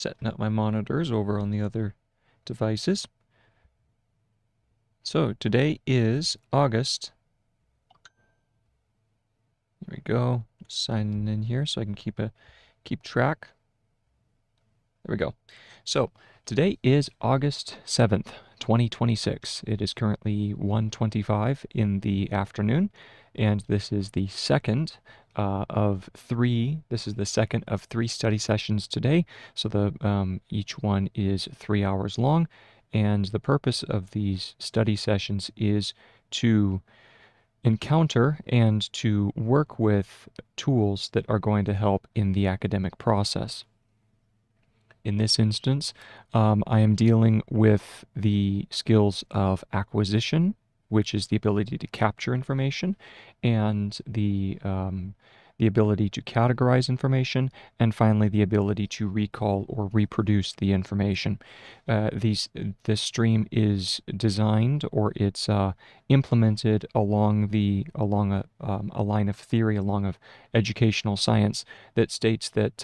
Setting up my monitors over on the other devices. So today is August. There we go. Signing in here so I can keep track. There we go. So today is August 7th, 2026. It is currently 1:25 in the afternoon, and this is the second of three. This is the second of three study sessions today. So each one is 3 hours long, and the purpose of these study sessions is to encounter and to work with tools that are going to help in the academic process. In this instance, I am dealing with the skills of acquisition, which is the ability to capture information, and the ability to categorize information, and finally the ability to recall or reproduce the information. This stream is designed, or it's implemented along a line of theory, along of educational science that states that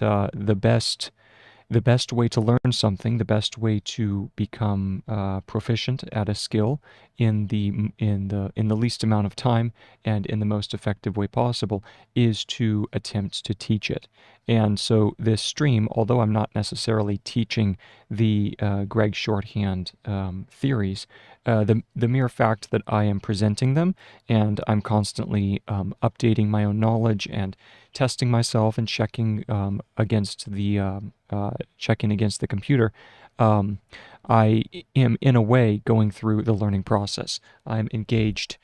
the best way to learn something, the best way to become proficient at a skill in the least amount of time and in the most effective way possible is to attempt to teach it. And so this stream, although I'm not necessarily teaching the Gregg shorthand theories, the mere fact that I am presenting them and I'm constantly updating my own knowledge and testing myself and checking against the computer, I am in a way going through the learning process. I'm engaged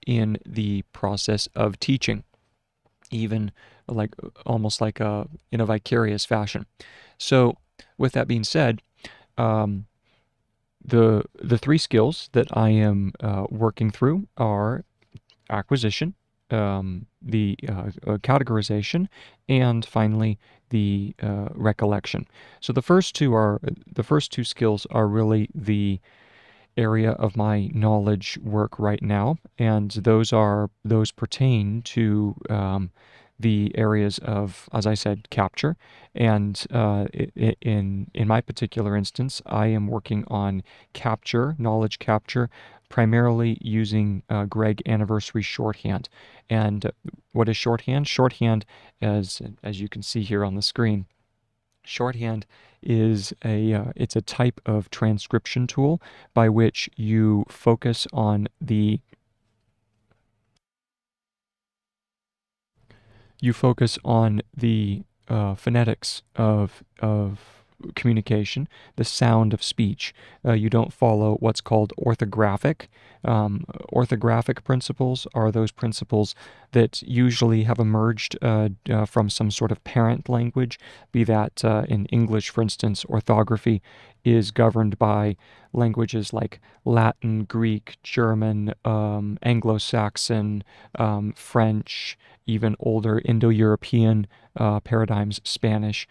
in the process of teaching, even almost like in a vicarious fashion. So with that being said, the three skills that I am working through are acquisition, the categorization, and finally the recollection. So the first two skills are really the area of my knowledge work right now, and those pertain to the areas of, as I said, capture. And in my particular instance, I am working on knowledge capture, primarily using Gregg Anniversary Shorthand. And what is shorthand? Shorthand, as you can see here on the screen, shorthand is it's a type of transcription tool by which you focus on the phonetics of communication, the sound of speech. You don't follow what's called orthographic. Orthographic principles are those principles that usually have emerged from some sort of parent language, be that in English, for instance, orthography is governed by languages like Latin, Greek, German, Anglo-Saxon, French, even older Indo-European paradigms, Spanish,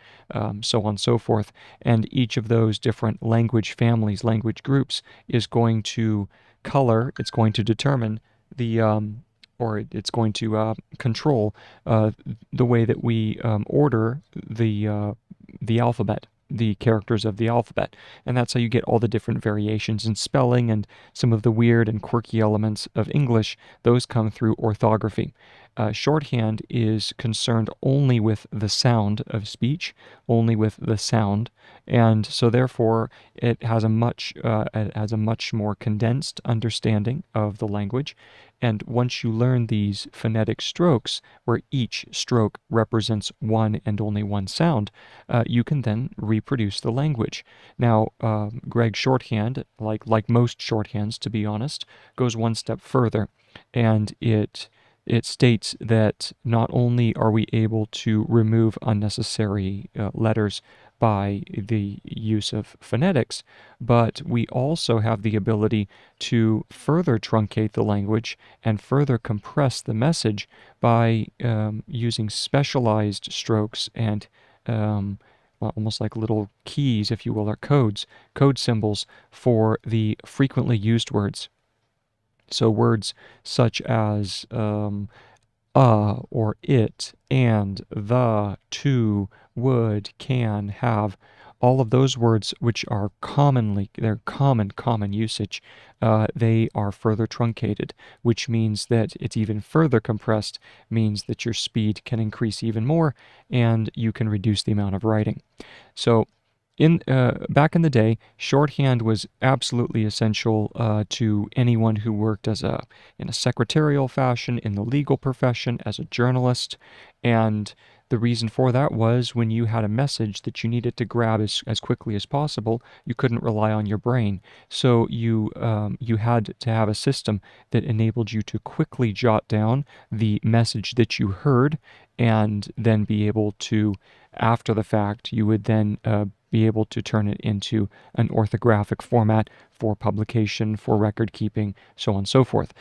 so on and so forth. And each of those different language families, language groups, is going to it's going to determine it's going to control the way that we order the alphabet, the characters of the alphabet. And that's how you get all the different variations in spelling and some of the weird and quirky elements of English. Those come through orthography. Shorthand is concerned only with the sound of speech, only with the sound, and so therefore it has a much more condensed understanding of the language. And once you learn these phonetic strokes, where each stroke represents one and only one sound, you can then reproduce the language. Now, Gregg shorthand, like most shorthands, to be honest, goes one step further, and it states that not only are we able to remove unnecessary letters by the use of phonetics, but we also have the ability to further truncate the language and further compress the message by using specialized strokes and almost like little keys, if you will, or code symbols for the frequently used words. So words such as or it, and, the, to, would, can, have, all of those words which are they're common usage, they are further truncated, which means that it's even further compressed, means that your speed can increase even more, and you can reduce the amount of writing. So back in the day, shorthand was absolutely essential to anyone who worked in a secretarial fashion, in the legal profession, as a journalist, and the reason for that was when you had a message that you needed to grab as quickly as possible, you couldn't rely on your brain. So you had to have a system that enabled you to quickly jot down the message that you heard, and then be able to, after the fact, you would then be able to turn it into an orthographic format for publication, for record keeping, so on and so forth.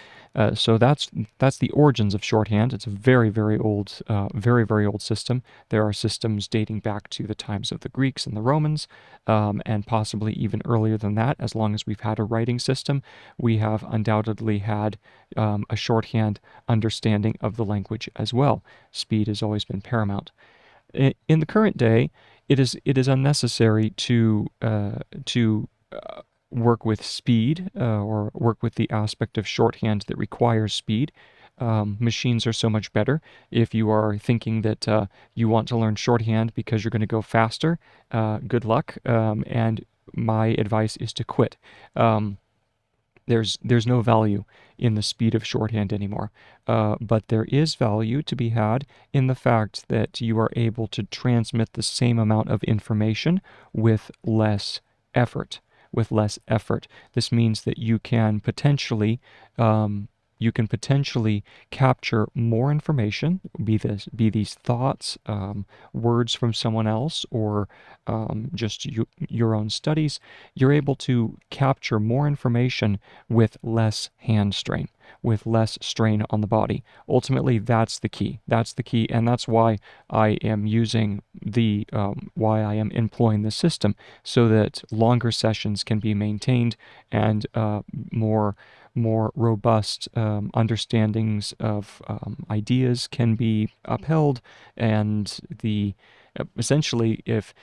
So that's the origins of shorthand. It's a very old, very old system. There are systems dating back to the times of the Greeks and the Romans, and possibly even earlier than that. As long as we've had a writing system, we have undoubtedly had a shorthand understanding of the language as well. Speed has always been paramount. In the current day, it is unnecessary to work with speed, or work with the aspect of shorthand that requires speed. Machines are so much better. If you are thinking that you want to learn shorthand because you're going to go faster, good luck. And my advice is to quit. There's no value in the speed of shorthand anymore, but there is value to be had in the fact that you are able to transmit the same amount of information with less effort. This means that you can potentially capture more information, be these thoughts, words from someone else, or just your own studies. You're able to capture more information with less hand strain, with less strain on the body. Ultimately, that's the key. And that's why I am why I am employing this system, so that longer sessions can be maintained, and more robust understandings of ideas can be upheld, and essentially, if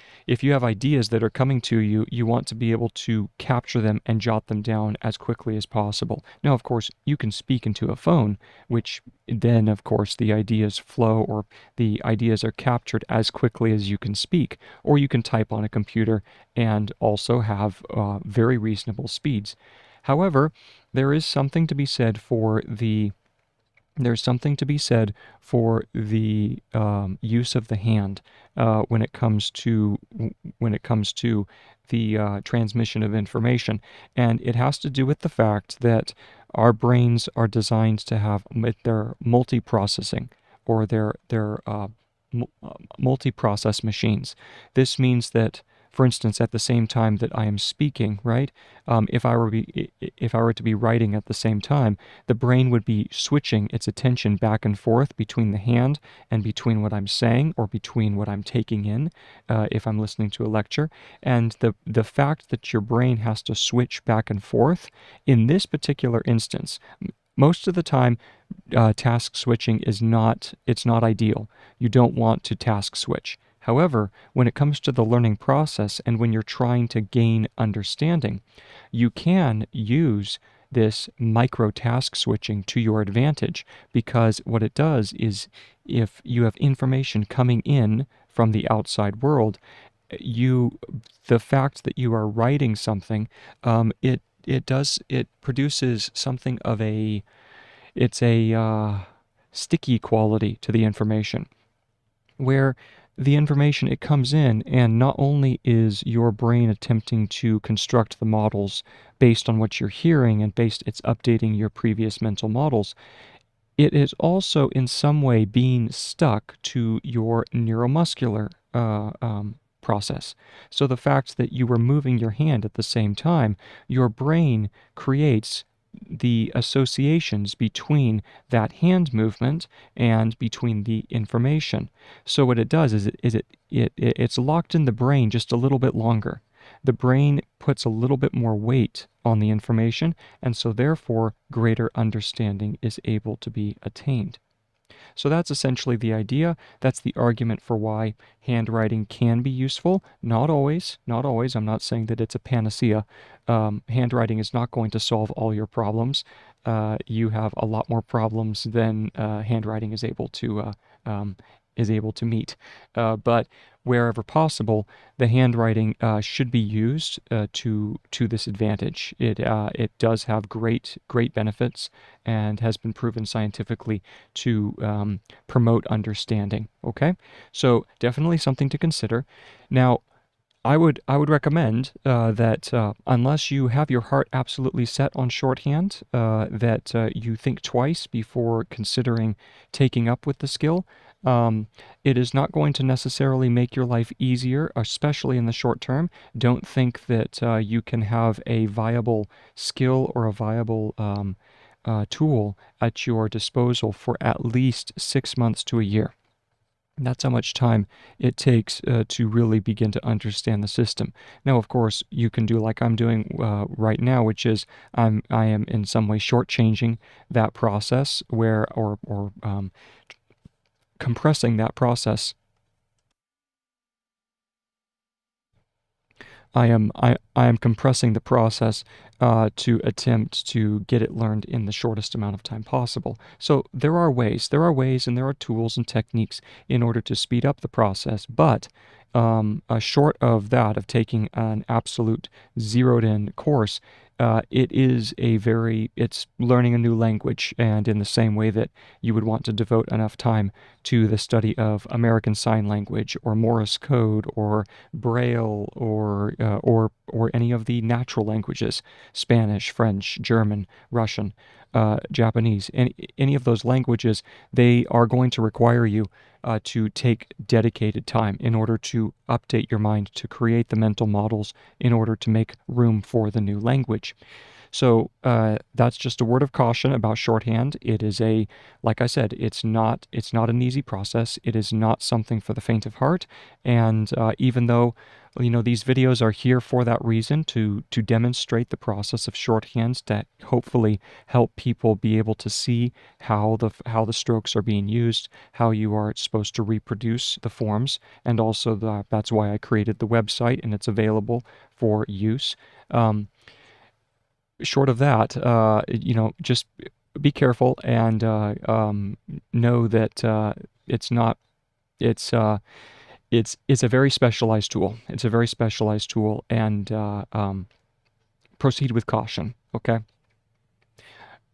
you have ideas that are coming to you, you want to be able to capture them and jot them down as quickly as possible. Now, of course, you can speak into a phone, which then, of course, the ideas flow, or the ideas are captured as quickly as you can speak, or you can type on a computer and also have very reasonable speeds. However, there is something to be said for the use of the hand when it comes to the transmission of information, and it has to do with the fact that our brains are designed to have their multiprocessing, or their multiprocess machines. This means that, for instance, at the same time that I am speaking, right? If I were to be writing at the same time, the brain would be switching its attention back and forth between the hand and between what I'm saying, or between what I'm taking in, if I'm listening to a lecture. And the fact that your brain has to switch back and forth in this particular instance, most of the time, task switching it's not ideal. You don't want to task switch. However, when it comes to the learning process, and when you're trying to gain understanding, you can use this micro task switching to your advantage, because what it does is, if you have information coming in from the outside world, the fact that you are writing something, it produces something of a sticky quality to the information, where the information, it comes in, and not only is your brain attempting to construct the models based on what you're hearing, and it's updating your previous mental models, it is also in some way being stuck to your neuromuscular process. So the fact that you were moving your hand at the same time, your brain creates the associations between that hand movement and between the information. So what it does is it's locked in the brain just a little bit longer. The brain puts a little bit more weight on the information, and so therefore greater understanding is able to be attained. So that's essentially the idea. That's the argument for why handwriting can be useful. Not always, not always. I'm not saying that it's a panacea. Handwriting is not going to solve all your problems. You have a lot more problems than handwriting um, is able to meet. But wherever possible, the handwriting should be used to this advantage. It does have great benefits and has been proven scientifically to promote understanding. Okay, so definitely something to consider. Now, I would recommend that unless you have your heart absolutely set on shorthand, that you think twice before considering taking up with the skill. Um, it is not going to necessarily make your life easier, especially in the short term. Don't think that you can have a viable skill or a viable tool at your disposal for at least 6 months to a year. That's how much time it takes to really begin to understand the system. Now, of course, you can do like I'm doing right now, which is I am in some way shortchanging that process, or compressing that process. I am compressing the process to attempt to get it learned in the shortest amount of time possible. So there are ways, and there are tools and techniques in order to speed up the process. But short of that, of taking an absolute zeroed-in course, it's learning a new language, and in the same way that you would want to devote enough time to the study of American Sign Language or Morse code or Braille or any of the natural languages, Spanish, French, German, Russian, Japanese, any of those languages, they are going to require you to take dedicated time in order to update your mind, to create the mental models in order to make room for the new language. So that's just a word of caution about shorthand. It is like I said, it's not an easy process. It is not something for the faint of heart. And even though these videos are here for that reason, to demonstrate the process of shorthand, that hopefully help people be able to see how the strokes are being used, how you are supposed to reproduce the forms, and also that's why I created the website and it's available for use. Short of that, just be careful and know that it's not. It's it's a very specialized tool. It's a very specialized tool, and proceed with caution. Okay.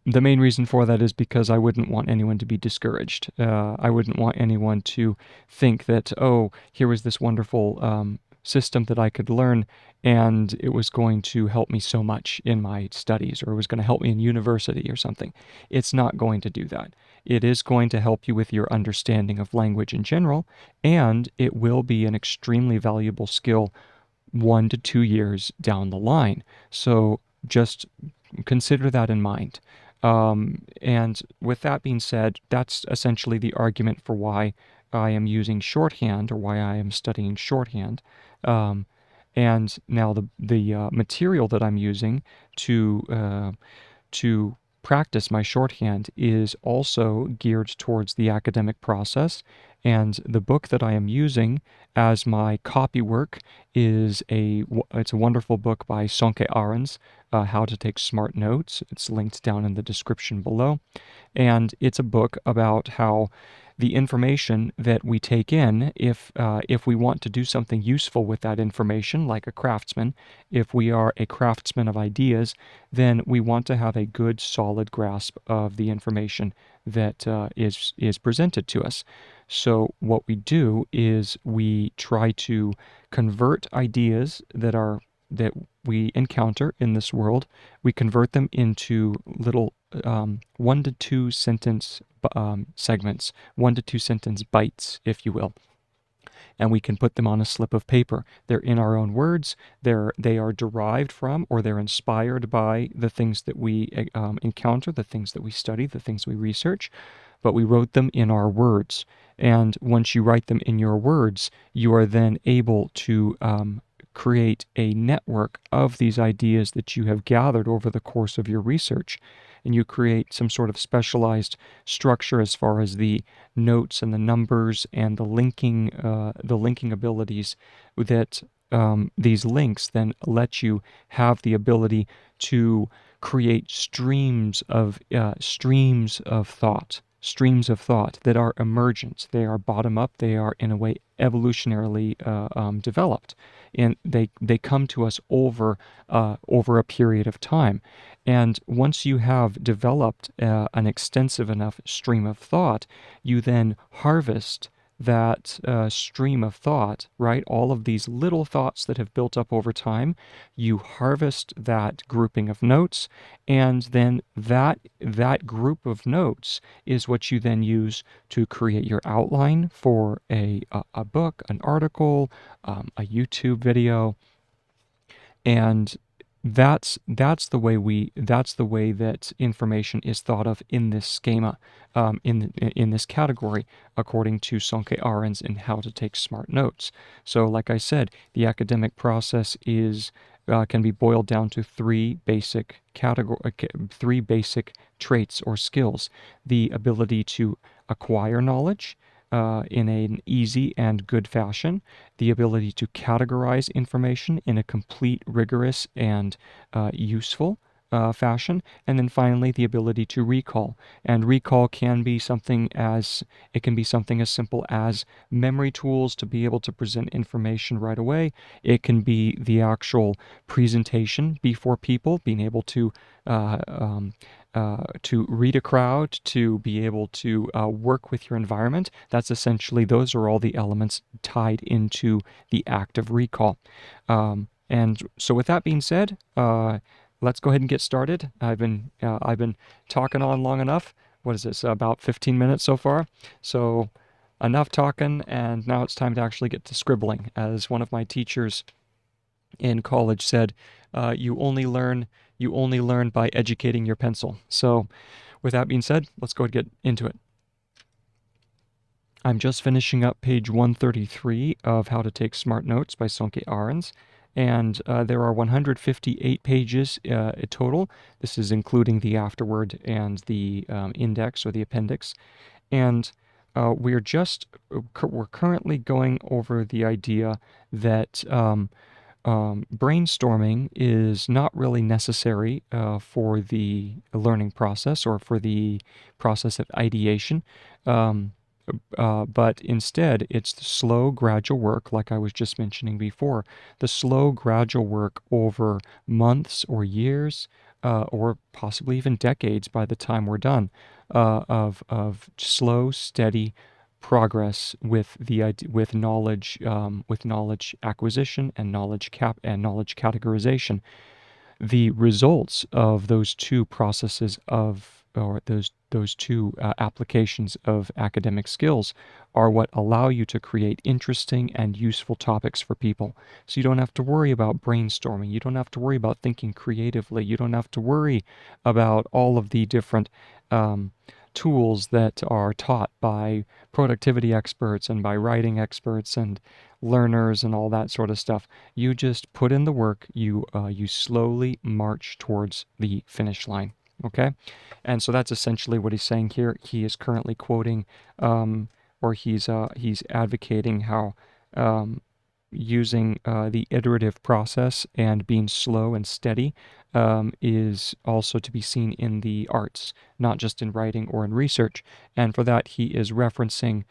The main reason for that is because I wouldn't want anyone to be discouraged. I wouldn't want anyone to think that, oh, here was this wonderful system that I could learn, and it was going to help me so much in my studies, or it was going to help me in university or something. It's not going to do that. It is going to help you with your understanding of language in general, and it will be an extremely valuable skill 1 to 2 years down the line. So just consider that in mind. And with that being said, that's essentially the argument for why I am using shorthand, or why I am studying shorthand. Um, and now the material that I'm using to practice my shorthand is also geared towards the academic process. And the book that I am using as my copywork it's a wonderful book by Sonke Ahrens, How to Take Smart Notes. It's linked down in the description below. And it's a book about how the information that we take in, if we want to do something useful with that information, like a craftsman, if we are a craftsman of ideas, then we want to have a good, solid grasp of the information that is presented to us. So what we do is we try to convert ideas that we encounter in this world. We convert them into little 1 to 2 sentence segments, 1 to 2 sentence bites, if you will. And we can put them on a slip of paper. They're in our own words. They are derived from, or they're inspired by, the things that we encounter, the things that we study, the things we research. But we wrote them in our words. And once you write them in your words, you are then able to create a network of these ideas that you have gathered over the course of your research. and you create some sort of specialized structure as far as the notes and the numbers and the linking abilities that these links then let you have the ability to create streams of thought that are emergent. They are bottom up. They are in a way evolutionarily developed, and they come to us over a period of time. And once you have developed an extensive enough stream of thought, you then harvest that stream of thought, right? All of these little thoughts that have built up over time, you harvest that grouping of notes, and then that group of notes is what you then use to create your outline for a book, an article, a YouTube video, and that's the way that information is thought of in this schema, in this category, according to Sonke Ahrens in How to Take Smart Notes. So, like I said, the academic process is can be boiled down to three basic traits or skills: the ability to acquire knowledge in an easy and good fashion, the ability to categorize information in a complete, rigorous, and useful fashion, and then finally the ability to recall. And recall can be something as simple as memory tools to be able to present information right away. It can be the actual presentation before people, being able to read a crowd, to be able to work with your environment. Those are all the elements tied into the act of recall. And so with that being said, let's go ahead and get started. I've been talking on long enough. What is this, about 15 minutes so far? So enough talking, and now it's time to actually get to scribbling. As one of my teachers in college said, you only learn by educating your pencil. So with that being said, let's go ahead and get into it. I'm just finishing up page 133 of How to Take Smart Notes by Sonke Ahrens, and there are 158 pages total. This is including the afterword and the index or the appendix. And we're currently going over the idea that brainstorming is not really necessary for the learning process or for the process of ideation, but instead it's the slow, gradual work, like I was just mentioning before, the slow, gradual work over months or years, or possibly even decades by the time we're done, of slow, steady progress with knowledge acquisition and knowledge categorization. The results of those two processes or those two applications of academic skills are what allow you to create interesting and useful topics for people. So you don't have to worry about brainstorming. You don't have to worry about thinking creatively. You don't have to worry about all of the different tools that are taught by productivity experts and by writing experts and learners and all that sort of stuff. You just put in the work. You slowly march towards the finish line. Okay, and so that's essentially what he's saying here. He is currently quoting, or he's advocating how using the iterative process and being slow and steady is also to be seen in the arts, not just in writing or in research. And for that, he is referencing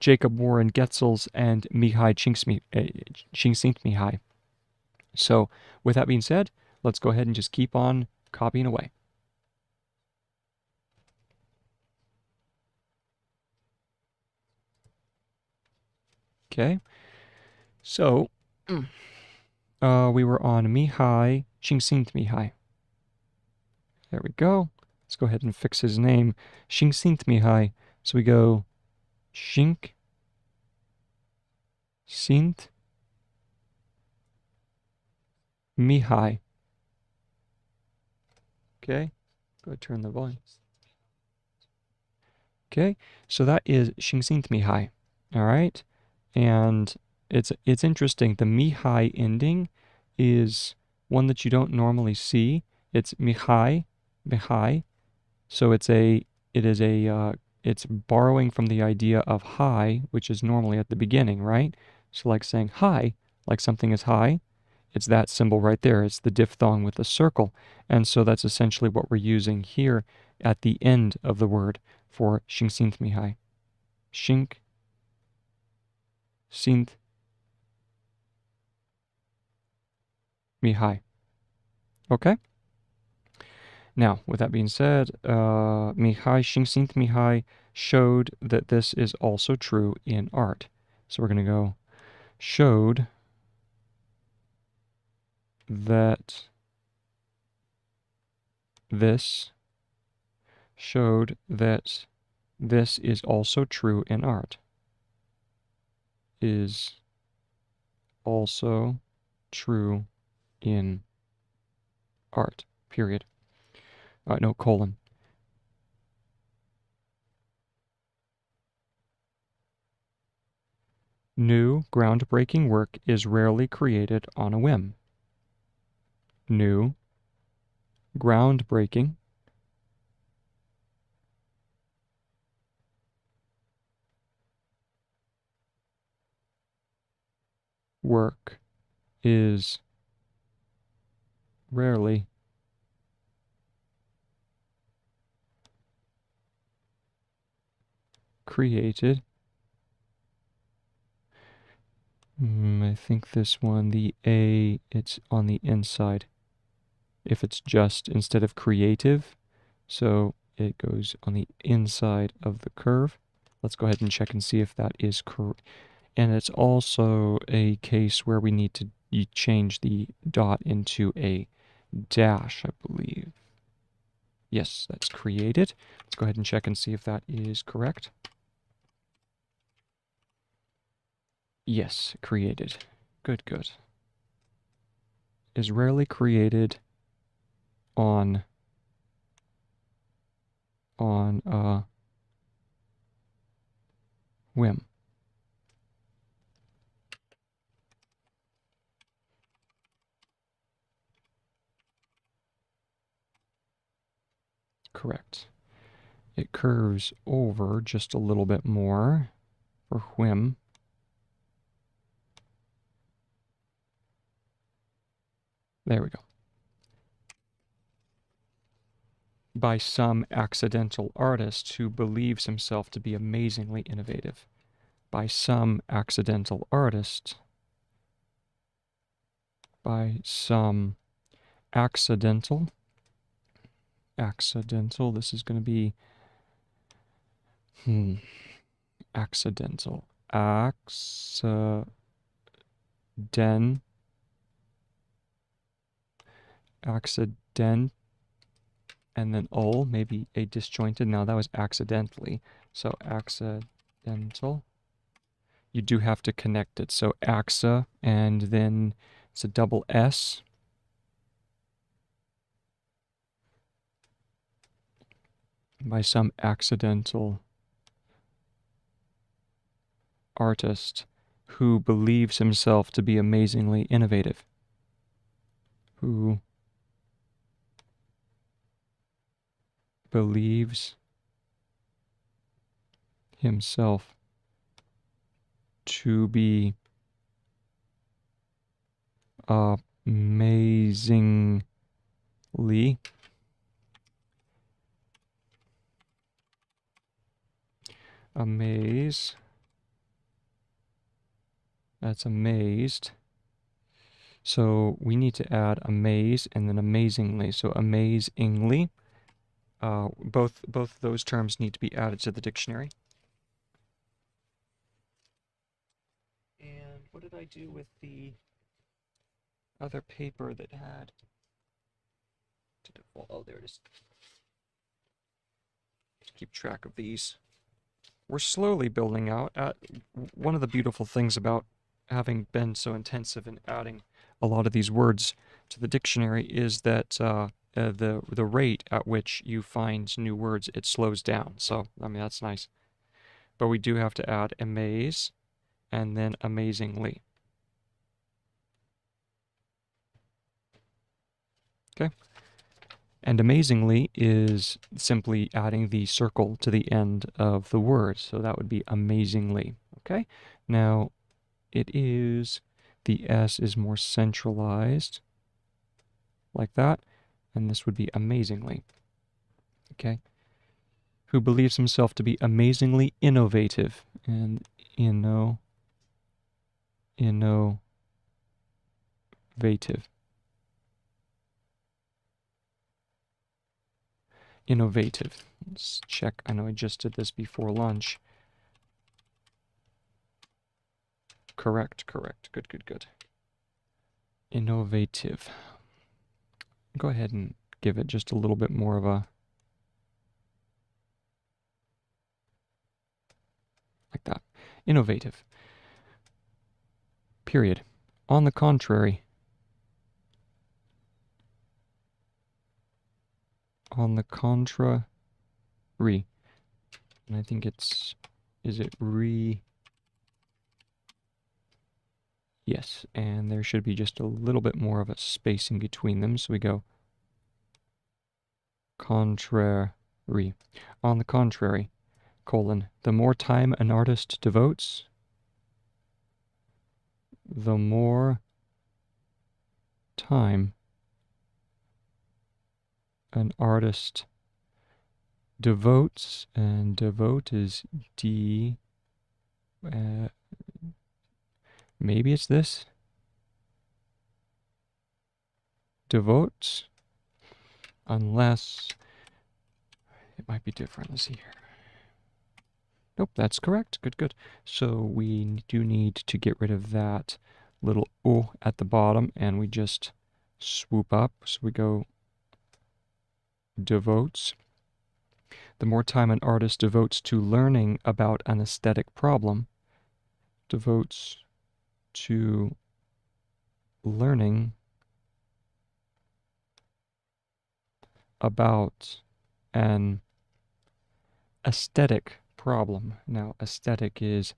Jacob Warren Getzels and Mihai Csikszentmihalyi. So with that being said, let's go ahead and just keep on copying away. Okay, so we were on Mihai Csikszentmihalyi. There we go. Let's go ahead and fix his name. Csikszentmihalyi. So we go Csikszentmihalyi. Okay, go turn the volume. Okay, so that is Csikszentmihalyi. All right, and it's interesting. The Mihai ending is one that you don't normally see. It's Mihai, high. So it's borrowing from the idea of high, which is normally at the beginning, right? So like saying high, like something is high, it's that symbol right there. It's the diphthong with a circle. And so that's essentially what we're using here at the end of the word for shing synth mi high. Shing synth mi high. Okay? Now, with that being said, Mihai, shing synth Mihai showed that this is also true in art. So we're going to go showed that this is also true in art. Is also true in art. Period. No, colon. New, groundbreaking work is rarely created on a whim. New, groundbreaking work is rarely created. I think this one, the A, it's on the inside. If it's just instead of creative, so it goes on the inside of the curve. Let's go ahead and check and see if that is correct. And it's also a case where we need to change the dot into a dash, I believe. Yes, that's created. Let's go ahead and check and see if that is correct. Yes, created. Good, good. Is rarely created on whim. Correct. It curves over just a little bit more for whim. There we go. By some accidental artist who believes himself to be amazingly innovative. By some accidental artist. By some accidental. This is going to be accidental. Accident, and then maybe a disjointed. Now that was accidentally. So accidental. You do have to connect it. So axa, and then it's a double S. By some accidental artist who believes himself to be amazingly innovative. Who believes himself to be amazingly that's amazed. So we need to add amaze and then amazingly. So amazingly, both those terms need to be added to the dictionary. And what did I do with the other paper that had? Oh, there it is. To keep track of these. We're slowly building out. One of the beautiful things about having been so intensive in adding a lot of these words to the dictionary is that the rate at which you find new words, it slows down. So, I mean, that's nice. But we do have to add amaze and then amazingly. Okay. And amazingly is simply adding the circle to the end of the word. So that would be amazingly. Okay? Now, the S is more centralized, like that. And this would be amazingly. Okay? Who believes himself to be amazingly innovative. And innovative. Innovative. Let's check. I know I just did this before lunch. Correct. Good. Innovative. Go ahead and give it just a little bit more of a, like that. Innovative. Period. On the contrary. On the contrary. And I think is it re? Yes, and there should be just a little bit more of a spacing between them. So we go contrary. On the contrary, colon. The more time an artist devotes, the more time an artist devotes, and devote is maybe it's this. Devotes, unless it might be different. Let's see here. Nope, that's correct. Good. So we do need to get rid of that little O at the bottom, and we just swoop up. So we go devotes. The more time an artist devotes to learning about an aesthetic problem, devotes to learning about an aesthetic problem. Now, aesthetic is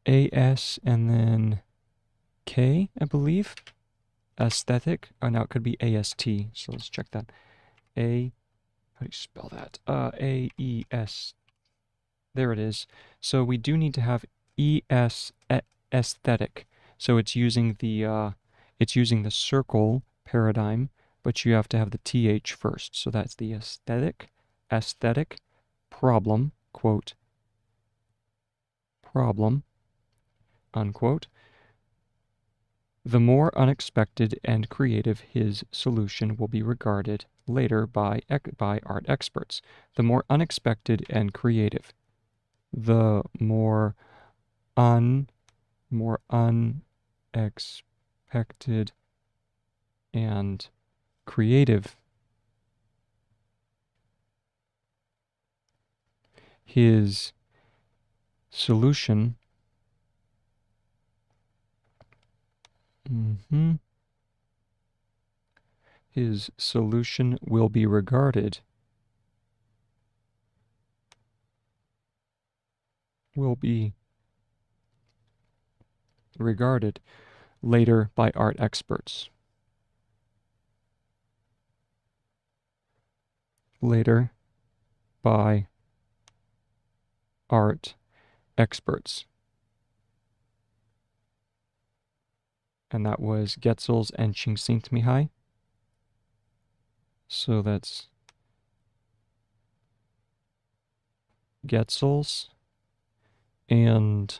A-S and then K, I believe. Aesthetic. Oh, now it could be A-S-T. So let's check that. How do you spell that? A-E-S. There it is. So we do need to have E-S, aesthetic. So it's using the circle paradigm, but you have to have the TH first. So that's the aesthetic problem, quote, problem, unquote. The more unexpected and creative his solution will be regarded later by art experts. The more unexpected and creative. The more unexpected and creative his solution his solution will be regarded later by art experts. Later by art experts. And that was Getzels and Csikszentmihalyi. So that's Getzels and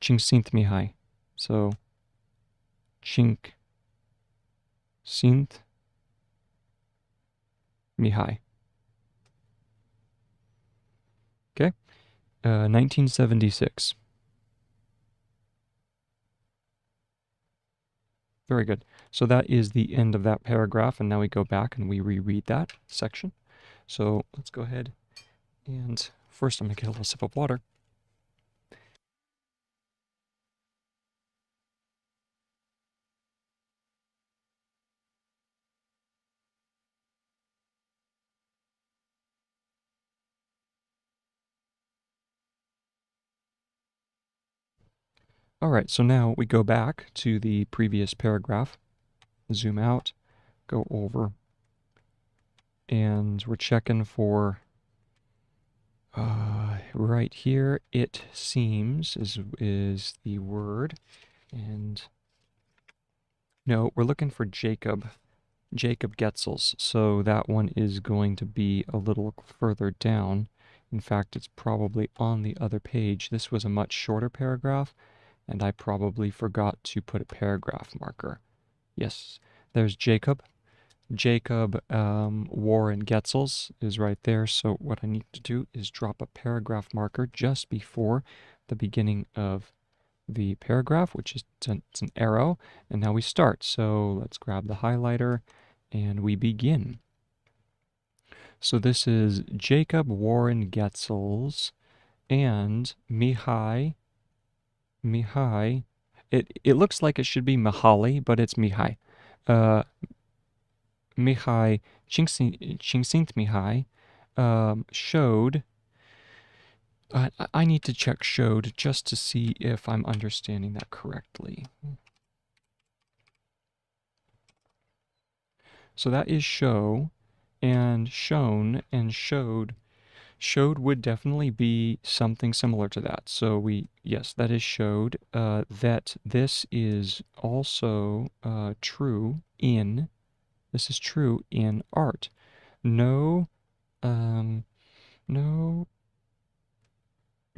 Csikszentmihalyi. So Csikszentmihalyi. Okay, 1976. Very good. So that is the end of that paragraph, and now we go back and we reread that section. So let's go ahead and first I'm going to get a little sip of water. All right, so now we go back to the previous paragraph, zoom out, go over and we're checking for right here. It seems is the word, and no, we're looking for Jacob Getzels. So that one is going to be a little further down. In fact, it's probably on the other page. This was a much shorter paragraph, and I probably forgot to put a paragraph marker. Yes, there's Jacob. Warren Getzels is right there. So what I need to do is drop a paragraph marker just before the beginning of the paragraph, which is it's an arrow, and now we start. So let's grab the highlighter and we begin. So this is Jacob Warren Getzels and Mihai. It looks like it should be Mihaly, but it's Mihai. Mihai Csikszentmihalyi Mihai showed. I need to check showed just to see if I'm understanding that correctly. So that is show, and shown, and showed. Showed would definitely be something similar to that. So yes, that is showed. That this is also true in, this is true in art. No, no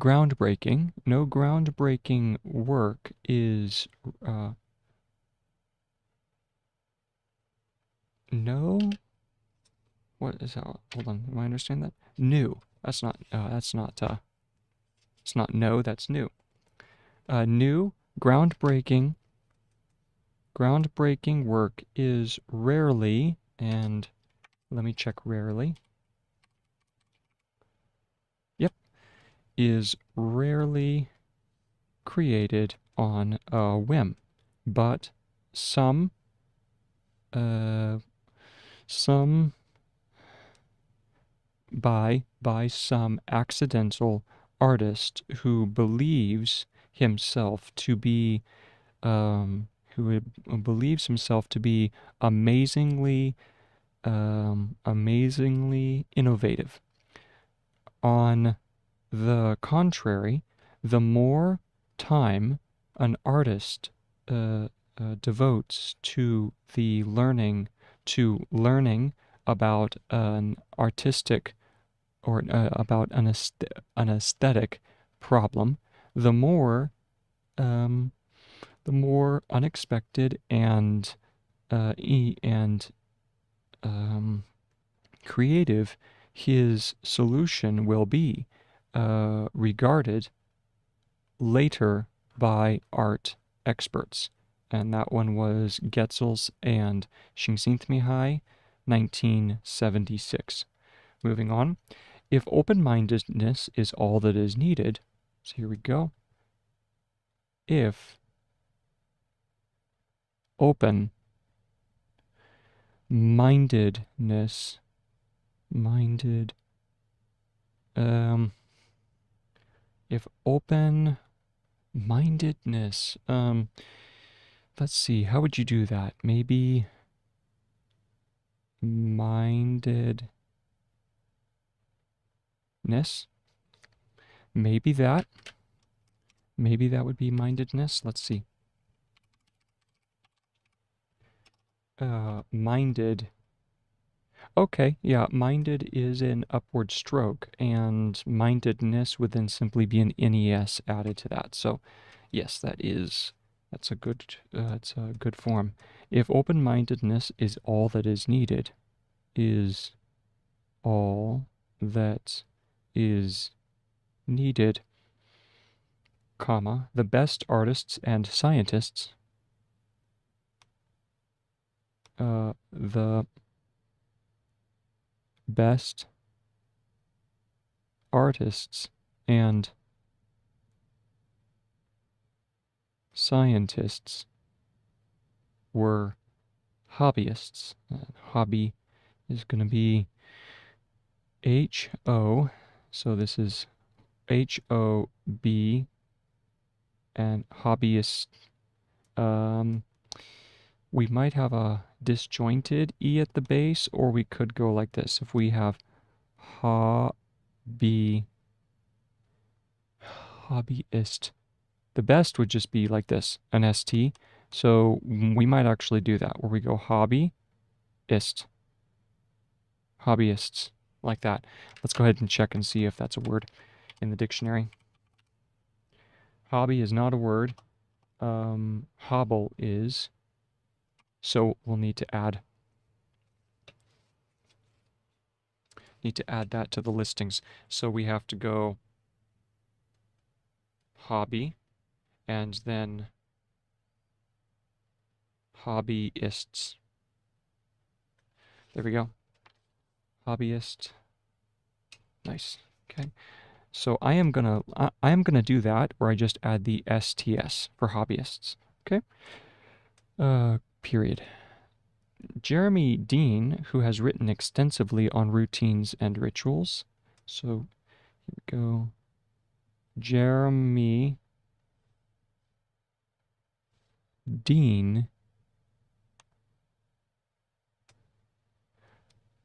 groundbreaking work is, no, what is that? Hold on, do I understand that? New. It's not no, that's new. New, groundbreaking work is rarely, and let me check rarely. Yep, is rarely created on a whim, but some by some accidental artist who believes himself to be amazingly innovative. On the contrary, the more time an artist devotes to learning about an artistic or about an aesthetic problem, the more unexpected and creative his solution will be, regarded later by art experts. And that one was Getzels and Csikszentmihalyi, 1976. Moving on. If open-mindedness is all that is needed, so here we go. If open-mindedness, if open-mindedness, let's see, how would you do that? Maybe mindedness? Maybe that would be mindedness. Let's see. Minded. Okay, yeah, minded is an upward stroke, and mindedness would then simply be an NES added to that. So, yes, that's a good form. If open-mindedness is all that is needed, is all that is needed, comma, the best artists and scientists, the best artists and scientists were hobbyists. Hobby is going to be H-O, so this is H-O-B, and hobbyist, we might have a disjointed E at the base, or we could go like this. If we have hobbyist, the best would just be like this, an ST. So we might actually do that, where we go hobbyist, hobbyists, like that. Let's go ahead and check and see if that's a word in the dictionary. Hobby is not a word. Hobble is. So we'll need to add that to the listings. So we have to go hobby and then hobbyists. There we go. Hobbyist. Nice. Okay. So I am gonna do that where I just add the STS for hobbyists. Okay. Period. Jeremy Dean, who has written extensively on routines and rituals. So here we go. Jeremy Dean,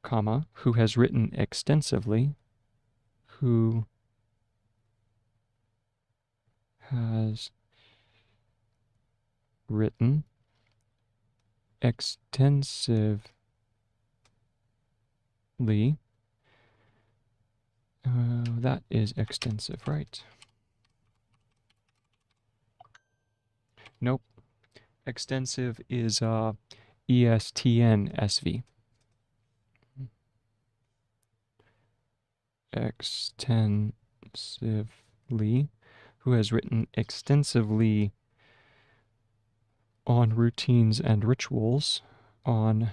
comma, who has written extensively, who has written extensively, that is extensive, right? Nope. Extensive is ESTNSV. Extensively, who has written extensively on routines and rituals, on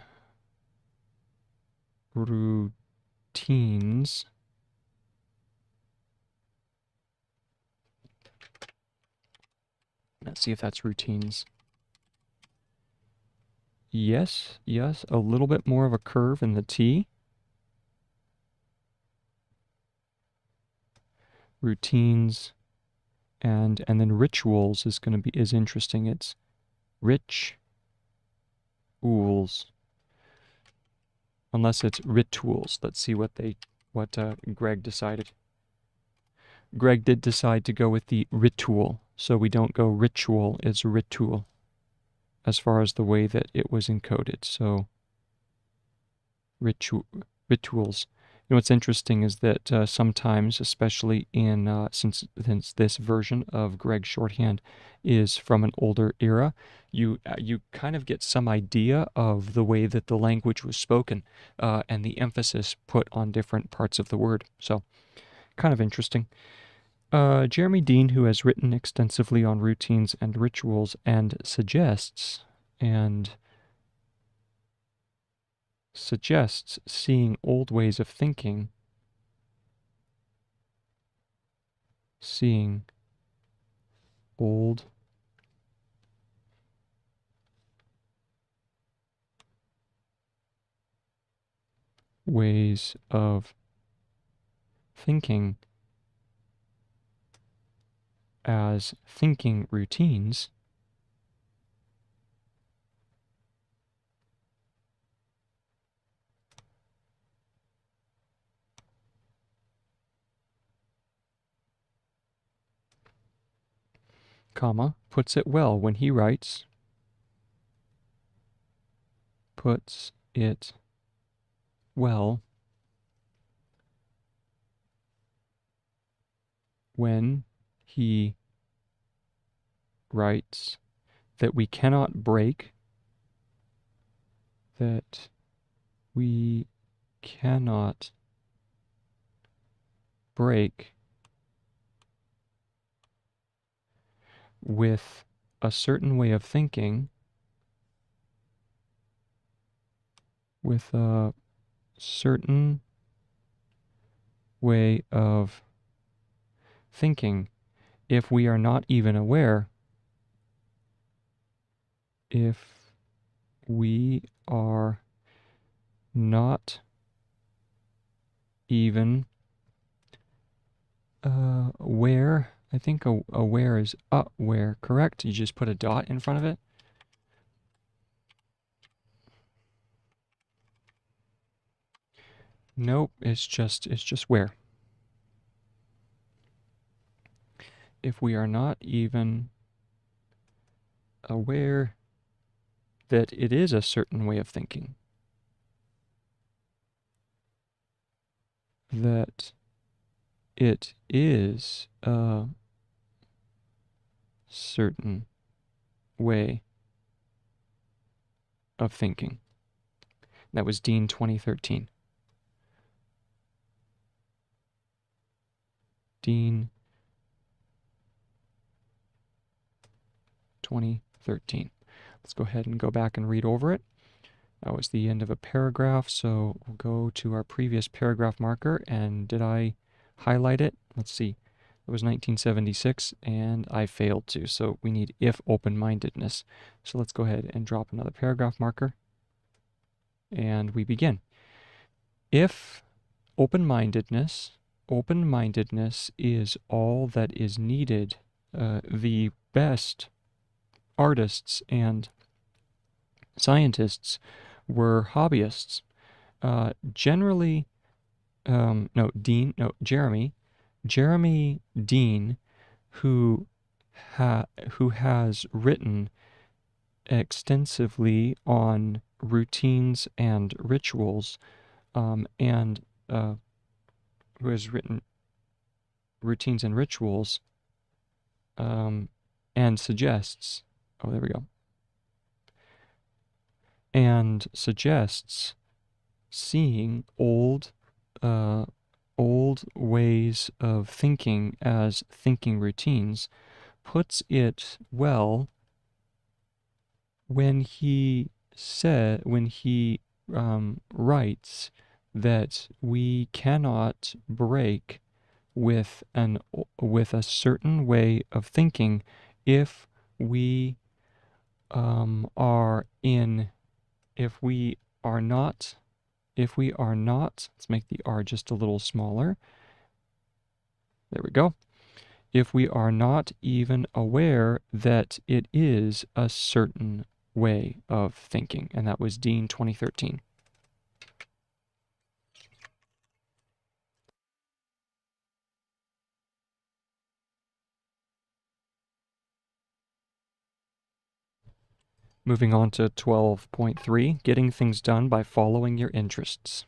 routines let's see if that's routines. Yes, a little bit more of a curve in the T. Routines and then rituals is going to be interesting. It's rich ools. Unless it's rituals. Let's see what Gregg decided. Gregg did decide to go with the ritual, so we don't go ritual, it's ritual as far as the way that it was encoded. So rituals. You know, what's interesting is that sometimes, especially in since this version of Gregg's shorthand is from an older era, you kind of get some idea of the way that the language was spoken and the emphasis put on different parts of the word. So, kind of interesting. Jeremy Dean, who has written extensively on routines and rituals, and suggests seeing old ways of thinking, seeing old ways of thinking as thinking routines, comma, puts it well when he writes, puts it well when he writes that we cannot break, that we cannot break with a certain way of thinking, with a certain way of thinking, if we are not even aware, if we are not even aware. I think aware is aware, correct? You just put a dot in front of it. Nope, it's just where. If we are not even aware that it is a certain way of thinking, that it is a certain way of thinking. That was Dean 2013. Dean 2013. Let's go ahead and go back and read over it. That was the end of a paragraph, so we'll go to our previous paragraph marker, and did I highlight it? Let's see. It was 1976, and I failed to, so we need if open-mindedness. So let's go ahead and drop another paragraph marker, and we begin. If open-mindedness is all that is needed, the best artists and scientists were hobbyists. Jeremy Dean, who has written extensively on routines and rituals, and who has written routines and rituals, and suggests, oh, there we go, and suggests seeing old ways of thinking as thinking routines, puts it well when he writes that we cannot break with a certain way of thinking if we are not, let's make the R just a little smaller. There we go. If we are not even aware that it is a certain way of thinking. And that was Dean 2013. Moving on to 12.3, getting things done by following your interests.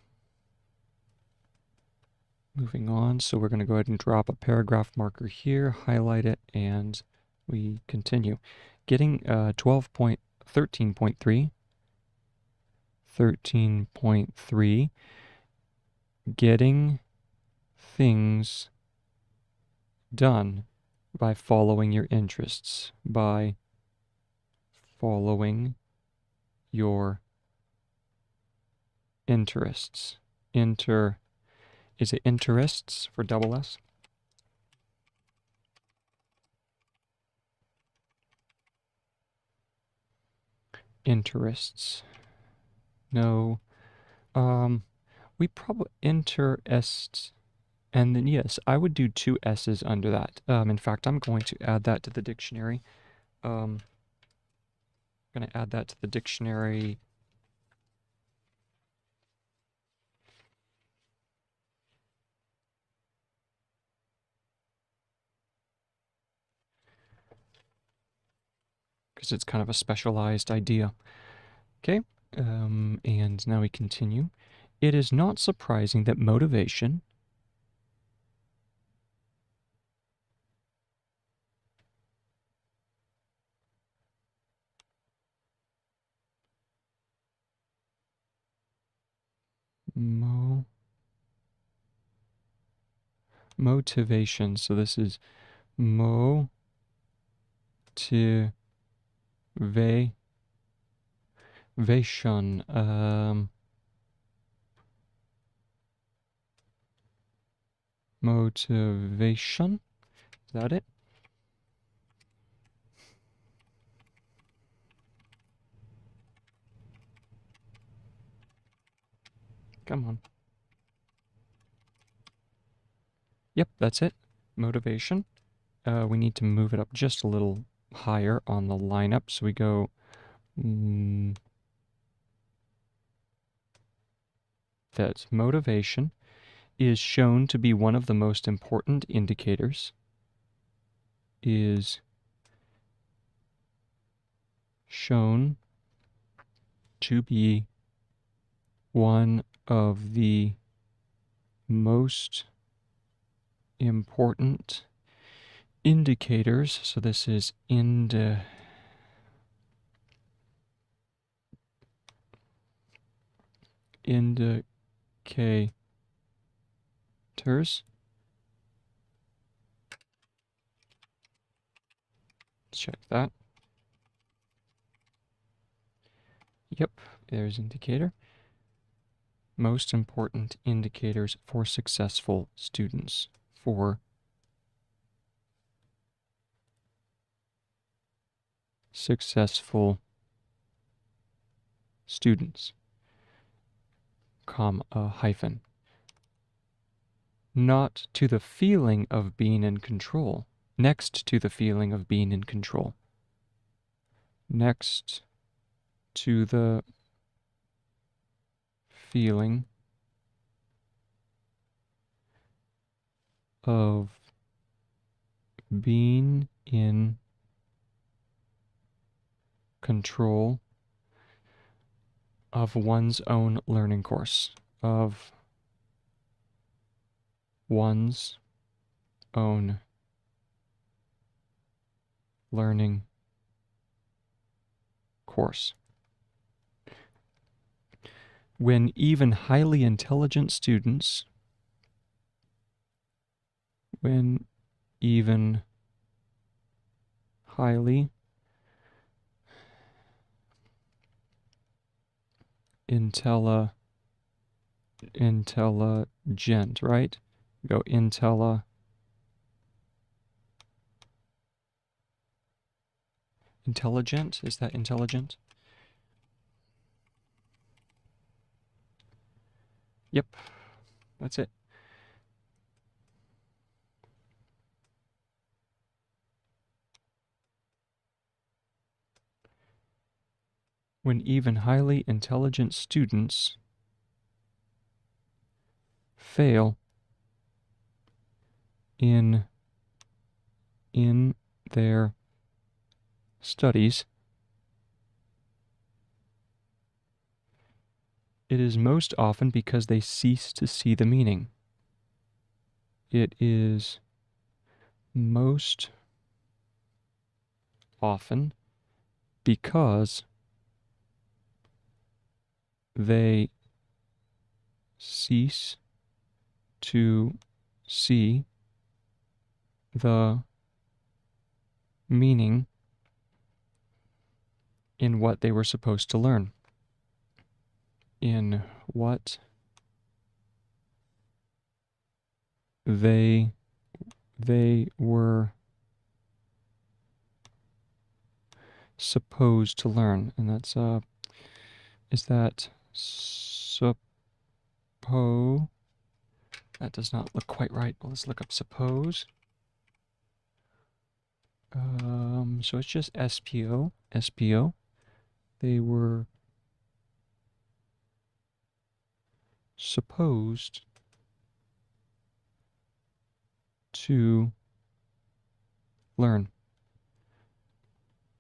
Moving on, so we're going to go ahead and drop a paragraph marker here, highlight it, and we continue. Getting 13.3, getting things done by following your interests, by following your interests. Is it interests for double S? Interests. No. We probably interests, and then yes, I would do two S's under that. In fact, I'm going to add that to the dictionary. I'm going to add that to the dictionary. Because it's kind of a specialized idea. Okay, and now we continue. It is not surprising that motivation motivation, so this is motivation, motivation, is that it? Come on. Yep, that's it. Motivation. We need to move it up just a little higher on the lineup, so we go that motivation is shown to be one of the most important indicators, is shown to be one of the most important indicators. So this is indicators. Let's check that. Yep, there's indicator. Most important indicators for successful students. For successful students, comma, hyphen. Not to the feeling of being in control. Next to the feeling of being in control. Next to the feeling of being in control of one's own learning course, of one's own learning course. When even highly intelligent students, when even highly intelligent, right? Go intelligent, is that intelligent? Yep, that's it. When even highly intelligent students fail in their studies, it is most often because they cease to see the meaning. It is most often because they cease to see the meaning in what they were supposed to learn. In what they were supposed to learn. And that's is that suppo? That does not look quite right. Well, let's look up suppose. So it's just SPO. SPO. They were supposed to learn.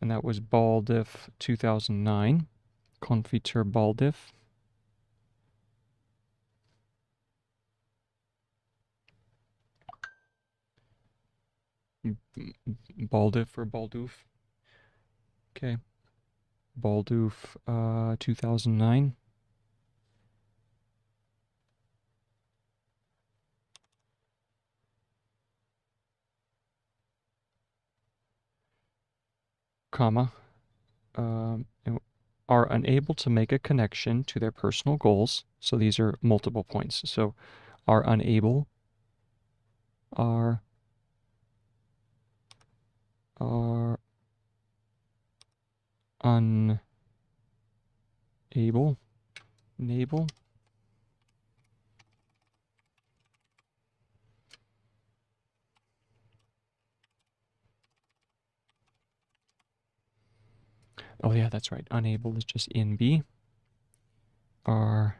And that was Baldiff 2009. Konfitur Baldiff. Baldiff or Baldoof. Okay. Baldoof 2009. Comma. Are unable to make a connection to their personal goals. So these are multiple points. So are unable, are unable, enable, oh yeah, that's right, unable is just in B, are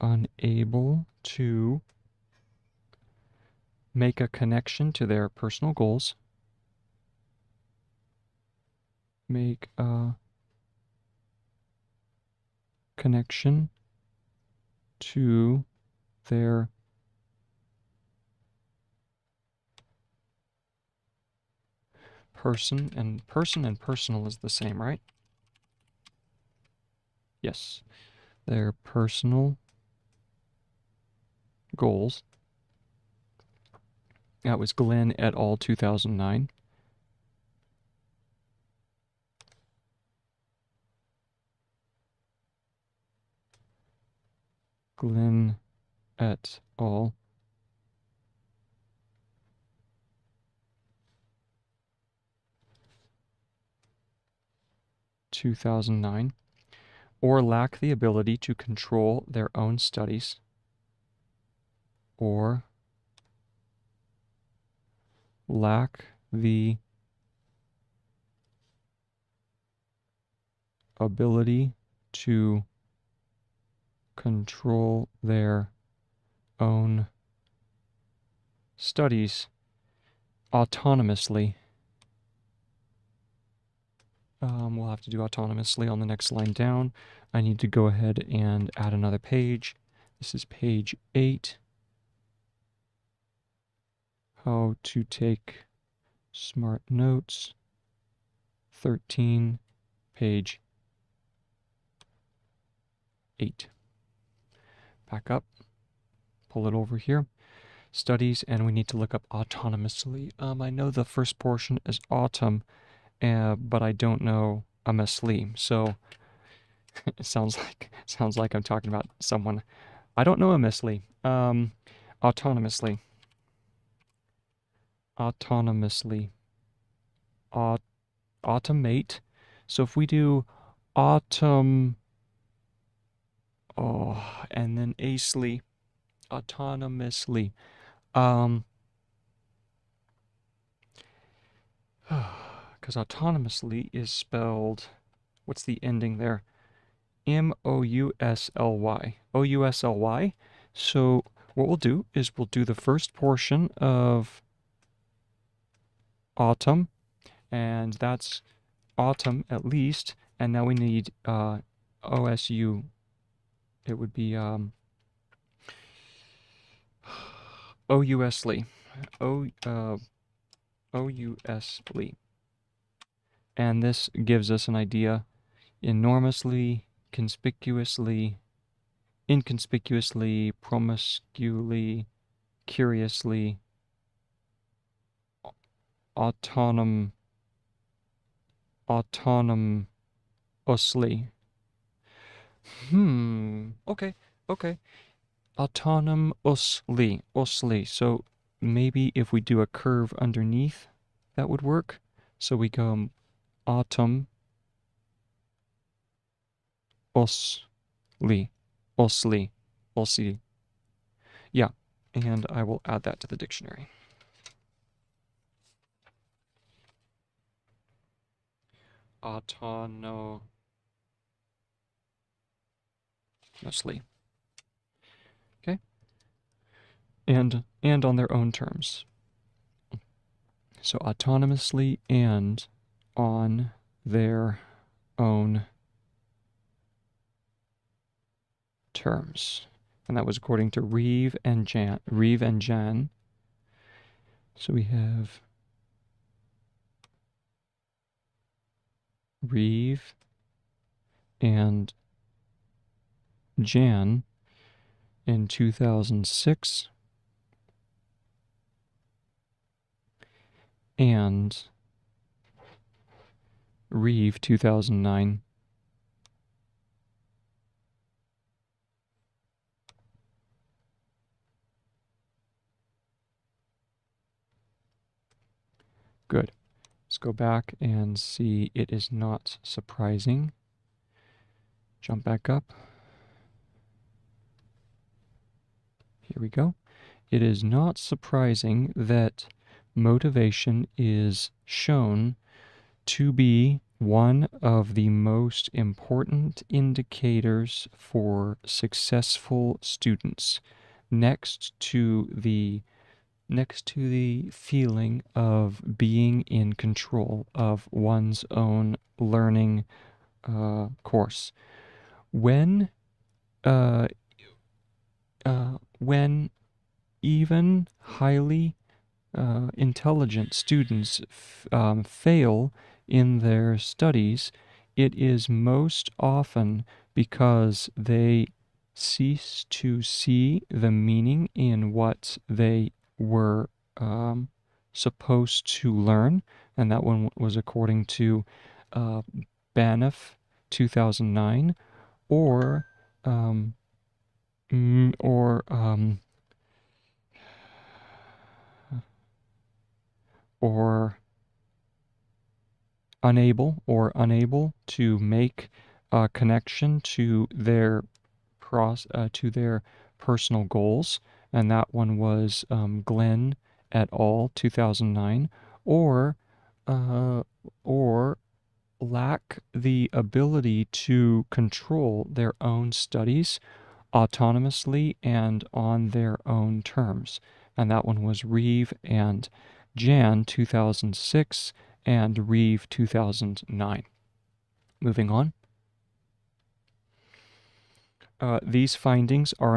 unable to make a connection to their personal goals, make a connection to their person and personal is the same, right? Yes. Their personal goals. That was Glenn et al. 2009. Glenn et al. 2009, or lack the ability to control their own studies, or lack the ability to control their own studies autonomously. We'll have to do autonomously on the next line down. I need to go ahead and add another page. This is page 8. How to take smart notes. 13, page 8. Back up, pull it over here. Studies, and we need to look up autonomously. I know the first portion is autumn, but I don't know amusely. So it sounds like I'm talking about someone. I don't know amusely. Autonomously. Autonomously. Automate. So if we do autumn, and then acely, autonomously. Because autonomously is spelled, what's the ending there? M-O-U-S-L-Y. O-U-S-L-Y. So what we'll do is we'll do the first portion of autumn, and that's autumn at least, and now we need O-S-U. It would be O-U-S-ly. O-U-S-ly. And this gives us an idea: enormously, conspicuously, inconspicuously, promiscuously, curiously, autonomously. Okay. Autonomously. So maybe if we do a curve underneath, that would work. So we go autumn usly. Yeah, and I will add that to the dictionary. Autonomously. Okay. And on their own terms. So autonomously and on their own terms. And that was according to Reeve and Jan. So we have Reeve and Jan in 2006 and Reeve 2009. Good. Let's go back and see. It is not surprising. Jump back up. Here we go. It is not surprising that motivation is shown to be one of the most important indicators for successful students, next to the feeling of being in control of one's own learning course. When when even highly intelligent students fail in their studies, it is most often because they cease to see the meaning in what they were supposed to learn. And that one was according to Banff 2009, or um, or or unable to make a connection to their to their personal goals, and that one was Glenn et al. 2009, or uh, or lack the ability to control their own studies autonomously and on their own terms. And that one was Reeve and Jan 2006 and Reeve 2009. Moving on. These findings are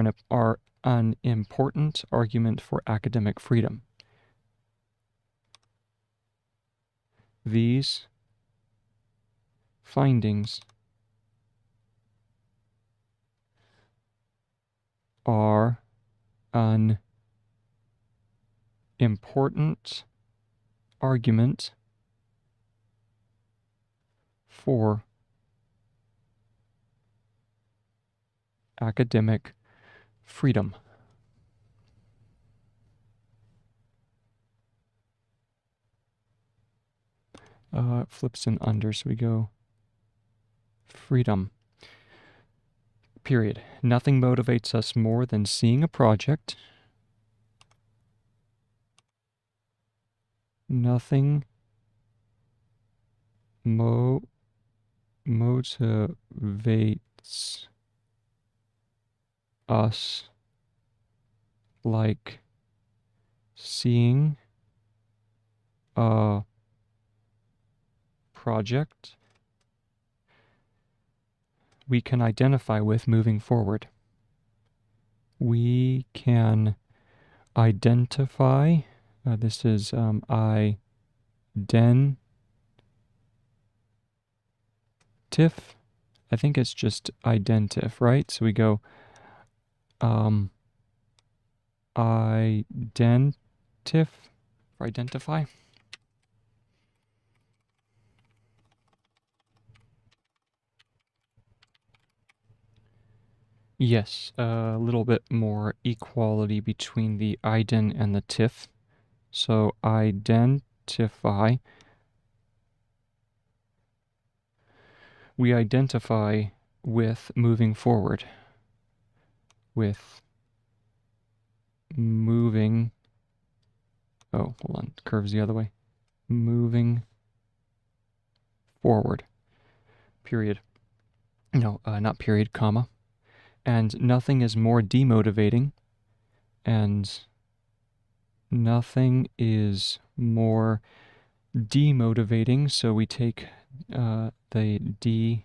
an important argument for academic freedom. These findings are an important argument for academic freedom. Flips and under, so we go freedom. Period. Nothing motivates us more than seeing a project. Nothing motivates us like seeing a project we can identify with moving forward. We can identify, this is identif. I think it's just identif, right? So we go identif, for identify. Yes, a little bit more equality between the ident and the tif. So identify. We identify with moving forward. With moving. Oh, hold on. Curves the other way. Moving forward. Period. No, not period, comma. And nothing is more demotivating, and nothing is more demotivating, so we take the D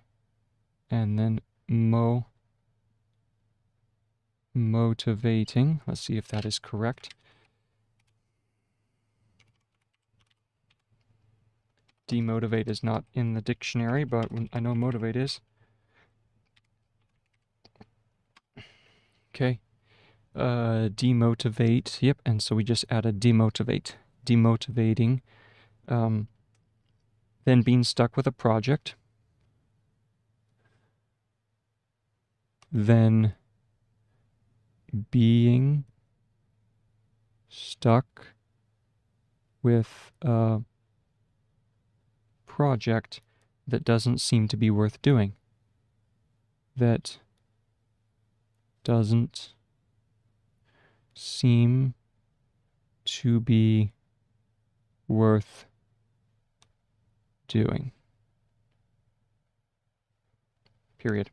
and then motivating. Let's see if that is correct. Demotivate is not in the dictionary, but I know motivate is. Okay. Demotivate, yep, and so we just added demotivate. Demotivating. Then being stuck with a project. Then being stuck with a project that doesn't seem to be worth doing. That doesn't seem to be worth doing. period.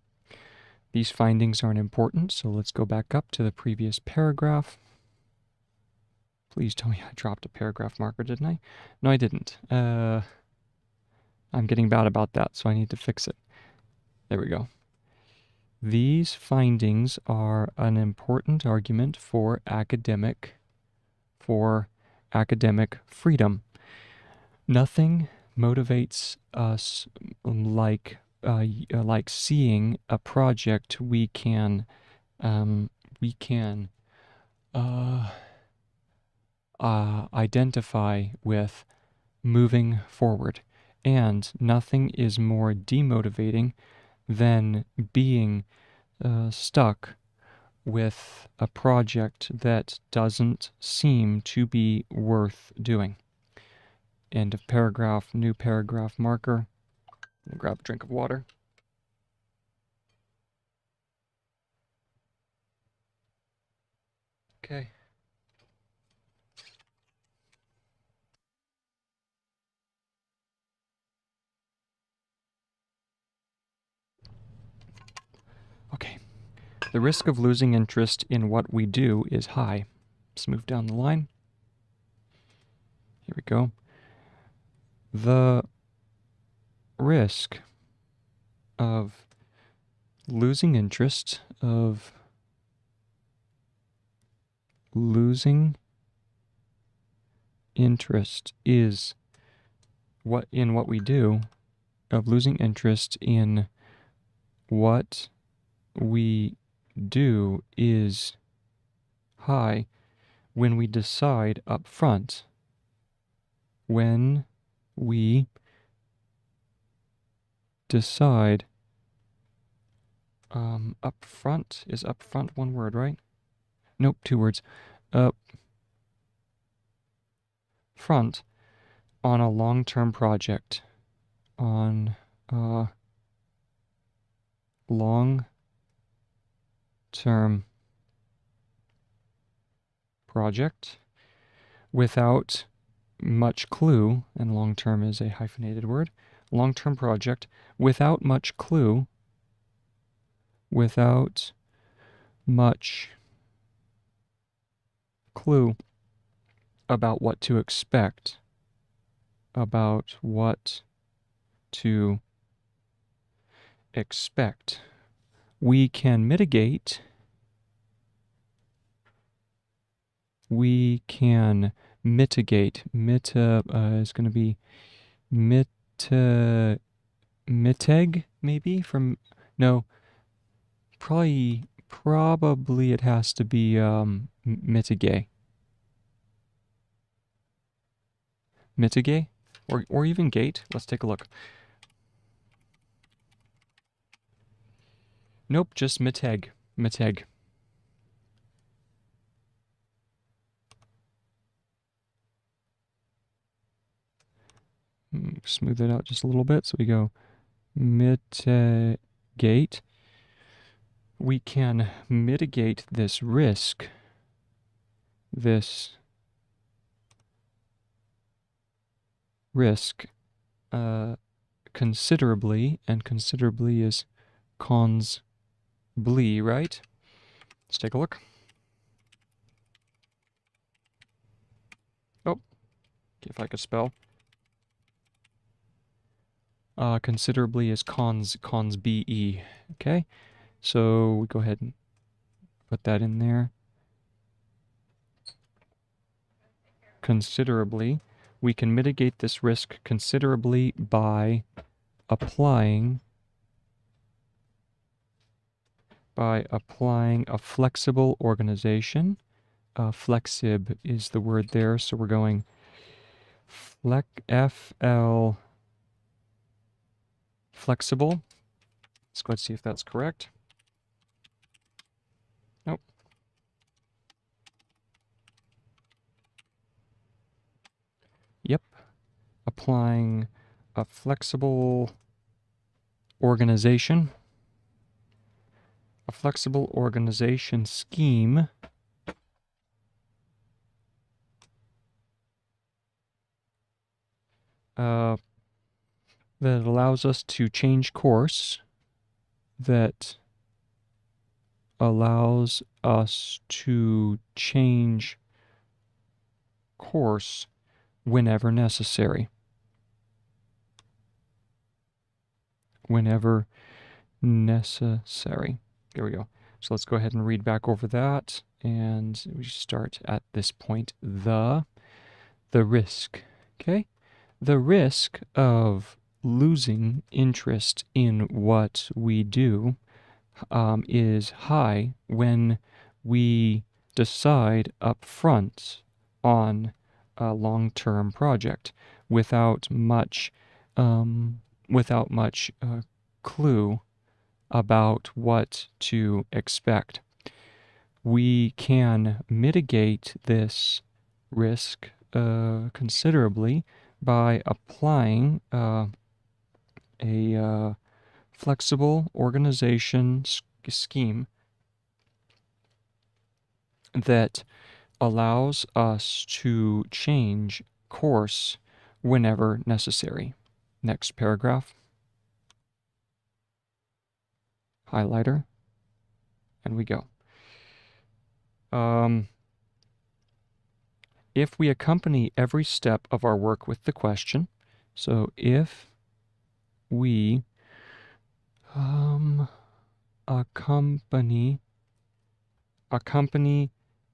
These findings aren't important, so let's go back up to the previous paragraph. Please tell me I dropped a paragraph marker, didn't I? No, I didn't. I'm getting bad about that, so I need to fix it. There we go. These findings are an important argument for academic freedom. Nothing motivates us like seeing a project we can identify with moving forward, and nothing is more demotivating than being stuck with a project that doesn't seem to be worth doing. End of paragraph, new paragraph marker. I'll grab a drink of water. Okay. Okay. The risk of losing interest in what we do is high. Let's move down the line. Here we go. The risk of losing interest is what we do, of losing interest in what we do is high when we decide up front. When we decide up front, is up front one word, right? Nope, two words. Up front on a long-term project. On a long-term project without much clue, and long-term is a hyphenated word, long-term project without much clue, about what to expect, We can mitigate is going to be miteg, maybe, from, no, probably it has to be mitigate, or even gate. Let's take a look. Nope, just miteg. Smooth it out just a little bit, so we go mitigate. We can mitigate this risk, considerably, and considerably is cons blee, right? Let's take a look. Oh, if I could spell. Considerably is cons be. Okay, so we go ahead and put that in there. Considerably. We can mitigate this risk considerably by applying a flexible organization. Flexib is the word there, so we're going flexible. Let's go ahead and see if that's correct. Nope. Yep. Applying a flexible organization. A flexible organization scheme that allows us to change course that allows us to change course whenever necessary. Whenever necessary. There we go. So let's go ahead and read back over that. And we start at this point. The risk. Okay? The risk of losing interest in what we do is high when we decide up front on a long-term project without much clue about what to expect. We can mitigate this risk considerably by applying a flexible organization scheme that allows us to change course whenever necessary. Next paragraph. Highlighter. And we go. If we accompany every step of our work with the question, so if we accompany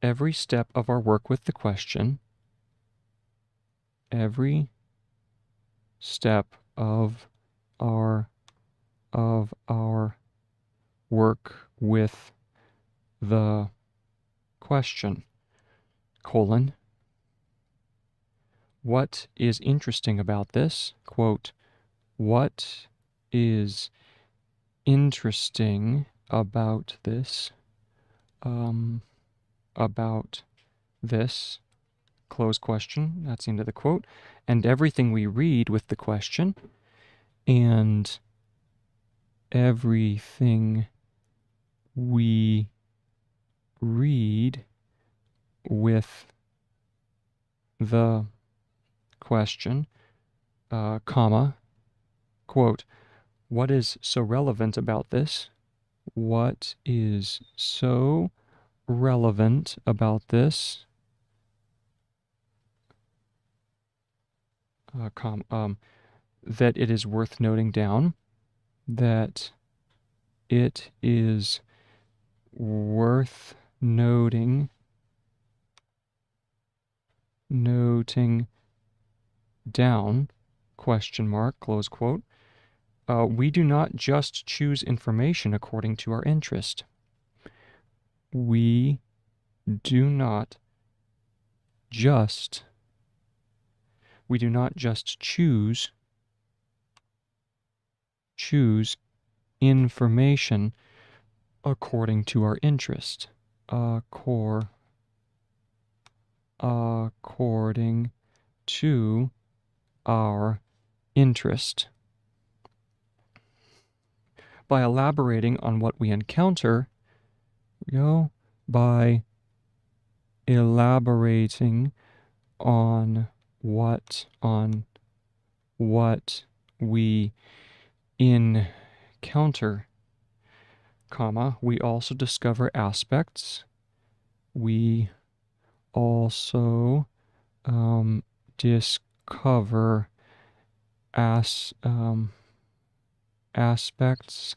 every step of our work with the question, every step of our work with the question, colon, what is interesting about this? Quote, what is interesting about this? Close question, that's the end of the quote, and everything we read with the question, and everything we read with the question, comma, quote, what is so relevant about this? What is so relevant about this? That it is worth noting down. That it is worth noting down, question mark, close quote. We do not just choose information according to our interest. We do not just choose information according to our interest. According to our interest. By elaborating on what we encounter, by elaborating on what we encounter, comma, we also discover aspects. We also discover aspects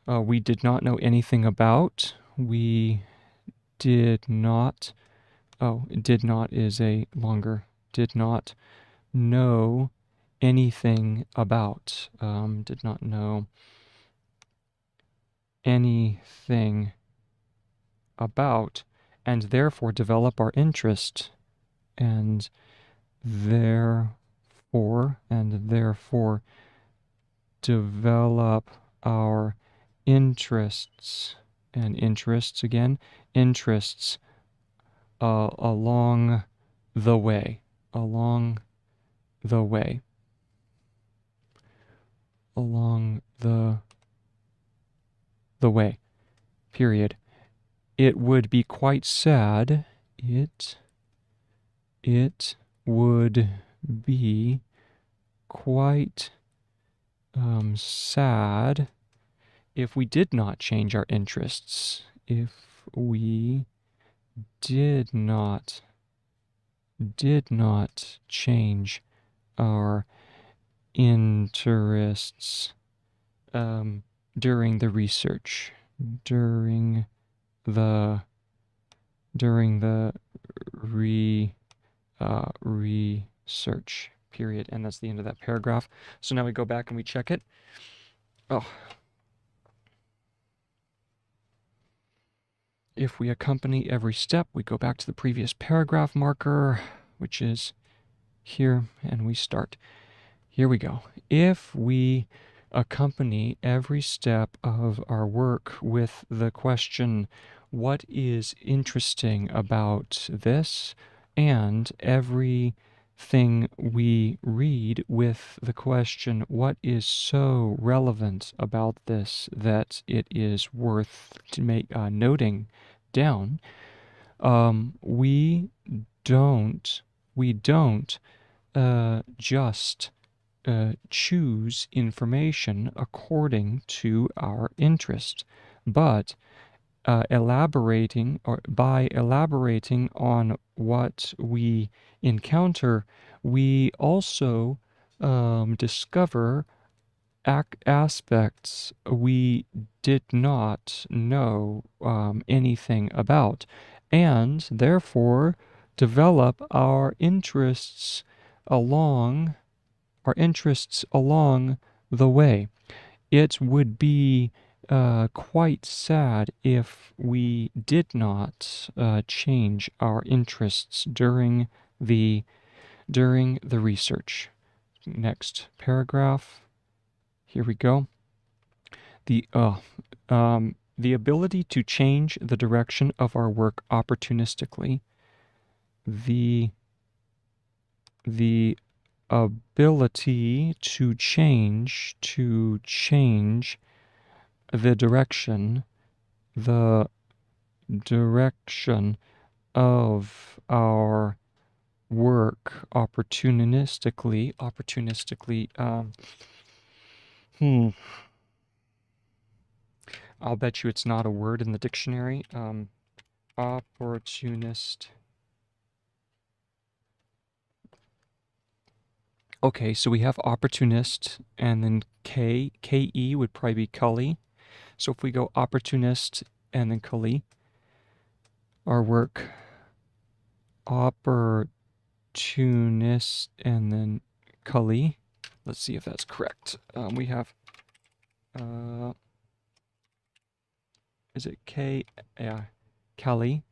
we did not know anything about. We did not, did not is a longer, did not know anything about. Did not know anything about, and therefore develop our interest, and therefore develop our interests, and interests again, interests along the way, along the way, period. It would be quite sad, it would be quite sad if we did not change our interests, if we did not change our interests during the research, during the research period, and that's the end of that paragraph. So now we go back and we check it. Oh, if we accompany every step, we go back to the previous paragraph marker, which is here, and we start. Here we go. If we accompany every step of our work with the question, what is interesting about this? And everything we read with the question, what is so relevant about this that it is worth to noting down? We don't just choose information according to our interest, but elaborating on what we encounter, we also discover aspects we did not know anything about, and therefore develop our interests along the way. It would be quite sad if we did not change our interests during the research. Next paragraph. Here we go. The ability to change the direction of our work opportunistically. The ability to change the direction of our work opportunistically. I'll bet you it's not a word in the dictionary. Opportunist. Okay, so we have opportunist, and then K-E would probably be Cully. So if we go opportunist and then Cully, our work opportunist and then Cully. Let's see if that's correct. We have, is it K? Yeah, Cully.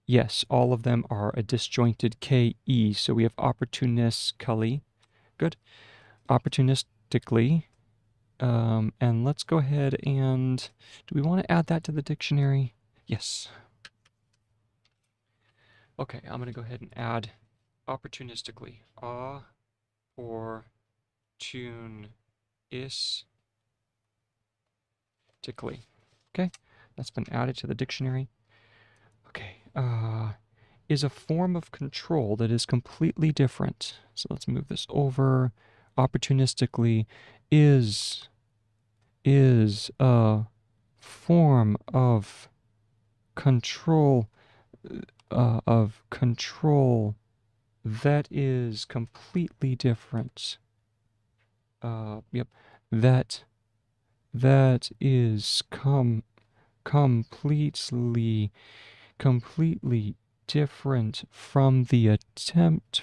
Yes, all of them are a disjointed K-E. So we have opportunist, Cully. Good. Opportunistically. And let's go ahead and, do we want to add that to the dictionary? Yes. Okay, I'm going to go ahead and add opportunistically. Opportunistically. Okay, that's been added to the dictionary. Okay, is a form of control that is completely different. So let's move this over. Opportunistically is a form of control that is completely different. Yep, that is completely different from the attempt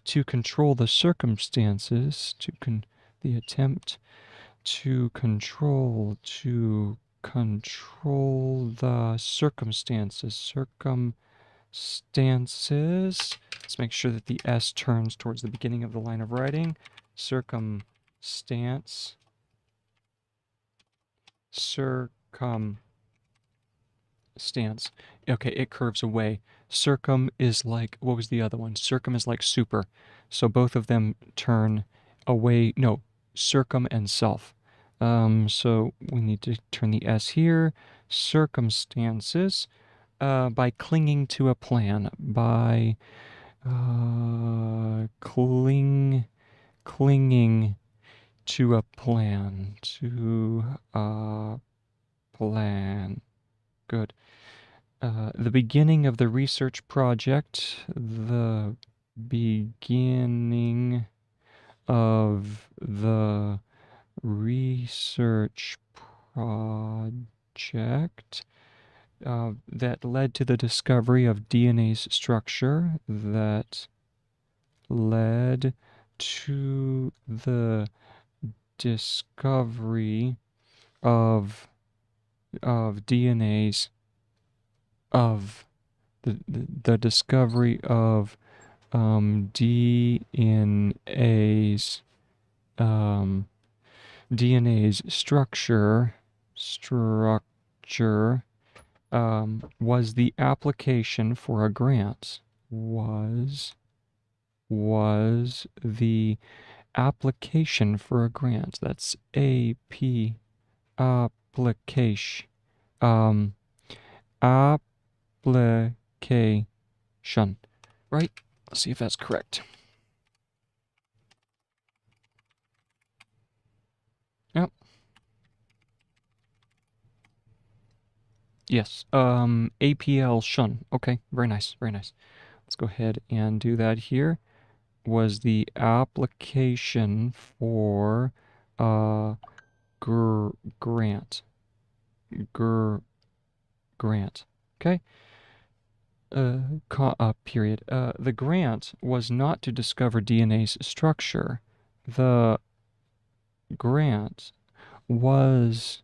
to control the circumstances, the attempt to control the circumstances. Let's make sure that the S turns towards the beginning of the line of writing. Circumstance. Okay, it curves away. Circum is like, what was the other one? Circum is like super. So both of them turn away. No, circum and self. So we need to turn the S here. Circumstances, by clinging to a plan, by clinging to a plan. To a plan. Good. The beginning of the research project. The beginning of the research project that led to the discovery of DNA's structure, that led to the discovery of DNA's of the discovery of DNA's structure was the application for a grant. Was the application for a grant. That's AP, application. Application. Right? Let's see if that's correct. Yep. Yes. APL shun. Okay, very nice, very nice. Let's go ahead and do that here. Was the application for a grant. Grant. Okay. Period. The grant was not to discover DNA's structure. The grant was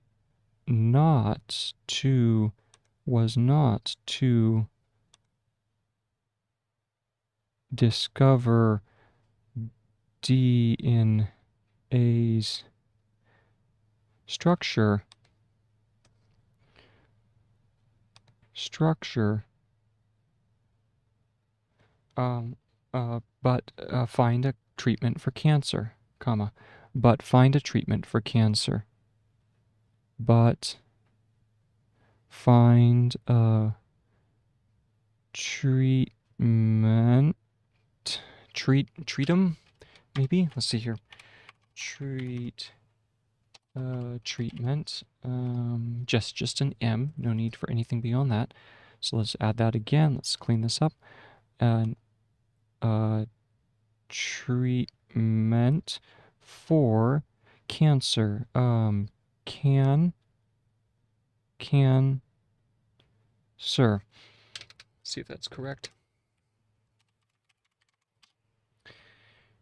not to discover DNA's structure, but find a treatment for cancer, comma, but find a treatment for cancer, but find a treatment, treat 'em, maybe? Let's see here. Treatment, just an M, no need for anything beyond that. So let's add that again. Let's clean this up. And treatment for cancer. Sir. See if that's correct.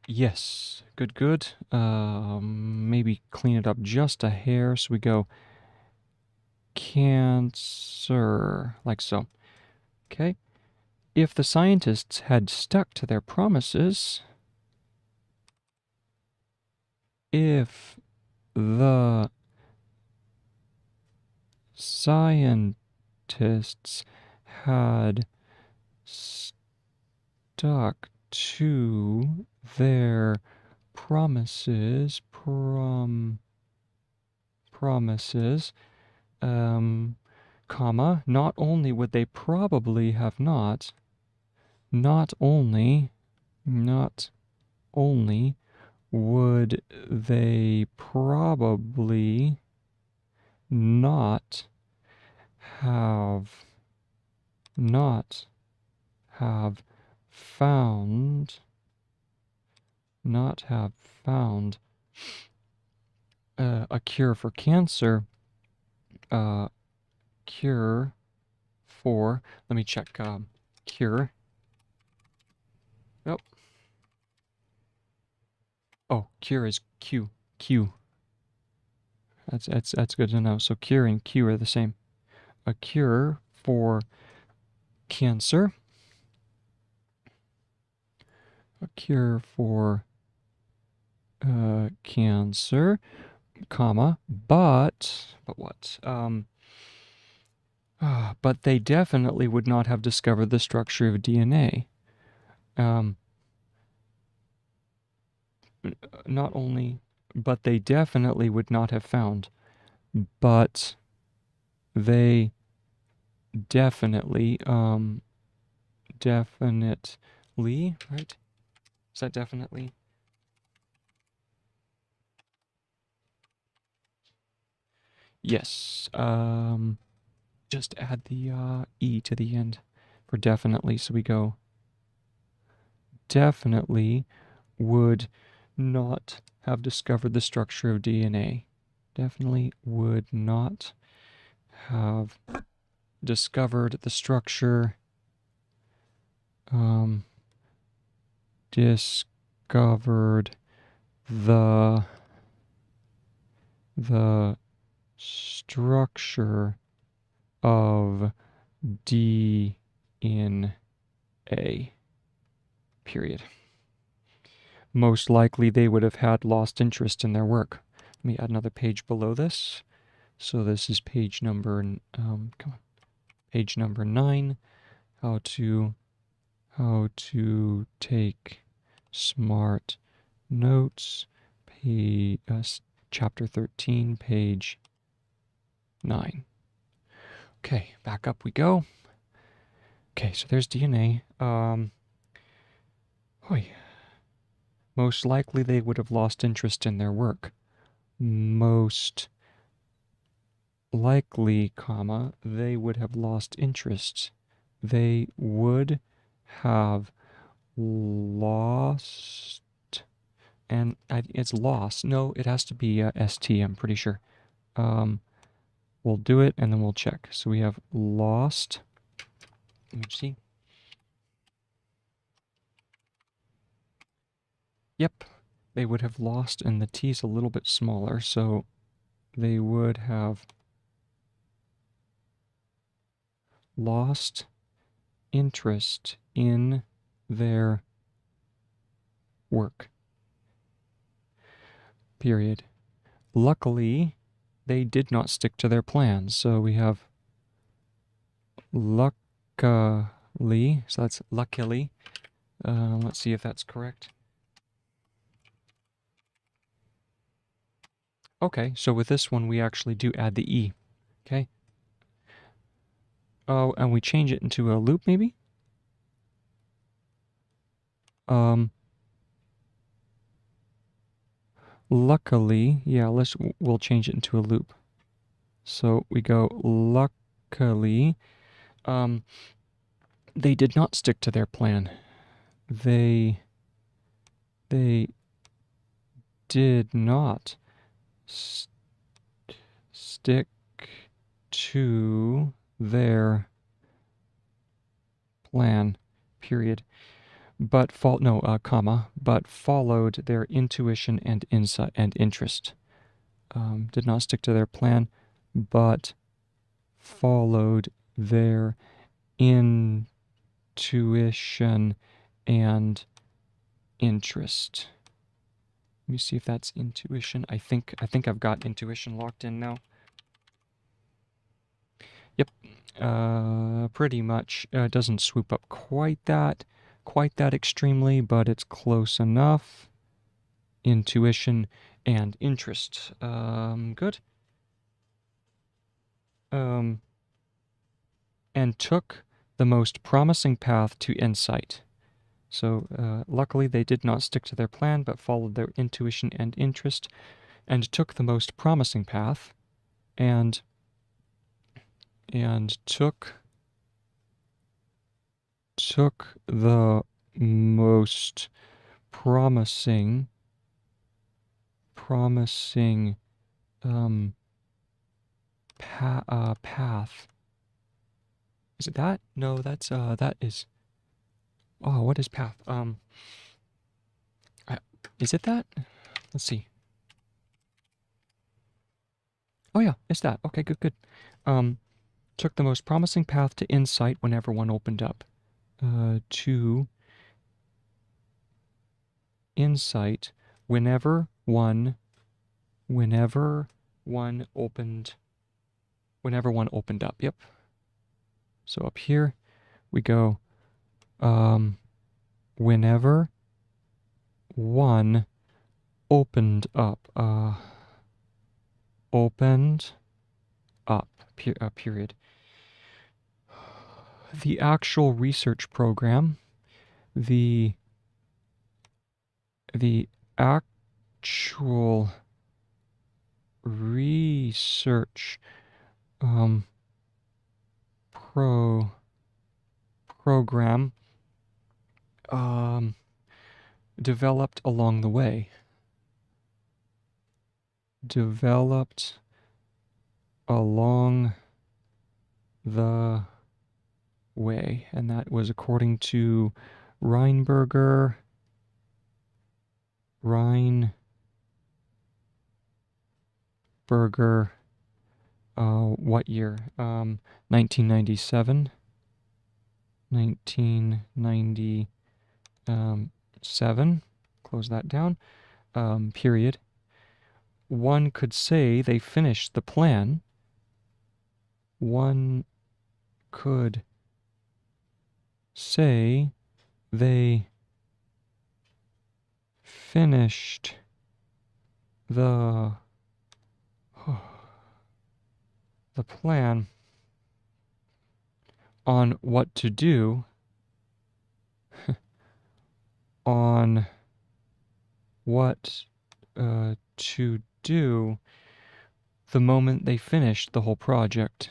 Yes, good. Maybe clean it up just a hair. So we go cancer, like so. Okay. If the scientists had stuck to their promises, if the scientists had stuck to their promises, comma, not only would they probably have not only would they probably not have found a cure for cancer. Cure for, let me check, cure. Oh. Oh, cure is Q. That's good to know. So cure and Q are the same. A cure for cancer. A cure for cancer, comma, but what? But they definitely would not have discovered the structure of DNA. Not only, but they definitely would not have found, but they definitely definitely, right? Is that definitely? Yes. Just add the E to the end for definitely. So we go definitely would not have discovered the structure of DNA. Definitely would not have discovered the structure, discovered the structure of DNA, period. Most likely they would have had lost interest in their work. Let me add another page below this. So this is page number, page number 9, how to take smart notes, chapter 13, page 9. Okay, back up we go. Okay, so there's DNA. Most likely they would have lost interest in their work. Most likely, comma, they would have lost interest. They would have lost, and it's lost. No, it has to be ST, I'm pretty sure. We'll do it and then we'll check. So we have lost. Let me see. Yep, they would have lost, and the T is a little bit smaller, so they would have lost interest in their work. Period. Luckily, they did not stick to their plans, so we have luckily, so that's luckily. Let's see if that's correct. Okay, so with this one, we actually do add the E. Okay. Oh, and we change it into a loop, maybe? Luckily, yeah, we'll change it into a loop. So we go luckily, they did not stick to their plan. They did not stick to their plan, period. But comma, but followed their intuition and insight and interest. Did not stick to their plan, but followed their intuition and interest. Let me see if that's intuition. I think I've got intuition locked in now. Yep, pretty much. It doesn't swoop up quite that extremely, but it's close enough. Intuition and interest. Good. And took the most promising path to insight. So luckily they did not stick to their plan, but followed their intuition and interest, and took the most promising path, and took the most promising path. Is it that? No, that's that is. Oh, what is path? Is it that? Let's see. Oh yeah, it's that. Okay, good. Took the most promising path to insight whenever one opened up. To insight whenever one opened up. Yep. So up here we go. Whenever one opened up. Opened up. Period. The actual research program the actual research program developed along the way. Developed along the way, and that was according to Reinberger. What year? 1997. 1997. Close that down. Period. One could say they finished the plan. One could say they finished the plan on what to do on what to do the moment they finished the whole project.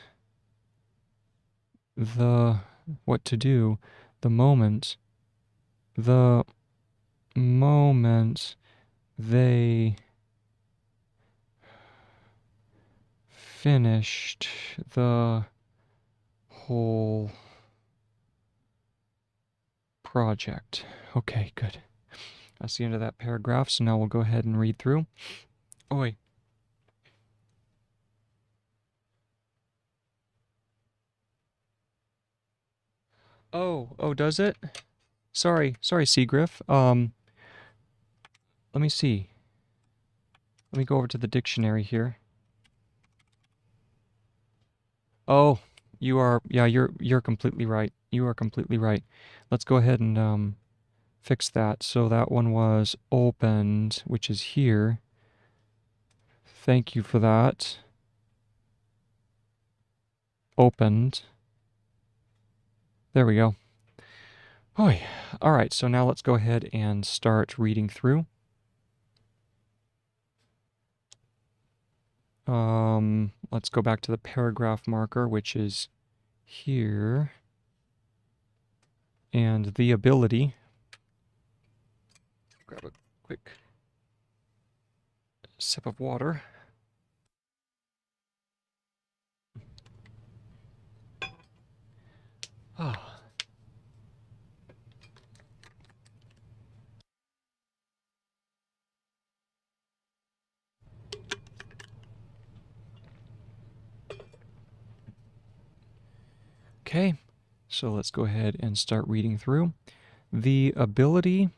What to do the moment they finished the whole project. Okay, good. That's the end of that paragraph, so now we'll go ahead and read through. Oi. Oh, does it? Sorry, Seagriff. Let me see. Let me go over to the dictionary here. Oh, you're completely right. You are completely right. Let's go ahead and fix that. So that one was opened, which is here. Thank you for that. Opened. There we go. All right, so now let's go ahead and start reading through. Let's go back to the paragraph marker, which is here. And the ability. Grab a quick sip of water. Okay, so let's go ahead and start reading through. The ability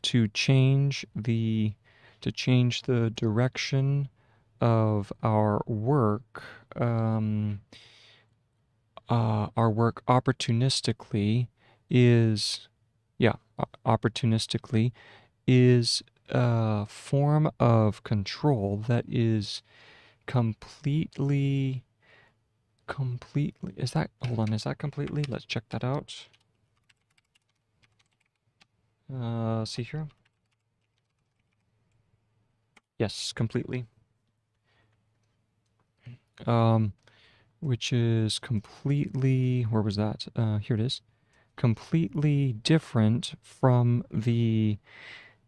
to change the direction of our work opportunistically is a form of control that is completely, is that completely? Let's check that out. See here. Yes, completely. Which is completely, where was that? Here it is. Completely different from the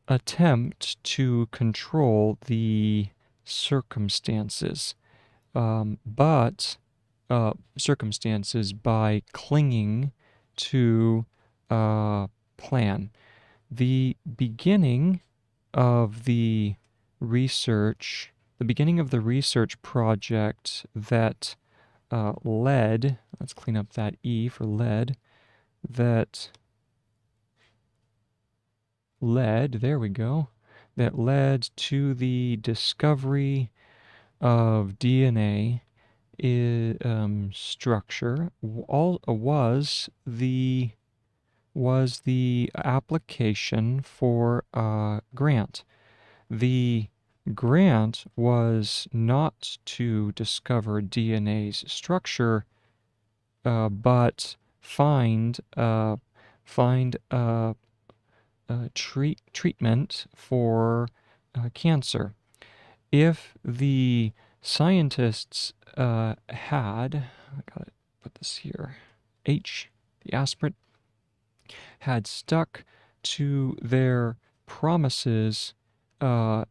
attempt to control the circumstances. Circumstances by clinging to a plan. The beginning of the research project that led, let's clean up that E for led, that led to the discovery of DNA structure was the application for a grant. The grant was not to discover DNA's structure, but find find a treatment for cancer. If the scientists had, I gotta put this here, the aspirate, had stuck to their promises, not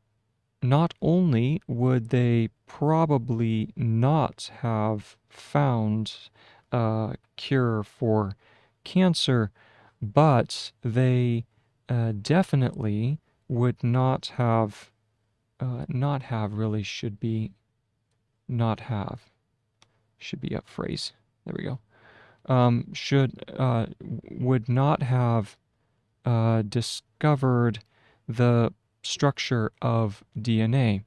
only would they probably not have found a cure for cancer, but they definitely would not have, really should be, not have, should be up phrase. There we go. Would not have discovered the structure of DNA.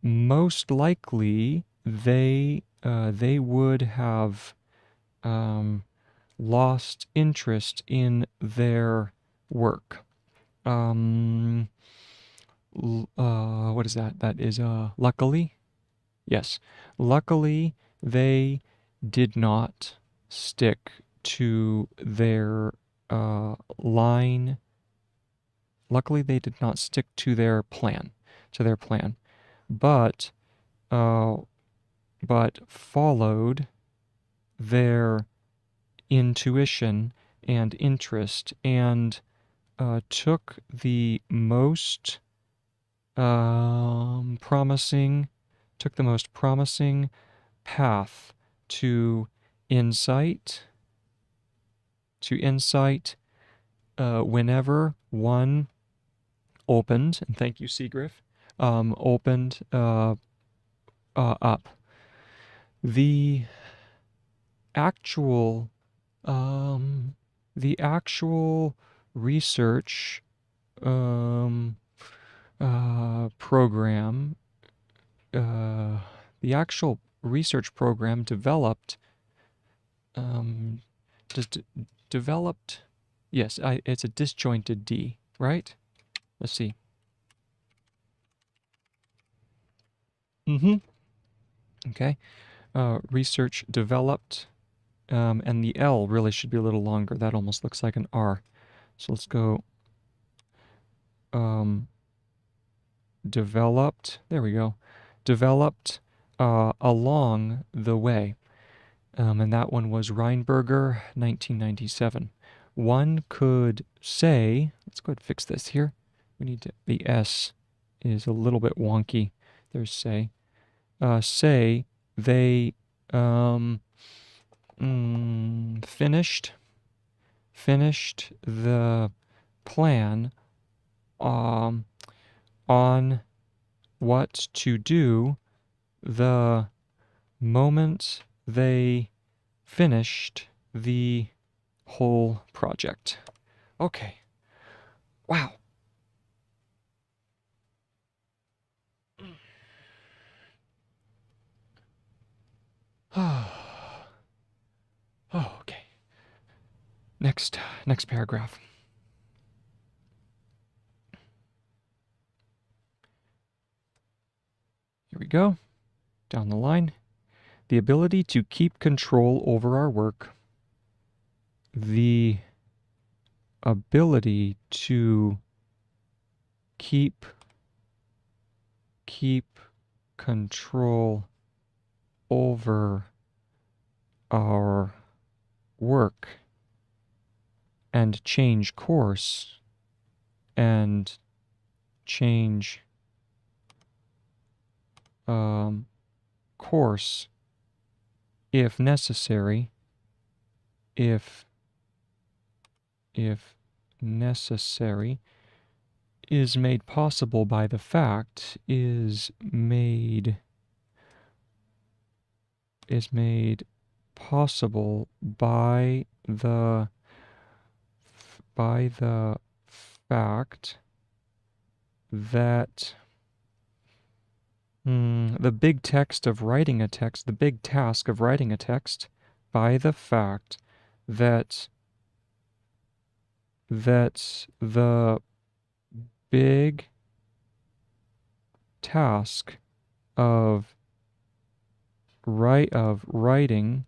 Most likely, they would have lost interest in their work. What is that? That is luckily. Yes, luckily they did not stick to their line. Luckily, they did not stick to their plan, but followed their intuition and interest, and took the most promising path to insight. Whenever one opened, and thank you, Seagriff, opened up. The actual research program, developed, developed, yes, it's a disjointed D, right? Let's see. Okay. Research developed, and the L really should be a little longer. That almost looks like an R. So let's go developed. There we go. Developed along the way. And that one was Reinberger, 1997. One could say, let's go ahead and fix this here. We need to, the S is a little bit wonky. There's say. Say they finished the plan on what to do the moment they finished the whole project. Okay. Wow. Oh, okay. Next paragraph. Here we go. Down the line. The ability to keep control over our work. The ability to keep control over our work and change course and change course if necessary, if necessary, is made possible by the fact, is made possible by the fact that the big task of writing a text, by the fact that the big task of writing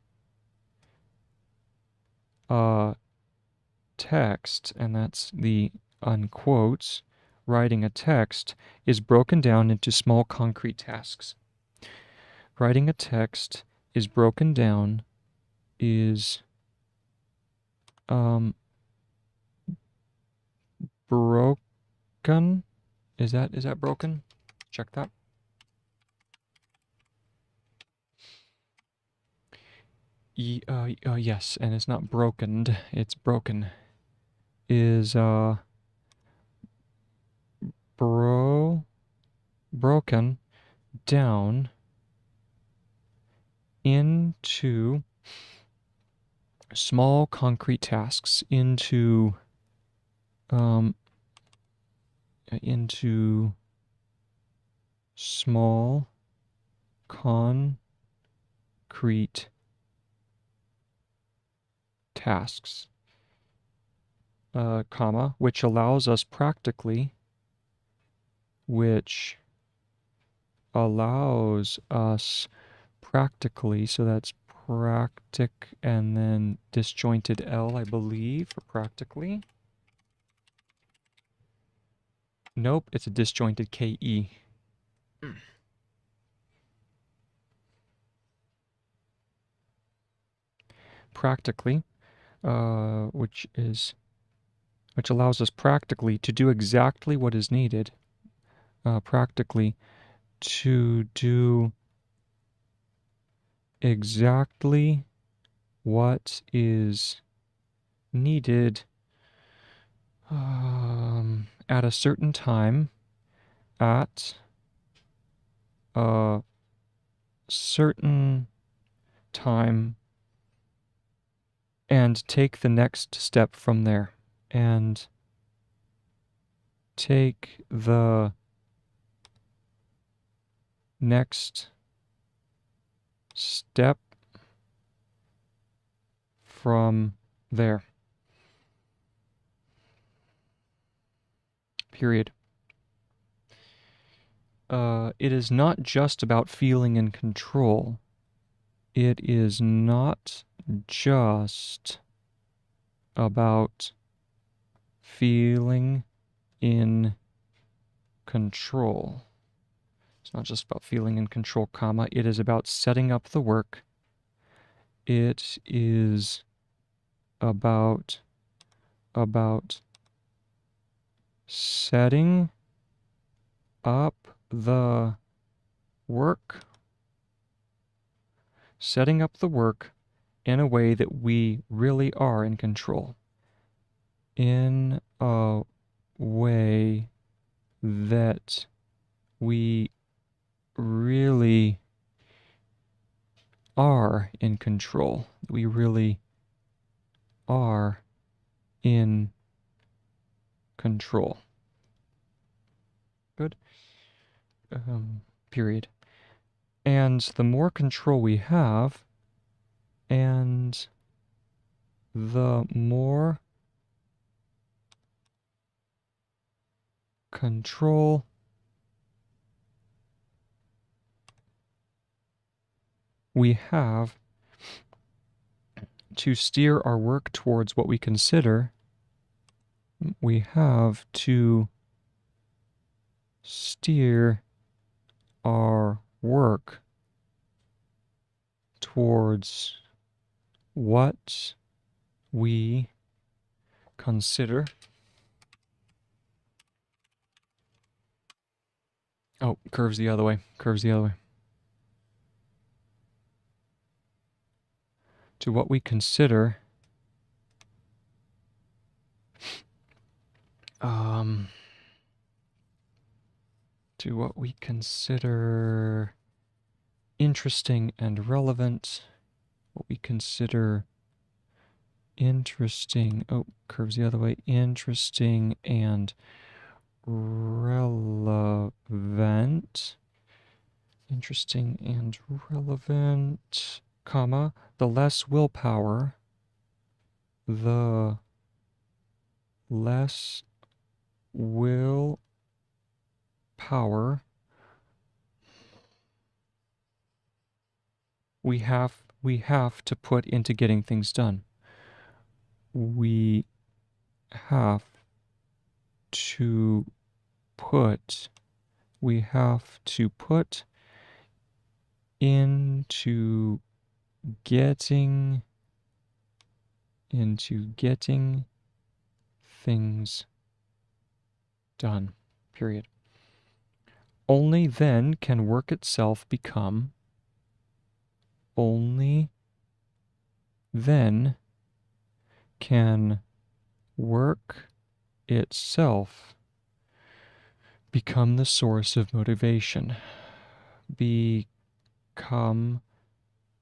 text, and that's the unquotes, writing a text is broken down into small concrete tasks. Writing a text is broken down, is broken. Is that broken? Check that. Yes, and it's not brokened, it's broken. Is broken down into small concrete tasks, into small concrete tasks, comma, which allows us practically, so that's practic and then disjointed L, I believe, for practically. Nope, it's a disjointed KE. Practically, which allows us practically to do exactly what is needed. Practically to do exactly what is needed at a certain time, at a certain time, and take the next step from there. And take the next step from there. Period. It is not just about feeling in control. It is not just about feeling in control. It's not just about feeling in control, comma. It is about setting up the work. It is about setting up the work. Setting up the work in a way that we really are in control. In a way that we really are in control. We really are in control. Good. Period. And the more control we have, and the more control we have to steer our work towards what we consider, we have to steer our work towards what we consider. Oh, curves the other way. Curves the other way. To what we consider to what we consider interesting and relevant, what we consider interesting, oh, curves the other way, interesting and relevant, interesting and relevant, comma, the less willpower, the less willpower we have to put into getting things done. We have to put into getting things done. Period. Only then can work itself become the source of motivation. Become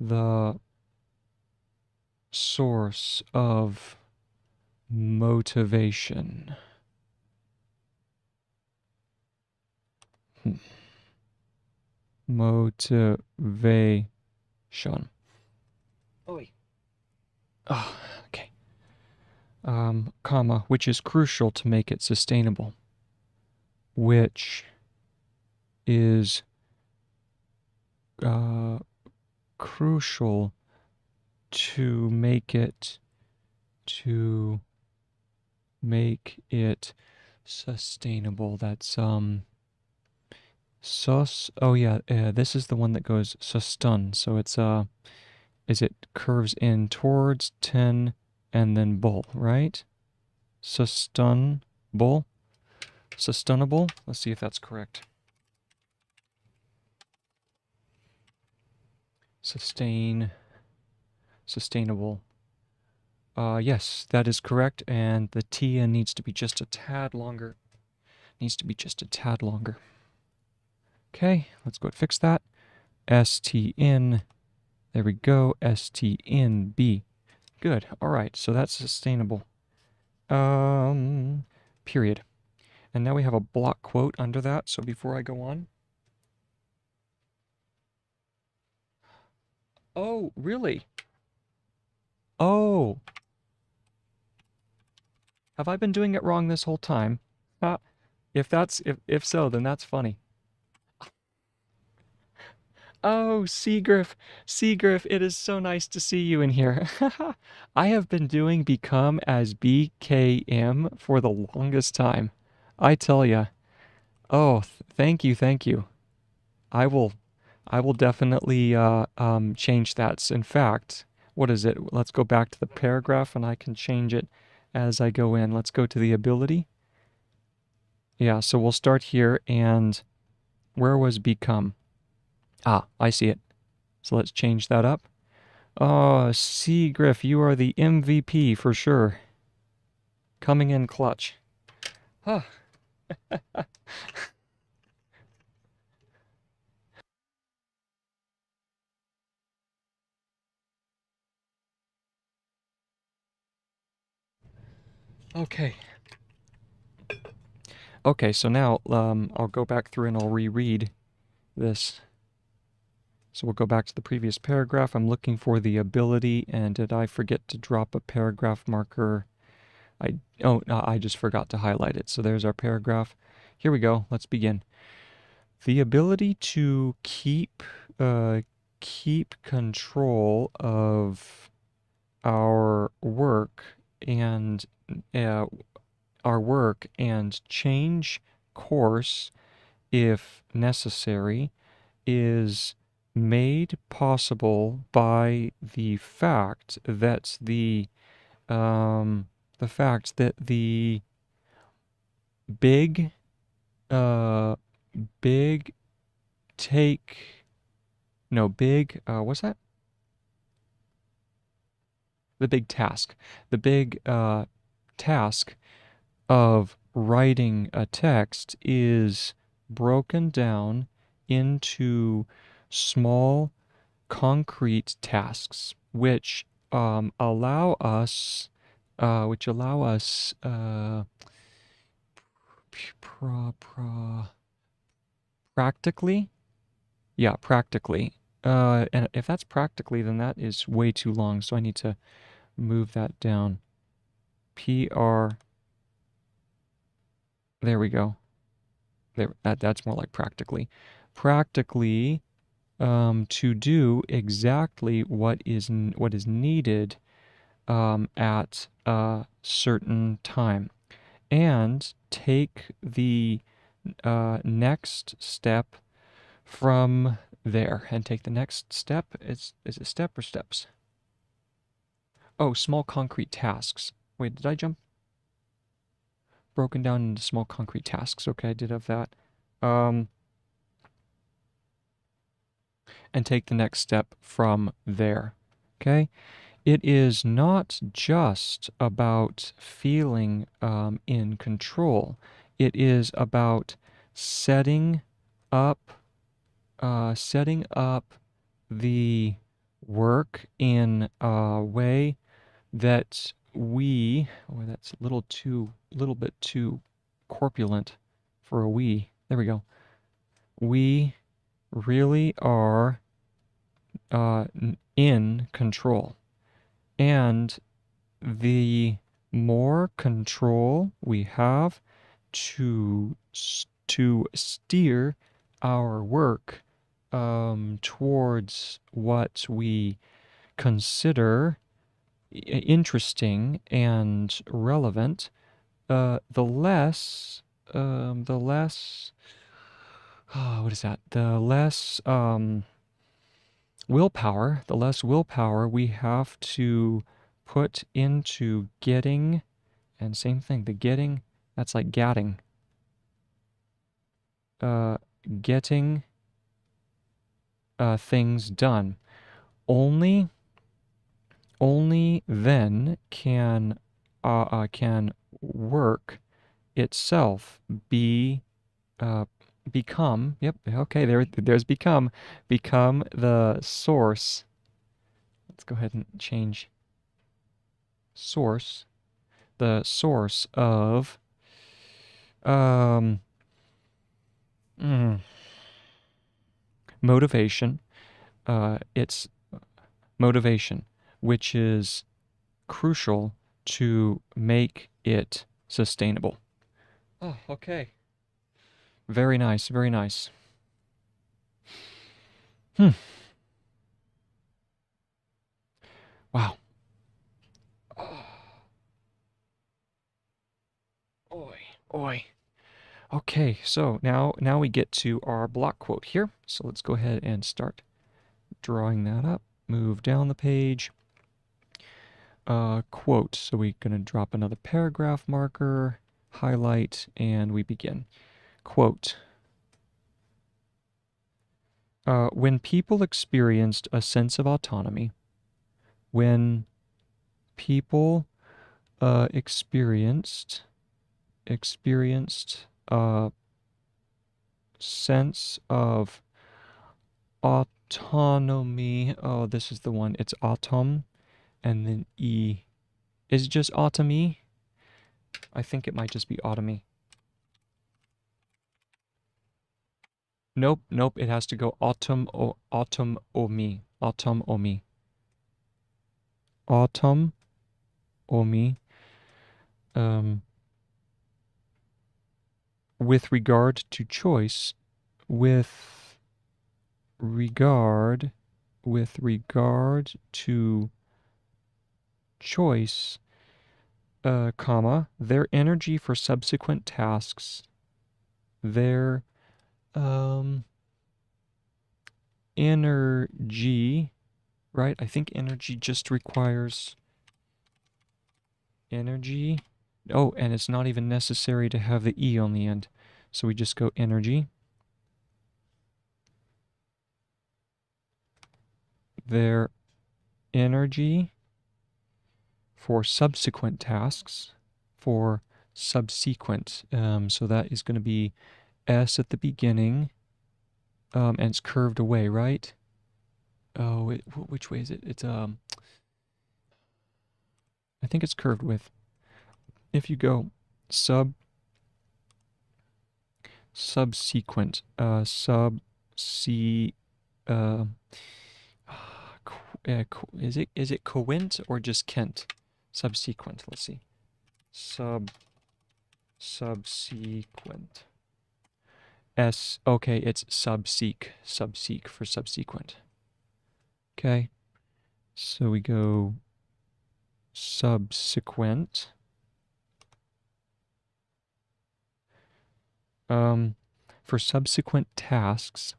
the source of motivation. Motivation. Oi. Oh, okay. Comma, which is crucial to make it sustainable. Which is crucial to make it sustainable. That's oh yeah, this is the one that goes sustun. So it's it curves in towards 10 and then bull, right? Sustainable. Let's see if that's correct. Sustainable. Yes, that is correct, and the T needs to be just a tad longer. Okay, let's go and fix that. STN. There we go. STNB. Good. All right, so that's sustainable. Period. And now we have a block quote under that, so before I go on. Oh, really? Oh. Have I been doing it wrong this whole time? If so, then that's funny. Oh, Seagriff, it is so nice to see you in here. I have been doing become as BKM for the longest time. I tell ya. Oh, thank you. I will definitely change that. In fact, what is it? Let's go back to the paragraph and I can change it as I go in. Let's go to the ability. Yeah, so we'll start here, and where was become? Ah, I see it. So let's change that up. Oh, Seagriff, you are the MVP for sure. Coming in clutch. Huh. Okay. Okay, so now I'll go back through and I'll reread this. So we'll go back to the previous paragraph. I'm looking for the ability, and did I forget to drop a paragraph marker? I just forgot to highlight it. So there's our paragraph. Here we go. Let's begin. The ability to keep control of our work and change course if necessary is made possible by the fact that the big what's that? The big task. The big task of writing a text is broken down into small, concrete tasks, which allow us practically, and if that's practically, then that is way too long, so I need to move that down. There we go. That's more like practically. Practically, to do exactly what is needed at a certain time, and take the next step from there. And take the next step. Is it step or steps? Oh, small concrete tasks. Wait, did I jump? Broken down into small concrete tasks. Okay, I did have that. And take the next step from there. Okay? It is not just about feeling in control. It is about setting up the work in a way that that's a little bit too corpulent for a we. There we go. We really are in control. And the more control we have to steer our work towards what we consider interesting and relevant, the less, what is that? The less willpower we have to put into getting, and same thing, the getting, that's like getting things done. Only then can work itself become, yep, okay, there's become the source. Let's go ahead and change source, the source of motivation. It's motivation, which is crucial to make it sustainable. Oh, okay. Very nice, very nice. Wow. Oi, oi. Okay, so now we get to our block quote here. So let's go ahead and start drawing that up. Move down the page. Quote. So we're going to drop another paragraph marker, highlight, and we begin. Quote. When people experienced a sense of autonomy, when people experienced a sense of autonomy. Oh, this is the one. It's autumn and then E. Is it just automy? I think it might just be automy. Nope, it has to go autumn o me. Autumn o me. Autumn o me. With regard to choice, with regard to choice, comma, their energy for subsequent tasks, their energy, right? I think energy just requires energy. Oh, and it's not even necessary to have the E on the end. So we just go energy. Their energy for subsequent tasks, for subsequent. So that is going to be S at the beginning, and it's curved away, right? Oh, which way is it? It's I think it's curved with. If you go subsequent, is it coent or just Kent? Subsequent. Let's see. Subsequent. S. Okay, it's subseq for subsequent. Okay. So we go subsequent for subsequent tasks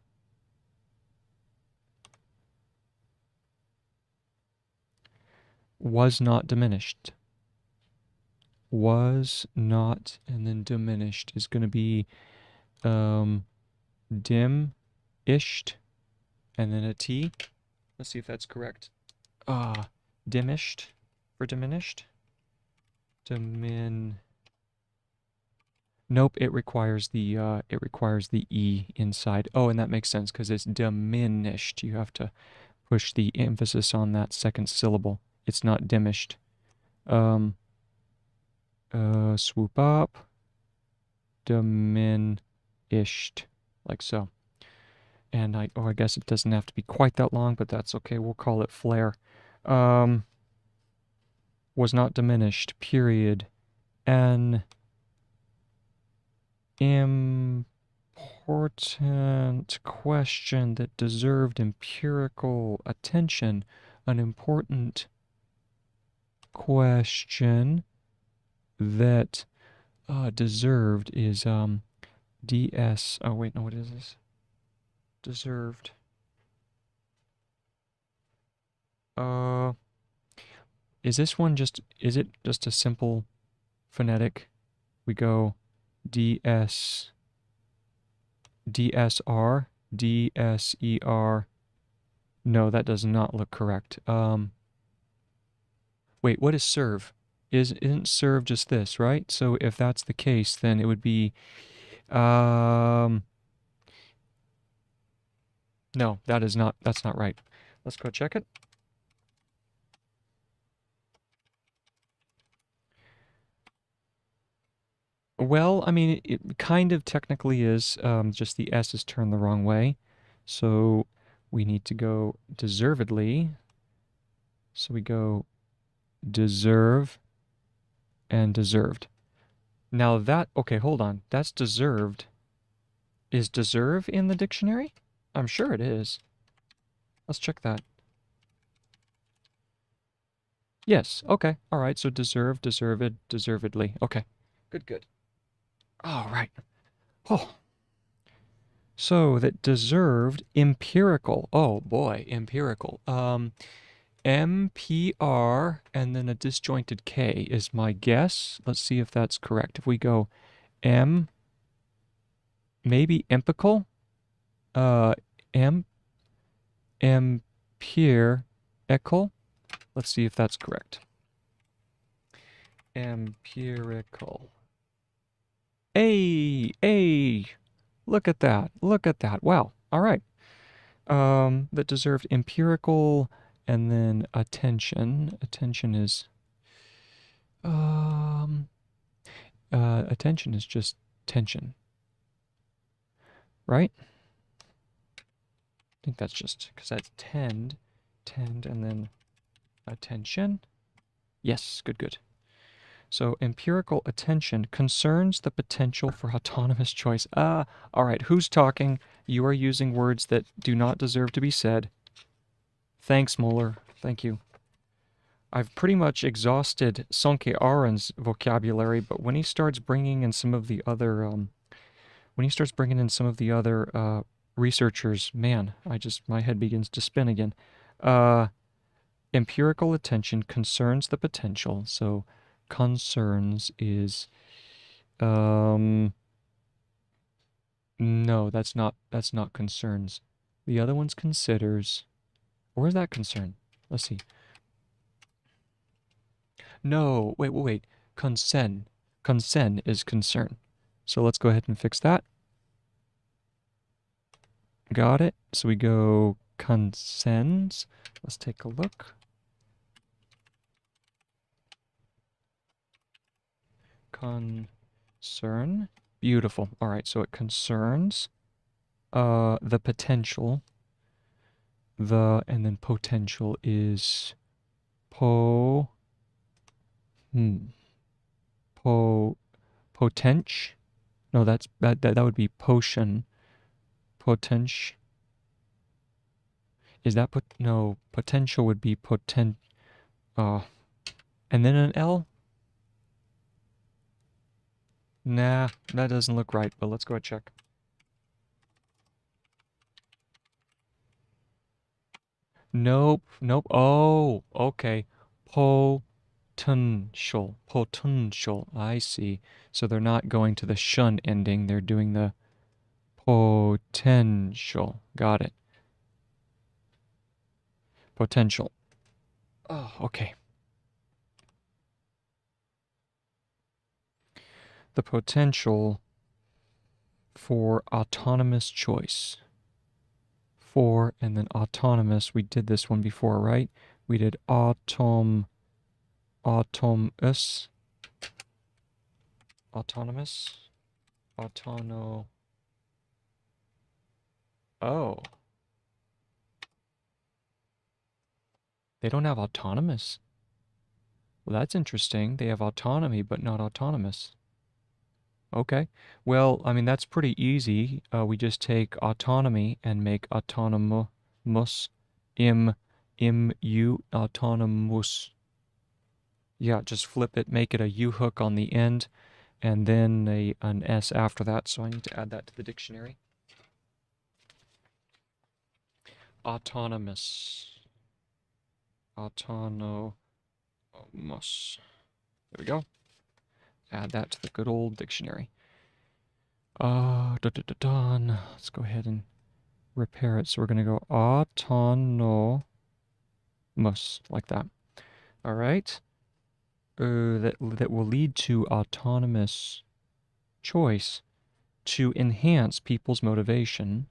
was not diminished. Was not, and then diminished is going to be dim-ished, and then a T. Let's see if that's correct. Diminished for diminished. Nope, it requires the E inside. Oh, and that makes sense because it's diminished. You have to push the emphasis on that second syllable. It's not diminished. Swoop up, diminished, like so. And I guess it doesn't have to be quite that long, but that's okay. We'll call it flare. Was not diminished, period. An important question that deserved empirical attention. An important question that deserved is DS. Oh wait, no, what is this? Deserved. Is this one just, is it just a simple phonetic? We go DS, DSR, DSER. No, that does not look correct. Wait, what is serve? Isn't serve just this, right? So if that's the case, then it would be, no, that's not right. Let's go check it. Well, I mean, it kind of technically is, just the S is turned the wrong way. So we need to go deservedly. So we go deserve and deserved. Now that, okay, hold on. That's deserved. Is deserve in the dictionary? I'm sure it is. Let's check that. Yes, okay, all right, so deserved, deserved, deservedly. Okay, good. All right. Oh, so that deserved, empirical. Oh boy, empirical. MPR and then a disjointed K is my guess. Let's see if that's correct. If we go M, maybe empirical, empirical. Let's see if that's correct. Empirical. A, look at that, wow, all right. That deserved empirical, and then attention. Attention is, attention is just tension, right? I think that's just, because that's tend, and then attention. Yes, good. So empirical attention concerns the potential for autonomous choice. All right, who's talking? You are using words that do not deserve to be said. Thanks, Muller. Thank you. I've pretty much exhausted Sonke Ahrens' vocabulary, but when he starts bringing in some of the other, researchers, man, my head begins to spin again. Empirical attention concerns the potential, so concerns is, no, that's not concerns. The other one's considers. Where's that concern? Let's see. No, wait. Concern. Concern is concern. So let's go ahead and fix that. Got it. So we go consens. Let's take a look. Concern. Beautiful. All right, so it concerns the potential. And then potential is potential. No, that would be potion. Potential. Is that no, potential would be and then an L? Nah, that doesn't look right, but let's go and check. Nope, nope. Oh, okay. Potential, potential. I see. So they're not going to the shun ending, they're doing the potential. Got it. Potential. Oh, okay. The potential for autonomous choice. For and then autonomous. We did this one before, right? We did autonomous, autonomous, autono. Oh, they don't have autonomous. Well, that's interesting. They have autonomy, but not autonomous. Okay. Well, I mean, that's pretty easy. We just take autonomy and make autonomous, autonomous. Yeah, just flip it, make it a U hook on the end, and then an S after that. So I need to add that to the dictionary. Autonomous. Autonomous. There we go. Add that to the good old dictionary. Let's go ahead and repair it. So we're going to go autonomous, like that. All right. That will lead to autonomous choice to enhance people's motivation.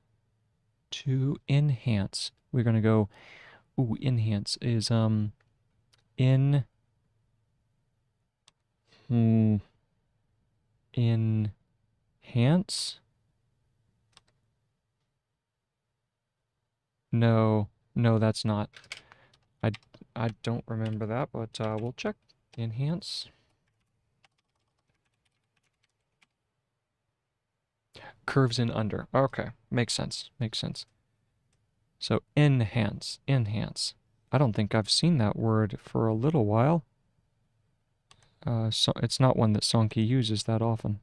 To enhance. We're going to go, enhance is, enhance? No, no, that's not. I don't remember that, but we'll check. Enhance. Curves in under. Okay, makes sense. Makes sense. So enhance, enhance. I don't think I've seen that word for a little while. So it's not one that Sonke uses that often.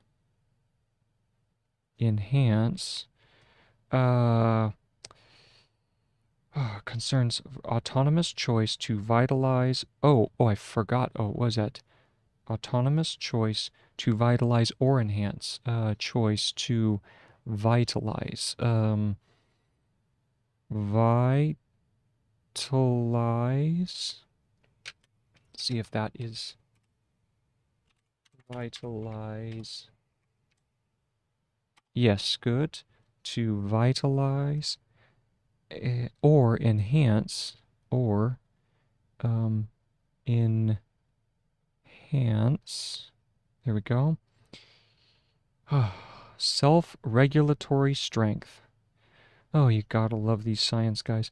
Enhance. Concerns autonomous choice to vitalize. Oh, I forgot. Oh, what was that? Autonomous choice to vitalize or enhance. Choice to vitalize. Vitalize. See if that is vitalize. Yes, good. To vitalize or enhance or enhance. There we go. Self-regulatory strength. Oh, you gotta love these science guys.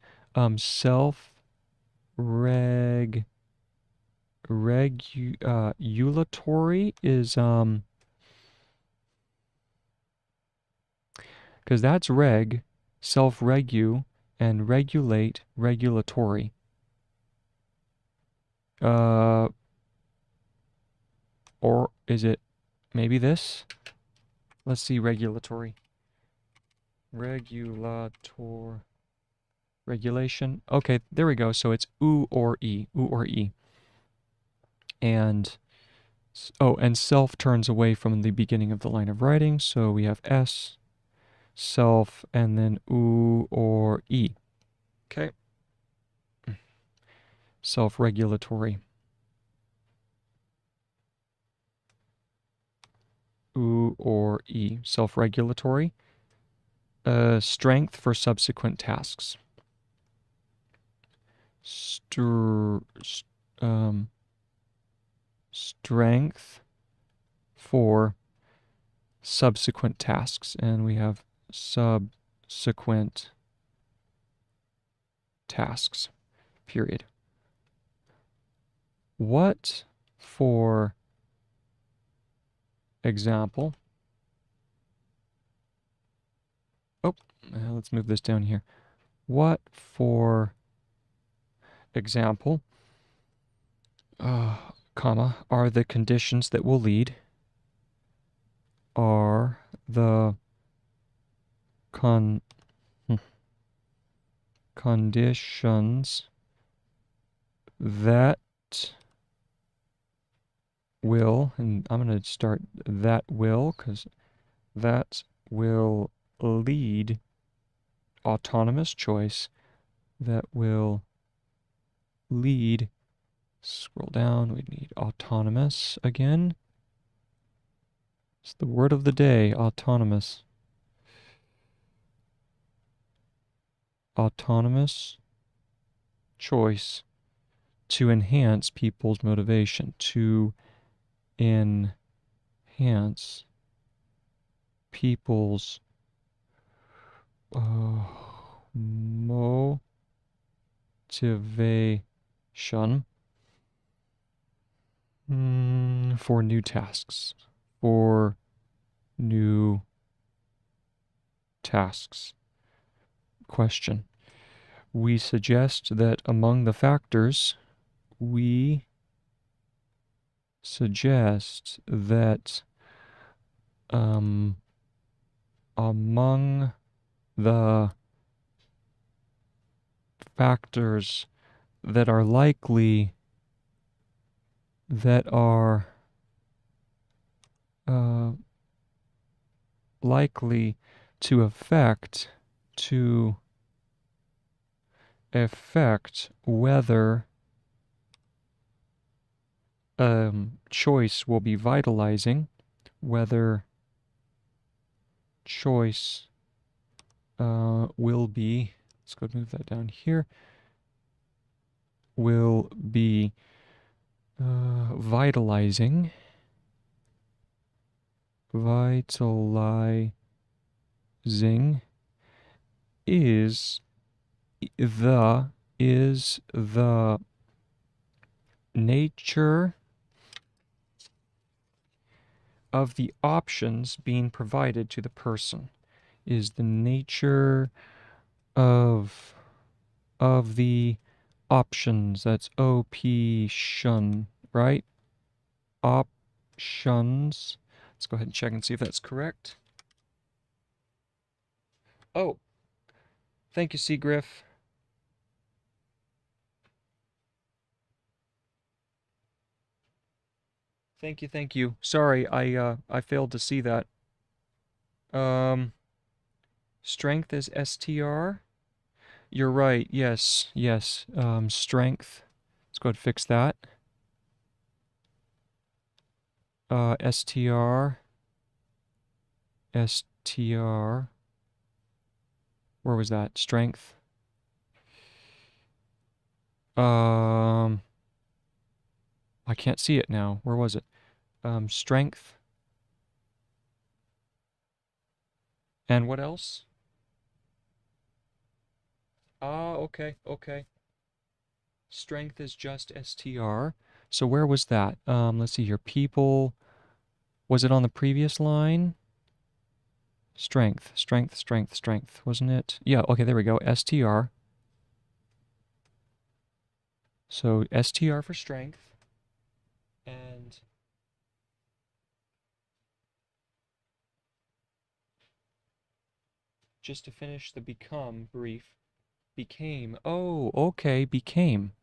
Regulatory is because that's reg, self-regu, and regulate, regulatory. Or is it maybe this? Let's see, regulatory. Regulation. Okay, there we go. So it's oo or e, oo or e. And and self turns away from the beginning of the line of writing. So we have s, self, and then oo or e. Okay. Self-regulatory. Oo or e. Self-regulatory. Strength for subsequent tasks. Strength for subsequent tasks. And we have subsequent tasks, period. What, for example, let's move this down here. What, for example, comma, are the conditions that will lead, are the conditions that will, and I'm going to start that will, because that will lead autonomous choice, that will lead, scroll down, we need autonomous again. It's the word of the day, autonomous. Autonomous choice to enhance people's motivation, to enhance people's motivation for new tasks. For new tasks. Question. We suggest that among the factors, among the factors that are likely, likely to affect whether choice will be vitalizing, whether choice will be, let's go move that down here, will be vitalizing is the nature of the options being provided to the person. Is the nature of the options. That's option, right? Options. Let's go ahead and check and see if that's correct. Oh, thank you, Seagriff. Thank you. Sorry, I failed to see that. Strength is STR. You're right. Yes. Strength. Let's go ahead and fix that. STR. Where was that? Strength. I can't see it now. Where was it? Strength. And what else? Okay. Strength is just STR. So where was that? Let's see here. People. Was it on the previous line? Strength, wasn't it? Yeah, okay, there we go. STR. So STR for strength. And just to finish the become brief, became. Oh, okay, became.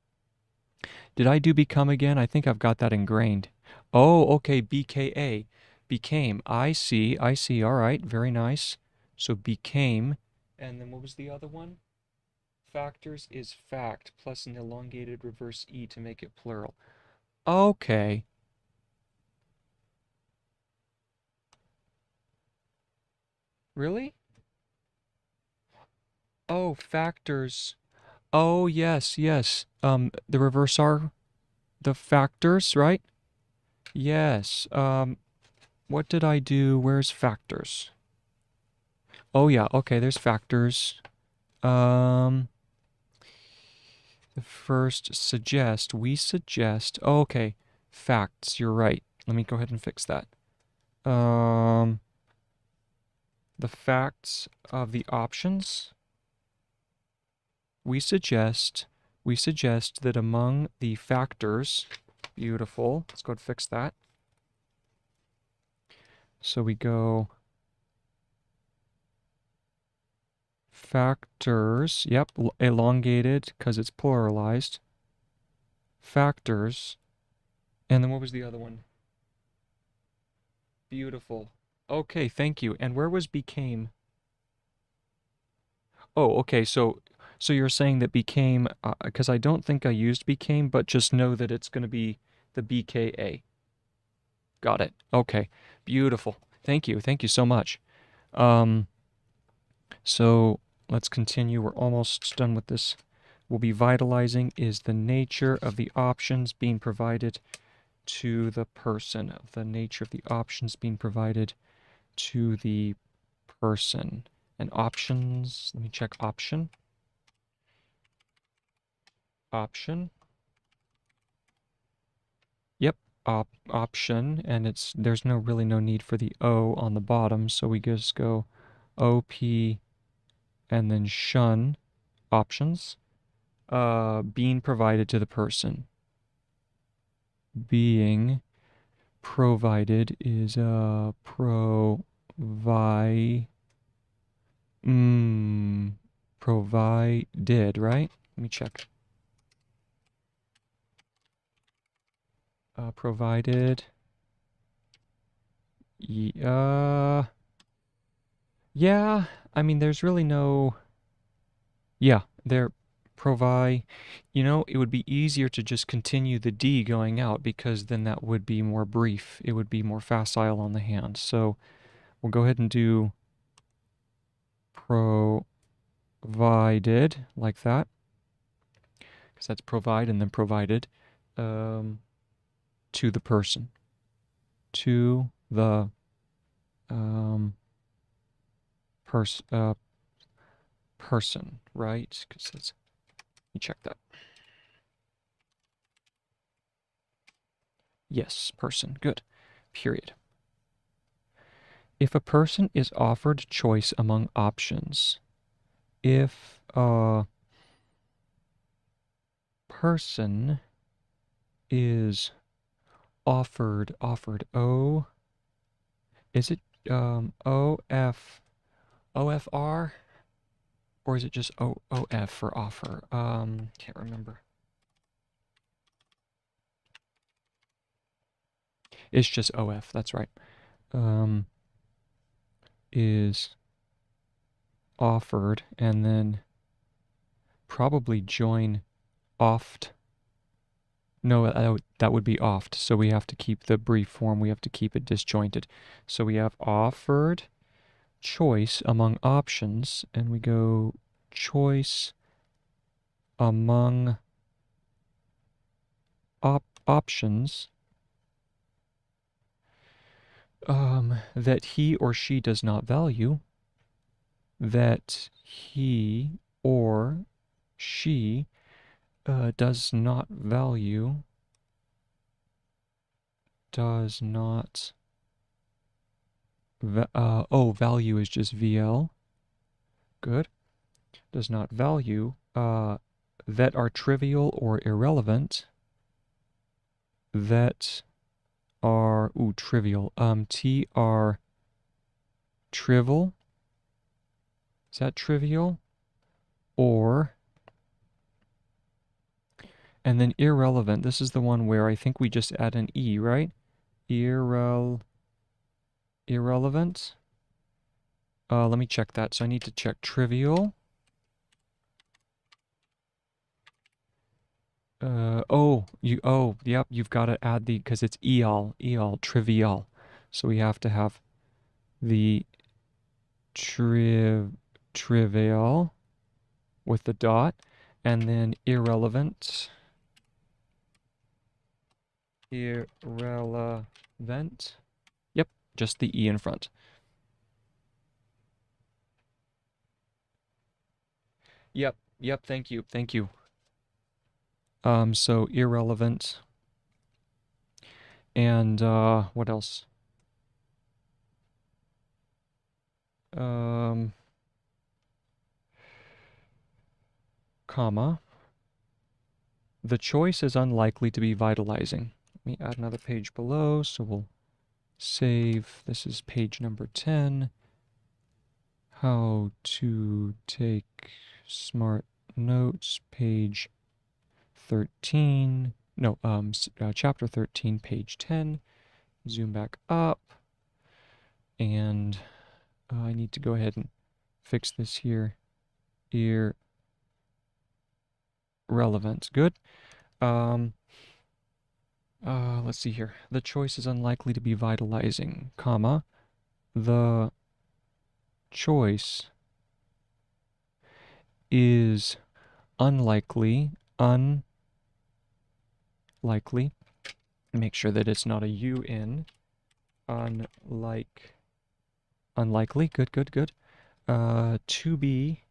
Did I do become again? I think I've got that ingrained. Oh, okay, BKA. Became. I see. All right, very nice. So became. And then what was the other one? Factors is fact plus an elongated reverse E to make it plural. Okay. Really? Oh, factors. Oh, yes. The reverse are the factors, right? Yes. What did I do? Where's factors? Oh, yeah. Okay, there's factors. The first suggest. We suggest. Oh, okay. Facts. You're right. Let me go ahead and fix that. The facts of the options. We suggest that among the factors Beautiful. Let's go ahead and fix that. So we go factors. Yep, elongated because it's pluralized. Factors. And then what was the other one? Beautiful. Okay, thank you. And where was became? Oh, okay. So you're saying that became, because I don't think I used became, but just know that it's going to be the BKA. Got it. Okay. Beautiful. Thank you. Thank you so much. Um, so let's continue. We're almost done with this. We'll be vitalizing is the nature of the options being provided to the person. The nature of the options being provided to the person. And options, let me check option. Option. Yep, option, and there's really no need for the O on the bottom, so we just go OP and then shun options. Being provided to the person. Being provided is provided, right? Let me check. Provided. Yeah, I mean, there's really no. Yeah, there provide. It would be easier to just continue the D going out because then that would be more brief. It would be more facile on the hand. So we'll go ahead and do provided like that because that's provide and then provided to the person. To the person, right? Because let me check that. Yes, person. Good. Period. If a person is offered choice among options, if a person is offered O, is it OFR, or is it just OF for offer? Can't remember. It's just OF, that's right. Is offered, and then probably join oft. No, that would be oft, so we have to keep the brief form, we have to keep it disjointed. So we have offered choice among options, and we go choice among options that he or she does not value, that he or she does not value, does not, value is just VL, good, does not value, that are trivial or irrelevant, that are, trivial, TR trivial, is that trivial, or, and then irrelevant, this is the one where I think we just add an E, right? Irrelevant. Let me check that. So I need to check trivial. Yep, you've got to add the, because it's trivial. So we have to have the trivial with the dot, and then irrelevant. Irrelevant. Yep, just the E in front. Yep, thank you. So irrelevant. And what else? Comma. The choice is unlikely to be vitalizing. Let me add another page below, so we'll save. This is page number 10. How to take smart notes, page 13. No, chapter 13, page 10. Zoom back up. And I need to go ahead and fix this here. Irrelevant. Good. Let's see here. The choice is unlikely to be vitalizing, comma. The choice is unlikely. Make sure that it's not a U in. Unlikely. Good. To be.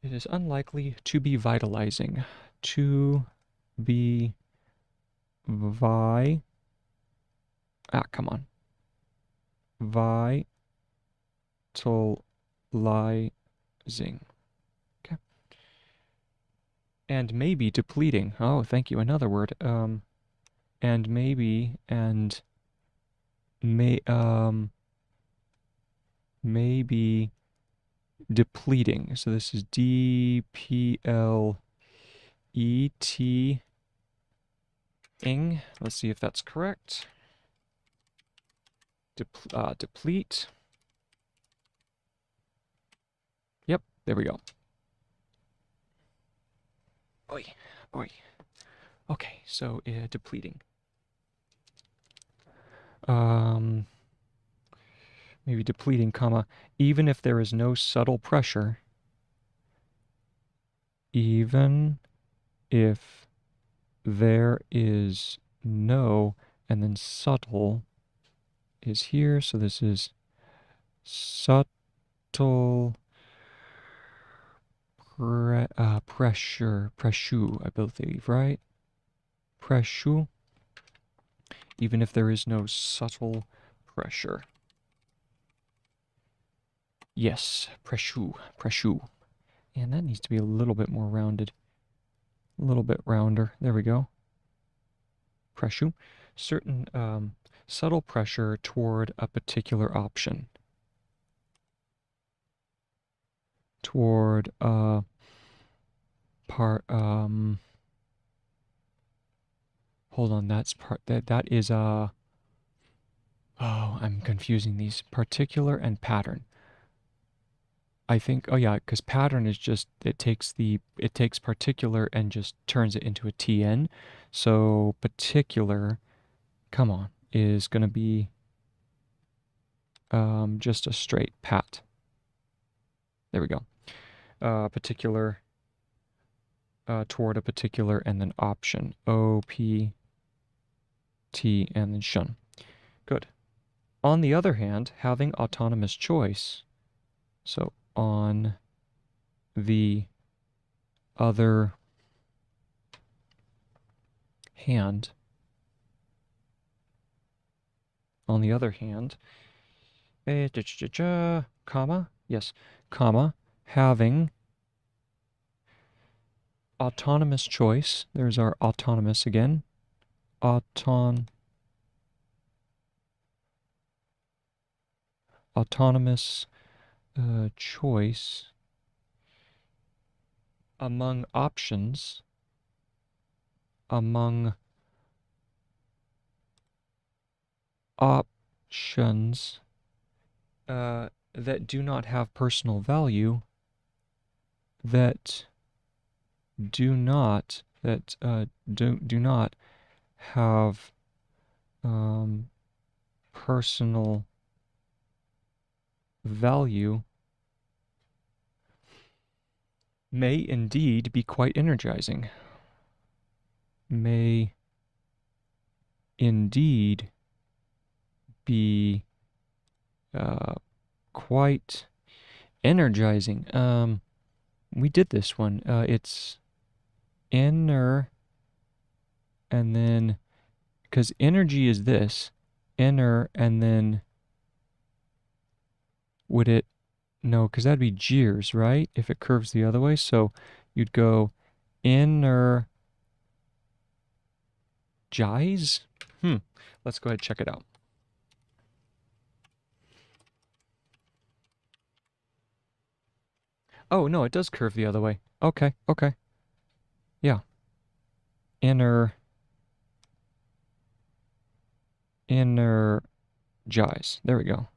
It is unlikely to be vitalizing. To be come on. Vitalizing. Okay. And maybe depleting. Oh, thank you. Another word. And maybe maybe depleting. So this is D-P-L-E-T-ing. Let's see if that's correct. Deplete. Yep, there we go. Oi. Okay, so depleting. Maybe depleting, comma, even if there is no subtle pressure. Even if there is no, and then subtle is here, so this is subtle pressure, I believe, right? Pressure, even if there is no subtle pressure. Yes, pressure. And that needs to be a little bit more rounded. A little bit rounder. There we go. Pressure. Certain subtle pressure toward a particular option. Toward a part, hold on, that is oh, I'm confusing these. Particular and pattern. I think, oh yeah, because pattern is just, it takes particular and just turns it into a TN. So particular, come on, is going to be just a straight pat. There we go. Particular, toward a particular, and then option. O-P-T, and then shun. Good. On the other hand, having autonomous choice, so on the other hand, comma, yes, comma, having autonomous choice, there's our autonomous again, autonomous choice among options, that do not have personal value, that do not have personal value, may indeed be quite energizing. May indeed be quite energizing. We did this one. It's inner, and then, because energy is this, inner, and then, would it, no, because that'd be jeers, right? If it curves the other way. So you'd go inner energize? Let's go ahead and check it out. Oh, no, it does curve the other way. Okay, okay. Yeah. Energize. There we go.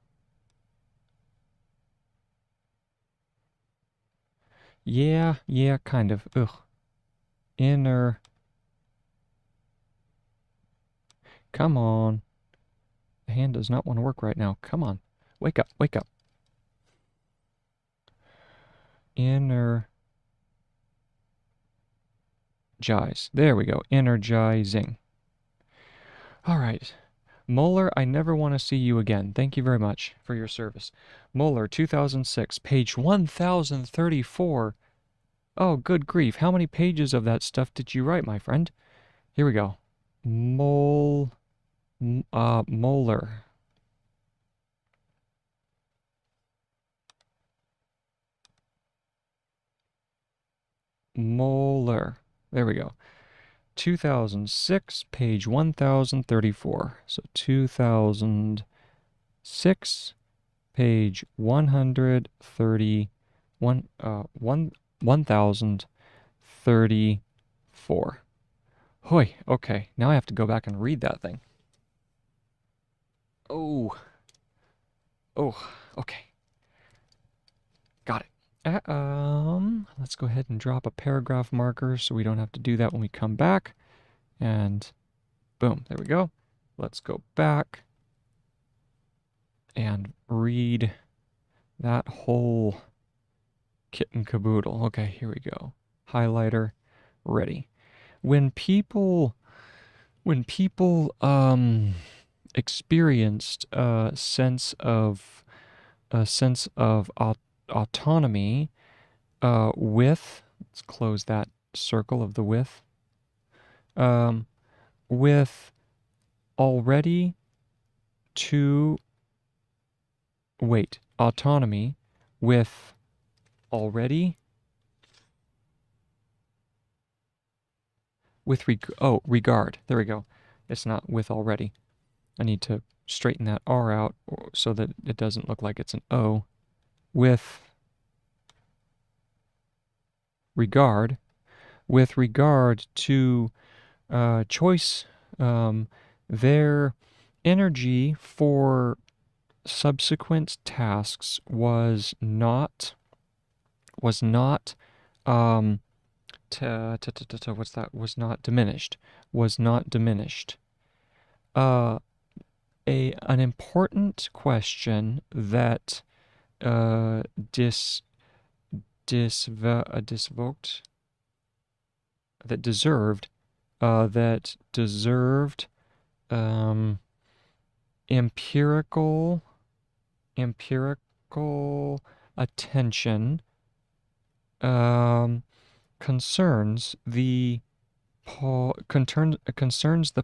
Yeah, kind of. Ugh. Come on. The hand does not want to work right now. Come on. Wake up, wake up. Energize. There we go. Energizing. All right. Moeller, I never want to see you again. Thank you very much for your service. Moeller, 2006, page 1034. Oh, good grief. How many pages of that stuff did you write, my friend? Here we go. Moeller. Moeller. There we go. 2006, page 1034. So 2006, page 1034. Hoy, okay, now I have to go back and read that thing. Oh, okay. Got it. Let's go ahead and drop a paragraph marker so we don't have to do that when we come back. And boom, there we go. Let's go back and read that whole kit and caboodle. Okay, here we go. Highlighter, ready. When people experienced a sense of autonomy with, let's close that circle of the with already to wait, autonomy with already with regard. There we go. It's not with already. I need to straighten that R out so that it doesn't look like it's an O. With regard to choice, their energy for subsequent tasks was not what's that? Was not diminished. An important question that deserved empirical attention concerns the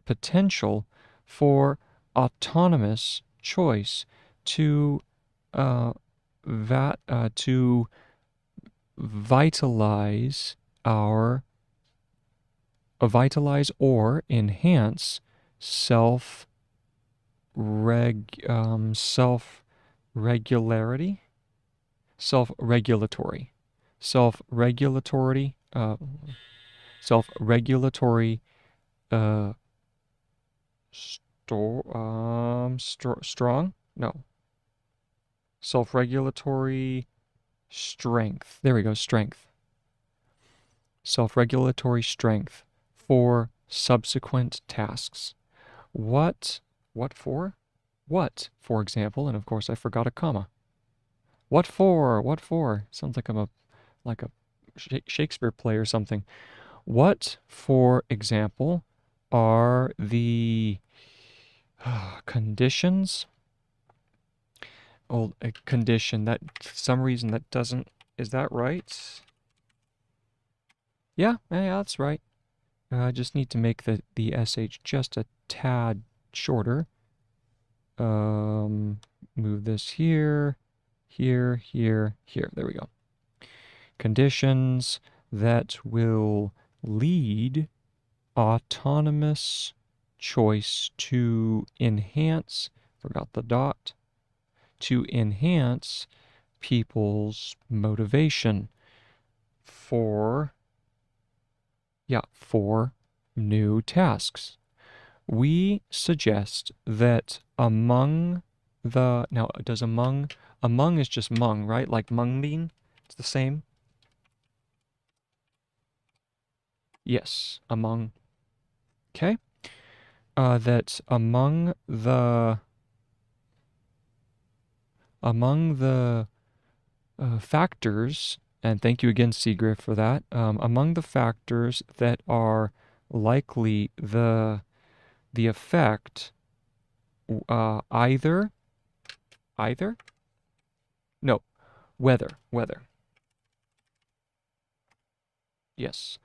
potential for autonomous choice to vitalize or enhance self-regulatory self-regulatory strength. There we go, strength. Self-regulatory strength for subsequent tasks. What for? What, for example, and of course I forgot a comma. What for? Sounds like I'm a Shakespeare play or something. What, for example, are the conditions? Oh, a condition that for some reason that doesn't, is that right? Yeah, that's right. I just need to make the SH just a tad shorter. Move this here. There we go. Conditions that will lead autonomous choice to enhance, forgot the dot, to enhance people's motivation for new tasks. We suggest that among the, now does among is just mung, right? Like mung bean, it's the same. Yes, among. Okay. That among the factors, and thank you again, Seagrif, for that. Among the factors that are likely the effect, either, no, whether, yes,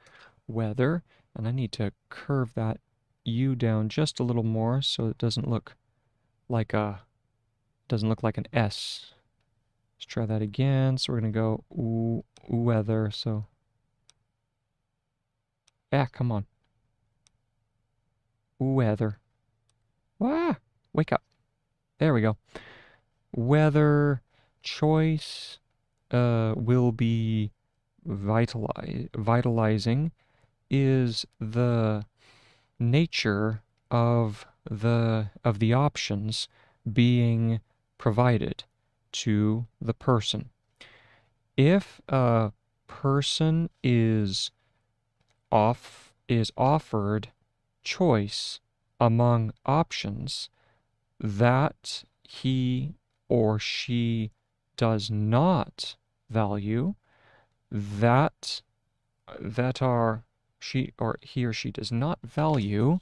whether, and I need to curve that U down just a little more so it doesn't look like an S. Let's try that again. So we're gonna go whether. So come on. Whether. Wake up. There we go. Whether choice will be vitalizing is the nature of the options being provided to the person. If a person is offered choice among options that he or she does not value, that he or she does not value,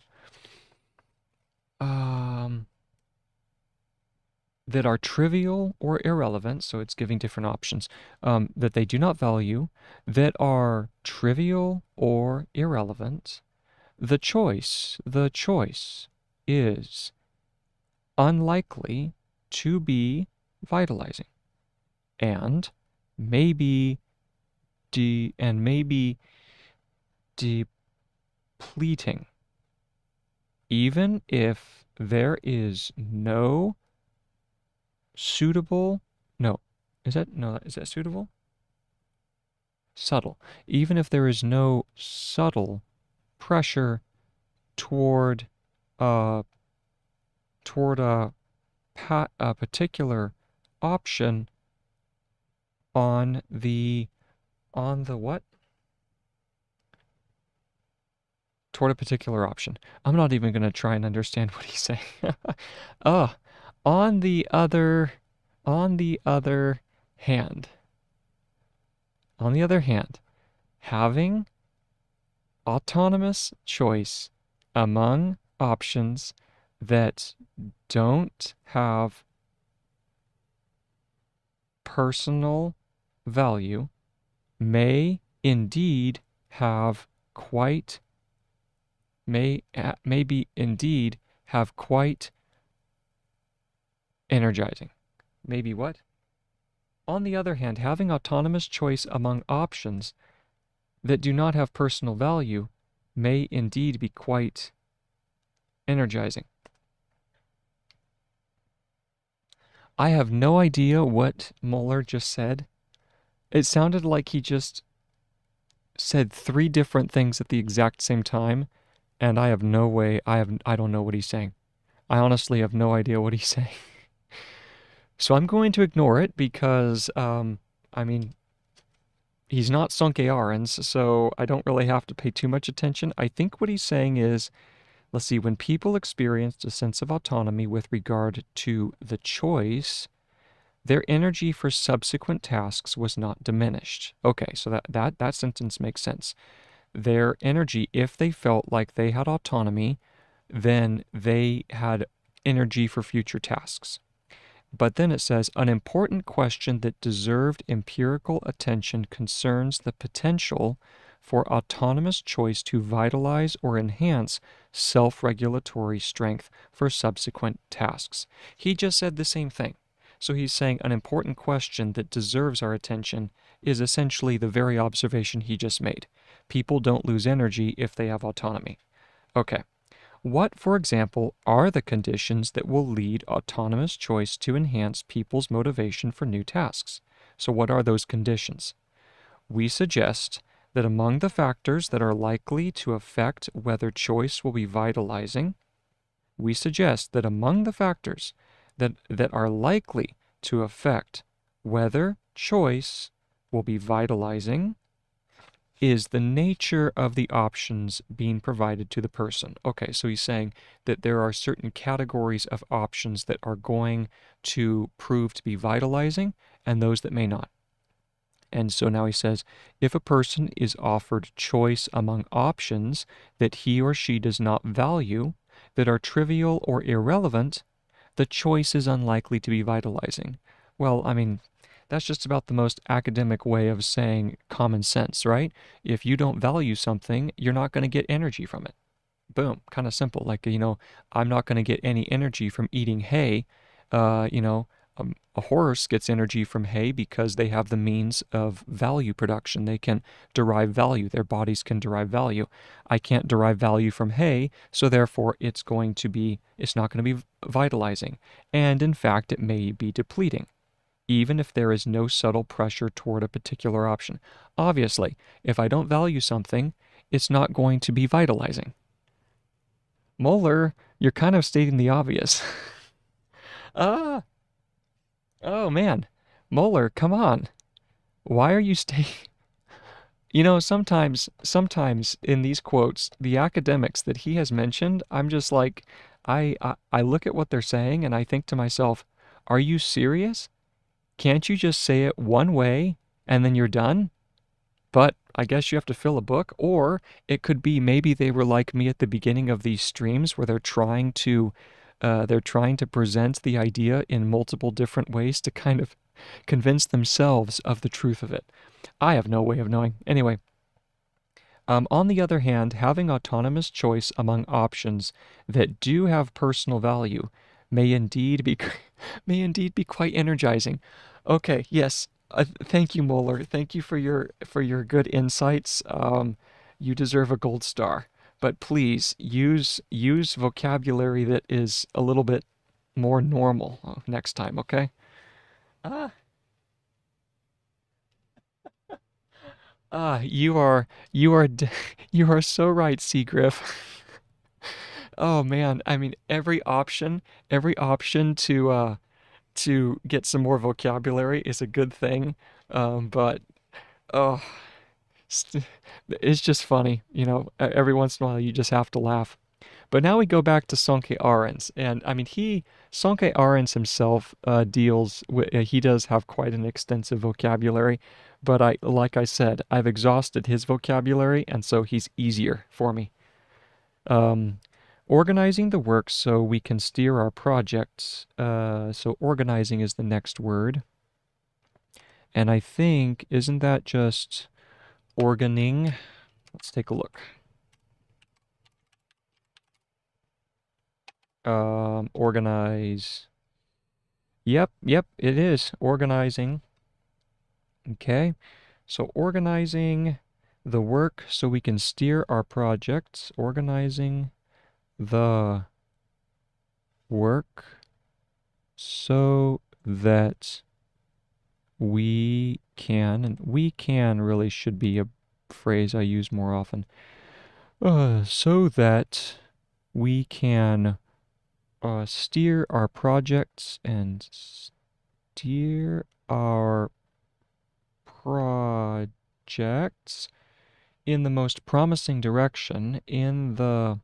that are trivial or irrelevant, so it's giving different options, that they do not value, that are trivial or irrelevant, the choice is unlikely to be vitalizing and maybe depleting, even if there is no suitable, is that suitable? Subtle. Even if there is no subtle pressure toward a particular option on the what? Toward a particular option. I'm not even going to try and understand what he's saying. On the other hand, having autonomous choice among options that don't have personal value may indeed have quite energizing. Maybe what? On the other hand, having autonomous choice among options that do not have personal value may indeed be quite energizing. I have no idea what Muller just said. It sounded like he just said 3 different things at the exact same time, and I have no way, I don't know what he's saying. I honestly have no idea what he's saying. So I'm going to ignore it because, he's not Sonke Ahrens, so I don't really have to pay too much attention. I think what he's saying is, let's see, when people experienced a sense of autonomy with regard to the choice, their energy for subsequent tasks was not diminished. Okay, so that sentence makes sense. Their energy, if they felt like they had autonomy, then they had energy for future tasks. But then it says, an important question that deserved empirical attention concerns the potential for autonomous choice to vitalize or enhance self-regulatory strength for subsequent tasks. He just said the same thing. So he's saying an important question that deserves our attention is essentially the very observation he just made. People don't lose energy if they have autonomy. Okay, What, for example, are the conditions that will lead autonomous choice to enhance people's motivation for new tasks? So what are those conditions? We suggest that among the factors that are likely to affect whether choice will be vitalizing, we suggest that among the factors that are likely to affect whether choice will be vitalizing is the nature of the options being provided to the person. Okay, so he's saying that there are certain categories of options that are going to prove to be vitalizing and those that may not. And so now he says, if a person is offered choice among options that he or she does not value, that are trivial or irrelevant, the choice is unlikely to be vitalizing. Well, I mean, that's just about the most academic way of saying common sense, right? If you don't value something, you're not going to get energy from it. Boom, kind of simple. Like, I'm not going to get any energy from eating hay. Uh, you know, a horse gets energy from hay because they have the means of value production. They can derive value. Their bodies can derive value. I can't derive value from hay, so therefore it's not going to be vitalizing. And in fact, it may be depleting, even if there is no subtle pressure toward a particular option. Obviously, if I don't value something, it's not going to be vitalizing. Moeller, you're kind of stating the obvious. Ah, oh man. Moeller, come on. Why are you stating? Sometimes in these quotes, the academics that he has mentioned, I'm just like, I look at what they're saying and I think to myself, are you serious? Can't you just say it one way and then you're done? But I guess you have to fill a book, or it could be maybe they were like me at the beginning of these streams where they're trying to present the idea in multiple different ways to kind of convince themselves of the truth of it. I have no way of knowing. Anyway, on the other hand, having autonomous choice among options that do have personal value may indeed be may indeed be quite energizing. Okay, yes. Thank you, Moeller. Thank you for your good insights. You deserve a gold star. But please use vocabulary that is a little bit more normal next time, okay? Ah, you are you are so right, Seagriff. Oh man, I mean every option to get some more vocabulary is a good thing. But oh, st- it's just funny, every once in a while you just have to laugh. But now we go back to Sonke Ahrens, and I mean Sonke Ahrens himself he does have quite an extensive vocabulary, but like I said, I've exhausted his vocabulary, and so he's easier for me. Um, Organizing the work so we can steer our projects. So organizing is the next word. And I think, isn't that just organing? Let's take a look. Organize. Yep, it is. Organizing. Okay. So organizing the work so we can steer our projects. Organizing the work so that and we can really should be a phrase I use more often. So that we can steer our projects and steer our projects in the most promising direction, in the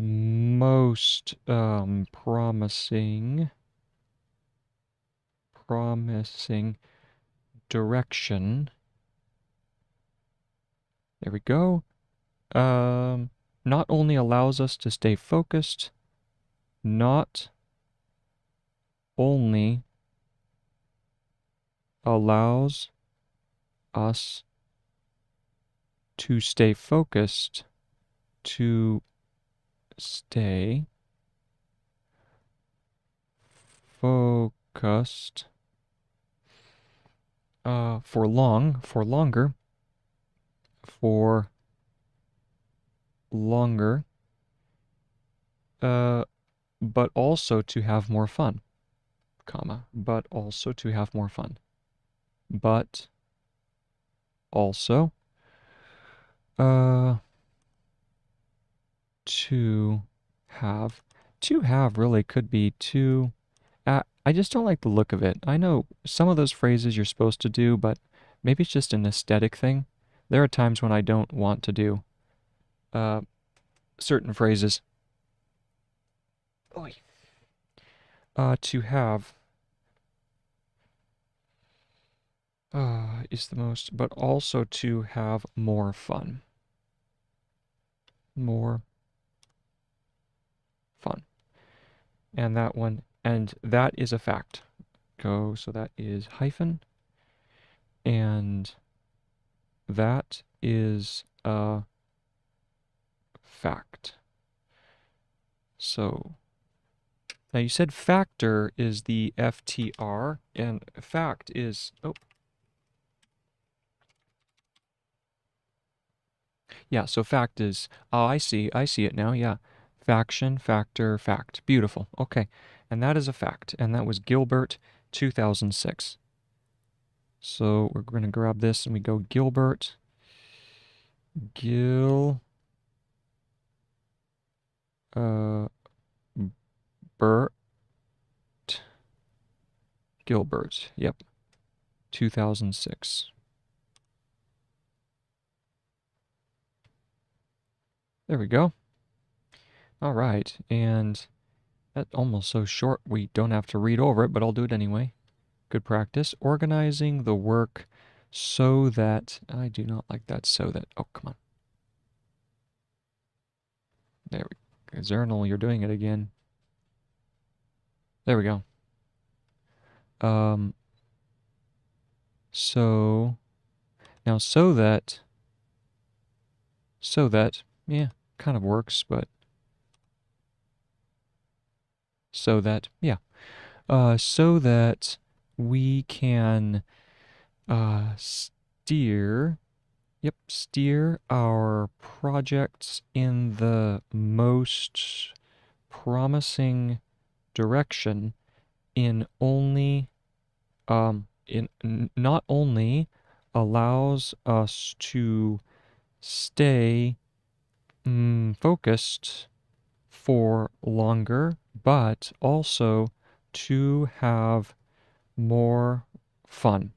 most promising direction. There we go. Not only allows us to stay focused, not only allows us to stay focused, to stay focused for longer, but also to have more fun, comma, but also to have more fun. But also to have. To have really could be to. I just don't like the look of it. I know some of those phrases you're supposed to do, but maybe it's just an aesthetic thing. There are times when I don't want to do certain phrases. Oy. To have is the most, but also to have more fun. More fun. And that one, and that is a fact. So that is hyphen, and that is a fact. So now you said factor is the FTR, and fact is, oh. Yeah, so fact is, oh, I see it now, yeah. Faction, factor, fact. Beautiful, okay. And that is a fact, and that was Gilbert, 2006. So we're going to grab this and we go Gilbert, Gilbert, Gilbert, yep, 2006. There we go. All right, and that's almost so short we don't have to read over it, but I'll do it anyway. Good practice. Organizing the work so that, I do not like that so that, oh, come on. There we go. Zernal, you're doing it again. There we go. So, now so that, yeah, kind of works, but so that, yeah. So that we can steer our projects in the most promising direction in only not only allows us to stay focused for longer, but also to have more fun.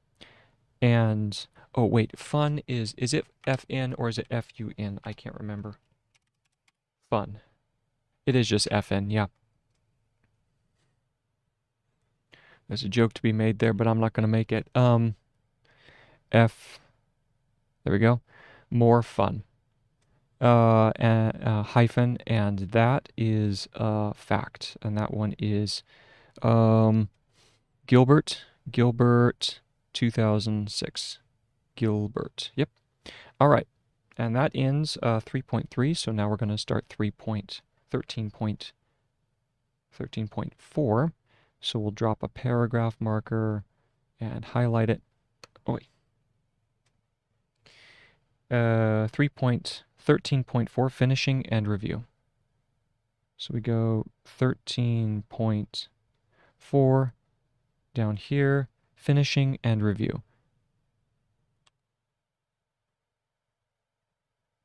And, oh wait, fun is it FN or is it FUN? I can't remember. Fun. It is just FN, yeah. There's a joke to be made there, but I'm not going to make it. There we go. More fun. Hyphen, and that is a fact. And that one is Gilbert, 2006. Gilbert, yep. All right, and that ends 3.3, so now we're going to start 13.4. So we'll drop a paragraph marker and highlight it. Oh, wait. 13.4, finishing and review. So we go 13.4 down here, finishing and review.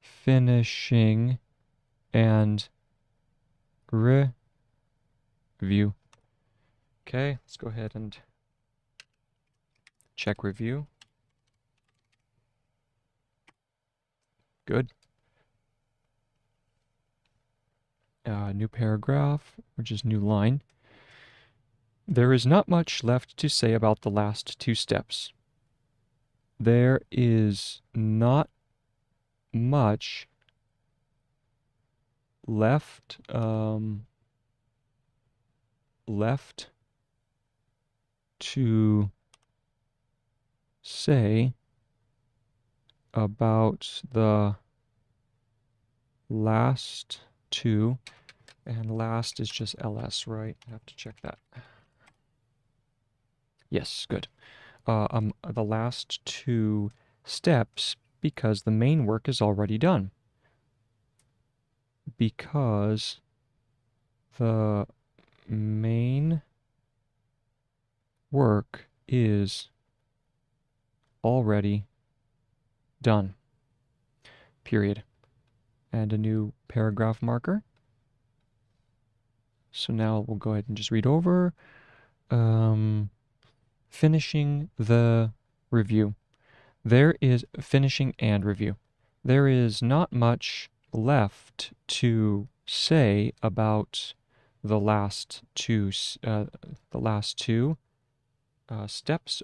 Finishing and review. Okay, let's go ahead and check review. Good. New paragraph, or just new line. There is not much left to say about the last two steps. There is not much left to say about the last two, and last is just ls, right? I have to check that. Yes, good. The last two steps, because the main work is already done. Because the main work is already done. Period. And a new paragraph marker. So now we'll go ahead and just read over. Finishing the review. There is finishing and review. There is not much left to say about the last two steps.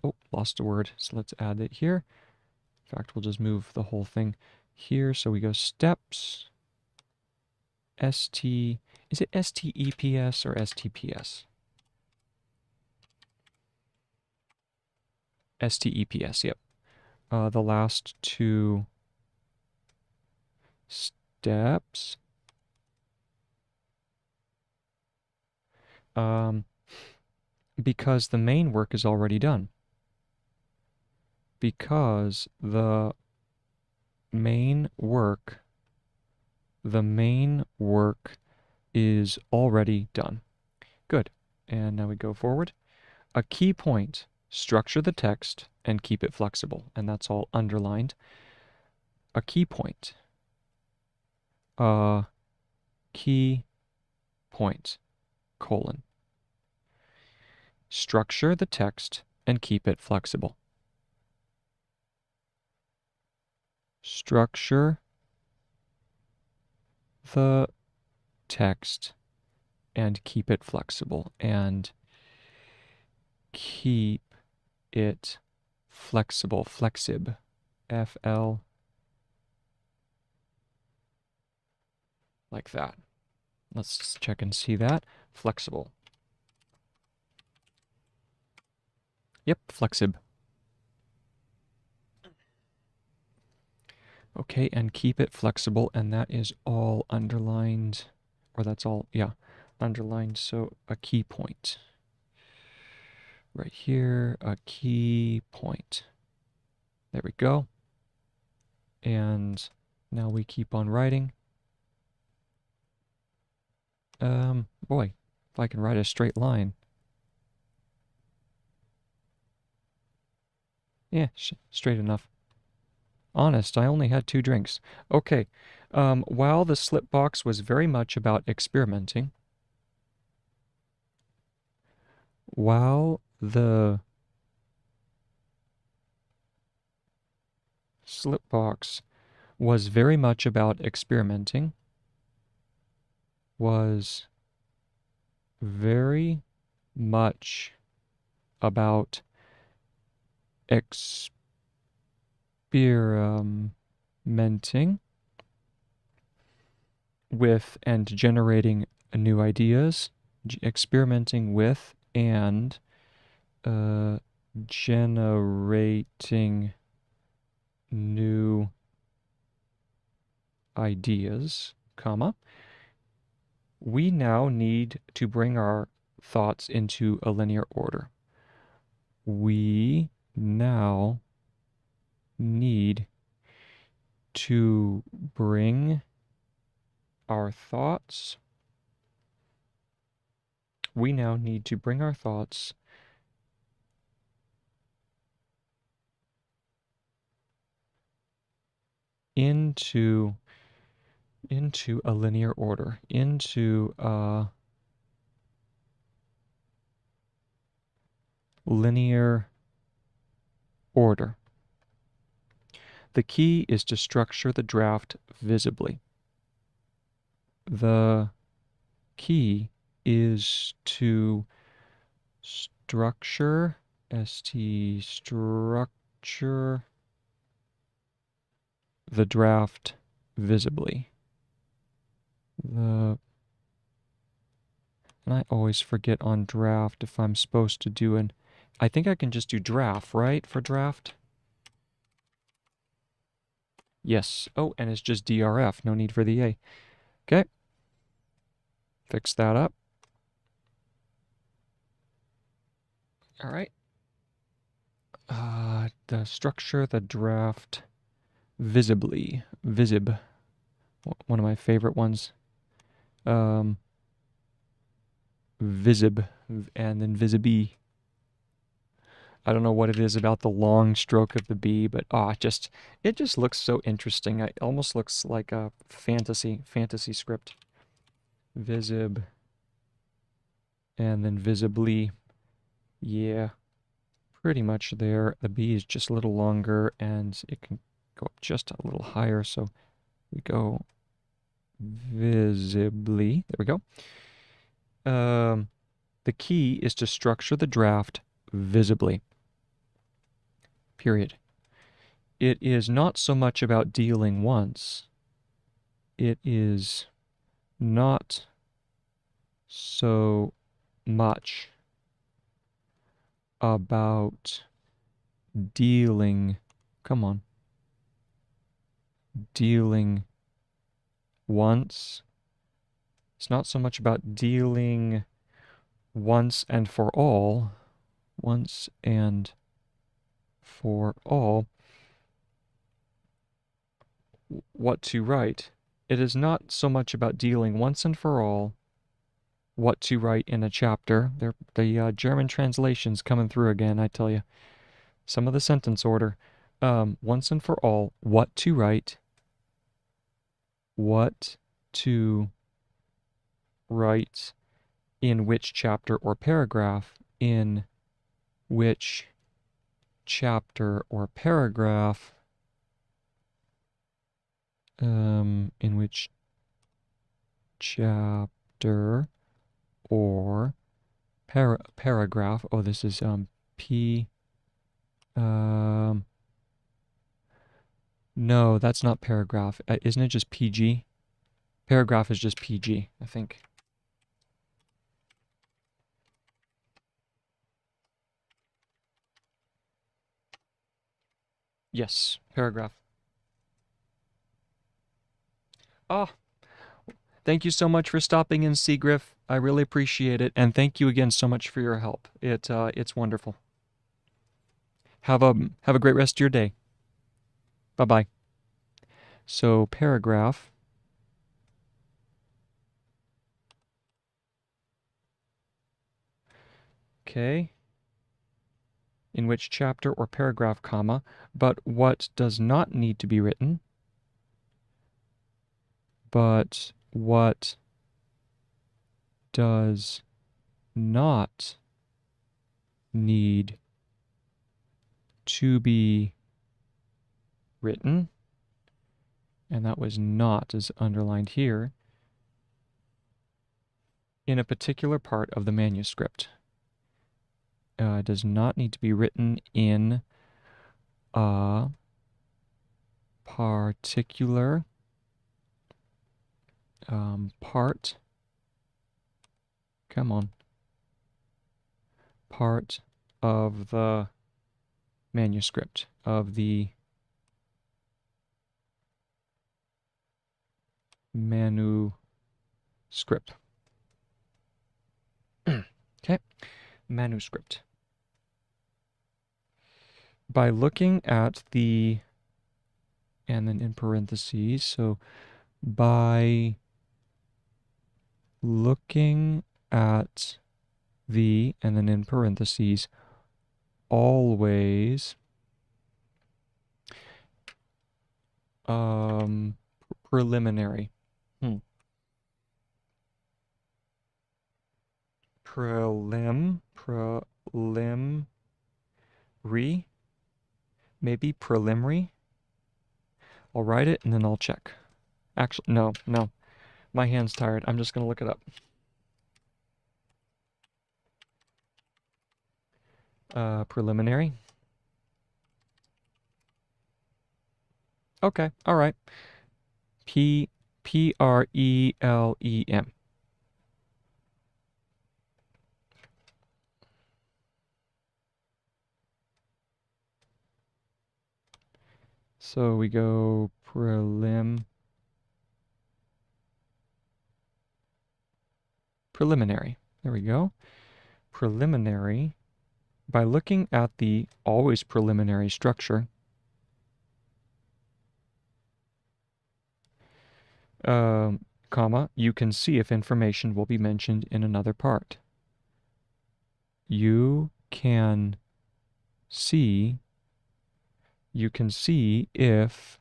Oh, lost a word. So let's add it here. In fact, we'll just move the whole thing here. So we go steps. Is it STEPS or STPS? STEPS, yep. The last two steps. Because the main work is already done. Because the main work is already done. Good. And now we go forward. A key point. Structure the text and keep it flexible. And that's all underlined. A key point. A key point, colon. Structure the text and keep it flexible. Structure the text and keep it flexible. And keep it flexible. Flexib. FL. Like that. Let's check and see that. Flexible. Yep, flexib. Okay, and keep it flexible, and that is all underlined, or that's all, yeah, underlined, so a key point. Right here, a key point. There we go. And now we keep on writing. Boy, if I can write a straight line. Yeah, straight enough. Honest, I only had 2 drinks. Okay, while the slip box was very much about experimenting, while the slip box was very much about experimenting, was very much about experimenting with and generating new ideas, experimenting with and generating new ideas, comma. We now need to bring our thoughts into a linear order. We now need to bring our thoughts. We now need to bring our thoughts into a linear order, into a linear order. The key is to structure the draft visibly. The key is to structure the draft visibly. And I always forget on draft if I'm supposed to do I think I can just do draft, right, for draft? Yes. Oh, and it's just DRF, no need for the A. Okay. Fix that up. All right. The structure, the draft, visibly. Visib. One of my favorite ones. visib, and then visibi. I don't know what it is about the long stroke of the B, but it just looks so interesting. It almost looks like a fantasy script. Visib, and then visibly. Yeah, pretty much there. The B is just a little longer, and it can go up just a little higher, so we go visibly. There we go. The key is to structure the draft visibly. Period. It is not so much about dealing once. It is not so much about dealing, come on, dealing once. It's not so much about dealing once and for all, once and for all, what to write. It is not so much about dealing once and for all what to write in a chapter. The German translation's coming through again, I tell you. Some of the sentence order. Once and for all, what to write in which chapter or paragraph, in which chapter or paragraph, in which chapter or paragraph. Oh, this is P. No, that's not paragraph. Isn't it just PG? Paragraph is just PG, I think. Yes, paragraph. Oh, thank you so much for stopping in, Seagriff. I really appreciate it, and thank you again so much for your help. It's wonderful. Have a great rest of your day. Bye-bye. So, paragraph. Okay. In which chapter or paragraph, comma, but what does not need to be written, but what does not need to be written, and that was not is underlined here, in a particular part of the manuscript. Does not need to be written in a particular part. Come on. Part of the manuscript, of the manuscript. Okay, manuscript. By looking at the, and then in parentheses, so by looking at the, and then in parentheses, always preliminary. Maybe preliminary. I'll write it and then I'll check. Actually, no. My hand's tired. I'm just going to look it up. Preliminary. Okay, all right. P-R-E-L-E-M. So we go preliminary. There we go. Preliminary. By looking at the always preliminary structure, comma, you can see if information will be mentioned in another part. you can see if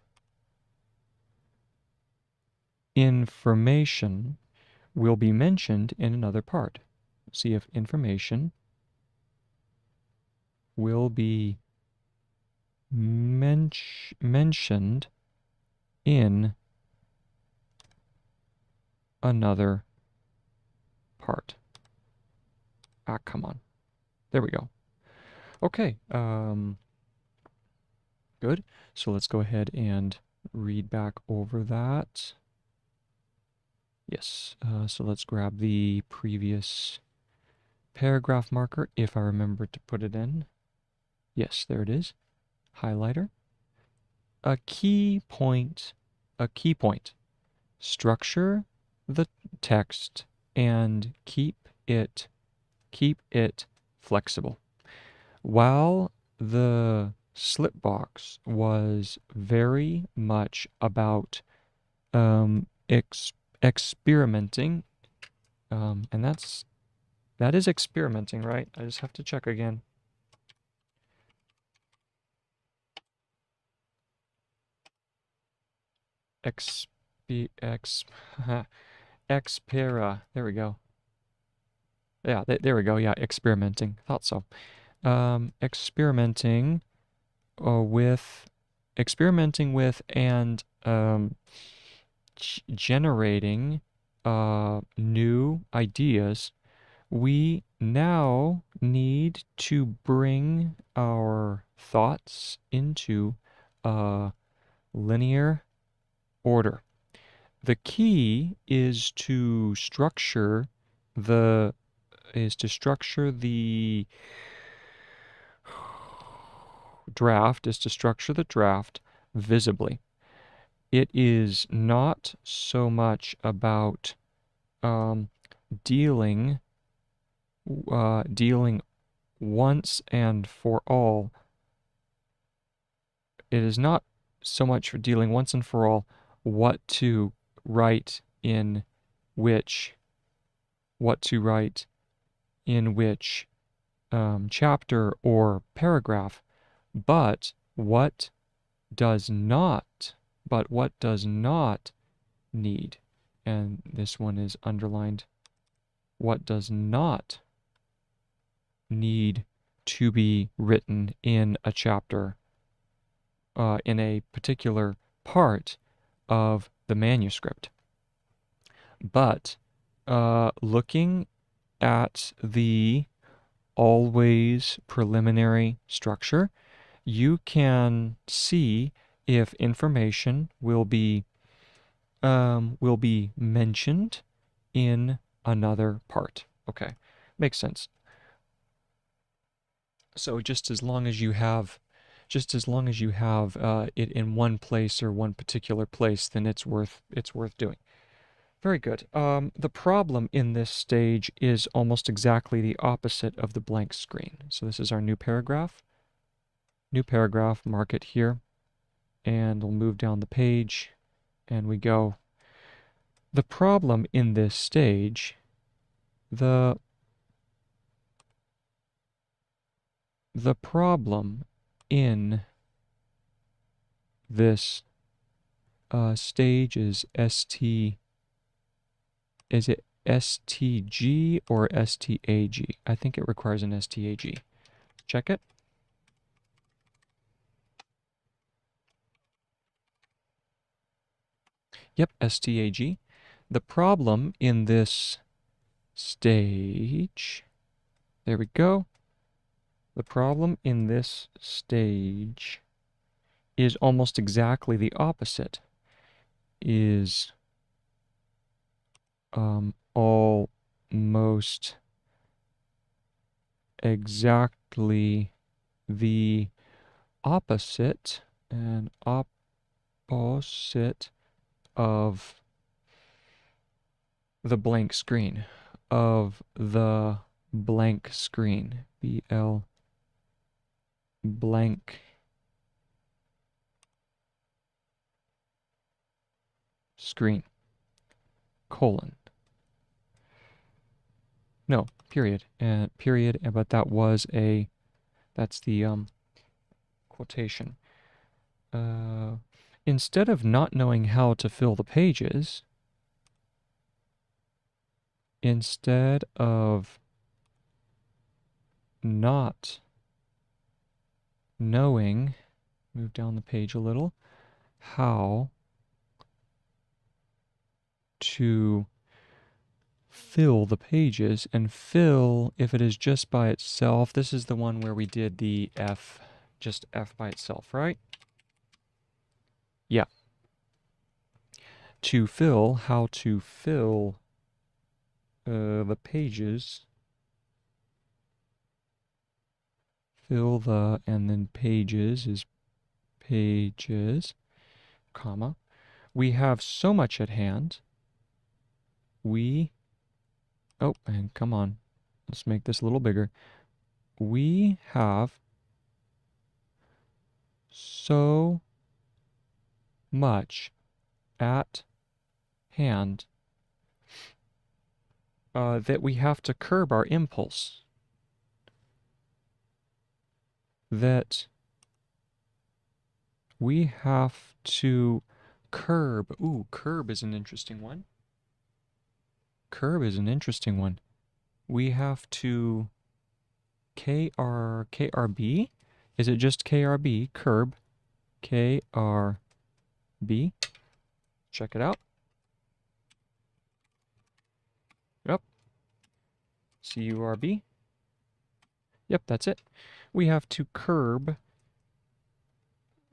information will be mentioned in another part. See if information will be mentioned in another part. Ah, come on. There we go. Okay, good. So let's go ahead and read back over that. Yes, so let's grab the previous paragraph marker, if I remember to put it in. Yes, there it is. Highlighter. A key point. Structure the text and keep it flexible. While the slip box was very much about experimenting, and that is experimenting, right? I just have to check again. Expera. There we go. Yeah, there we go. Yeah, experimenting. Thought so. Experimenting with and generating new ideas. We now need to bring our thoughts into linear order. The key is to structure the draft visibly. It is not so much about dealing once and for all. It is not so much for dealing once and for all what to write in which chapter or paragraph, but what does not need, and this one is underlined, what does not need to be written in a chapter, in a particular part of the manuscript. But looking at the always preliminary structure, you can see if information will be mentioned in another part. Okay, makes sense. So just as long as you have it in one place or one particular place, then it's worth doing. Very good. The problem in this stage is almost exactly the opposite of the blank screen. So this is our new paragraph. New paragraph, mark it here, and we'll move down the page, and we go. The problem in this stage, the problem in this stage is is it STG or STAG? I think it requires an STAG. Check it. Yep, STAG. The problem in this stage, there we go. The problem in this stage is almost exactly the opposite. Is almost exactly the opposite of the blank screen. Blank screen, colon. No, period. And period, but that was a, that's the quotation. Instead of not knowing how to fill the pages, instead of not knowing, move down the page a little, how to fill the pages, and fill, if it is just by itself, this is the one where we did the F, just F by itself, right? Yeah. To fill, how to fill the pages, fill the, and then pages is pages, comma. We have so much at hand. Oh, and come on, let's make this a little bigger. We have so much at hand that we have to curb our impulse. That we have to curb. Ooh, curb is an interesting one. Curb is an interesting one. We have to KRB? Is it just KRB? Curb. KRB. Check it out. Yep. CURB. Yep, that's it. We have to curb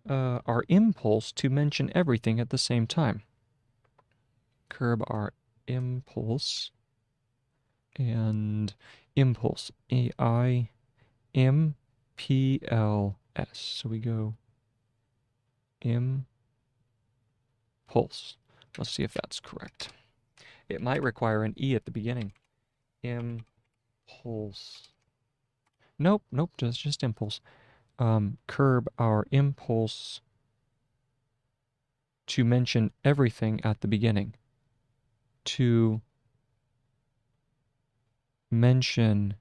our impulse to mention everything at the same time. Curb our impulse. And impulse. AIMPLS. So we go impulse. Let's see if that's correct. It might require an E at the beginning. Impulse. Nope, just impulse. Curb our impulse to mention everything at the beginning. To mention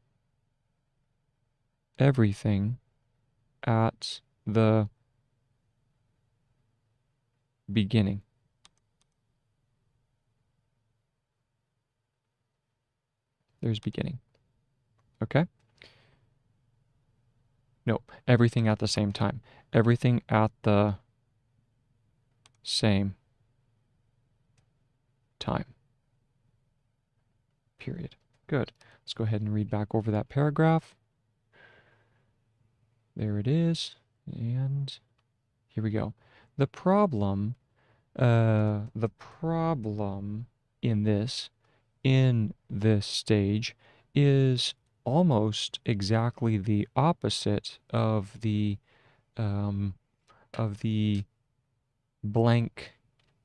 everything at the beginning. There's beginning. Okay? No, everything at the same time. Everything at the same time. Period. Good. Let's go ahead and read back over that paragraph. There it is. And here we go. The problem in this stage is almost exactly the opposite of the blank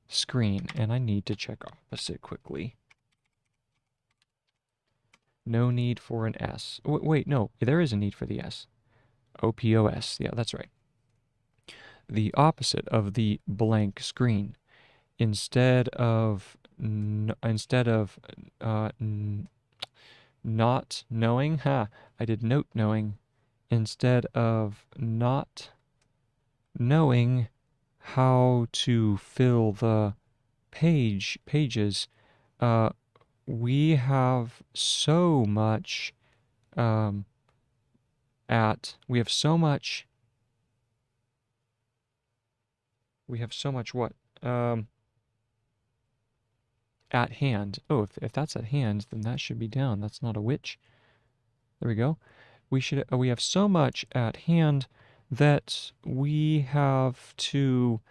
screen. And I need to check opposite quickly. No need for an S. Wait, no, there is a need for the S. OPOS, yeah, that's right. The opposite of the blank screen. Instead of not knowing, I did note knowing. Instead of not knowing how to fill the pages, we have so much what? At hand. Oh, if that's at hand, then that should be down. That's not a which. There we go. We have so much at hand that we have to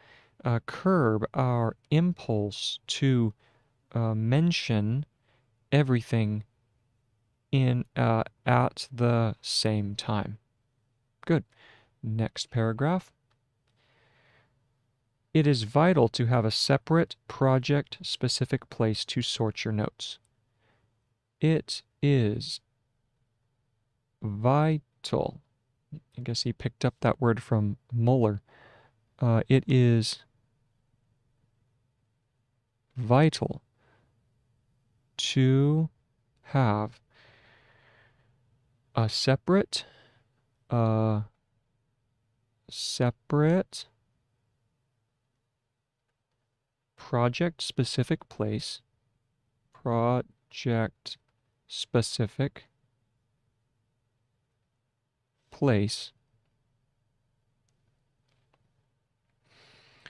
curb our impulse to mention everything at the same time. Good. Next paragraph. It is vital to have a separate project-specific place to sort your notes. It is vital. I guess he picked up that word from Muller. It is vital to have a separate project-specific place,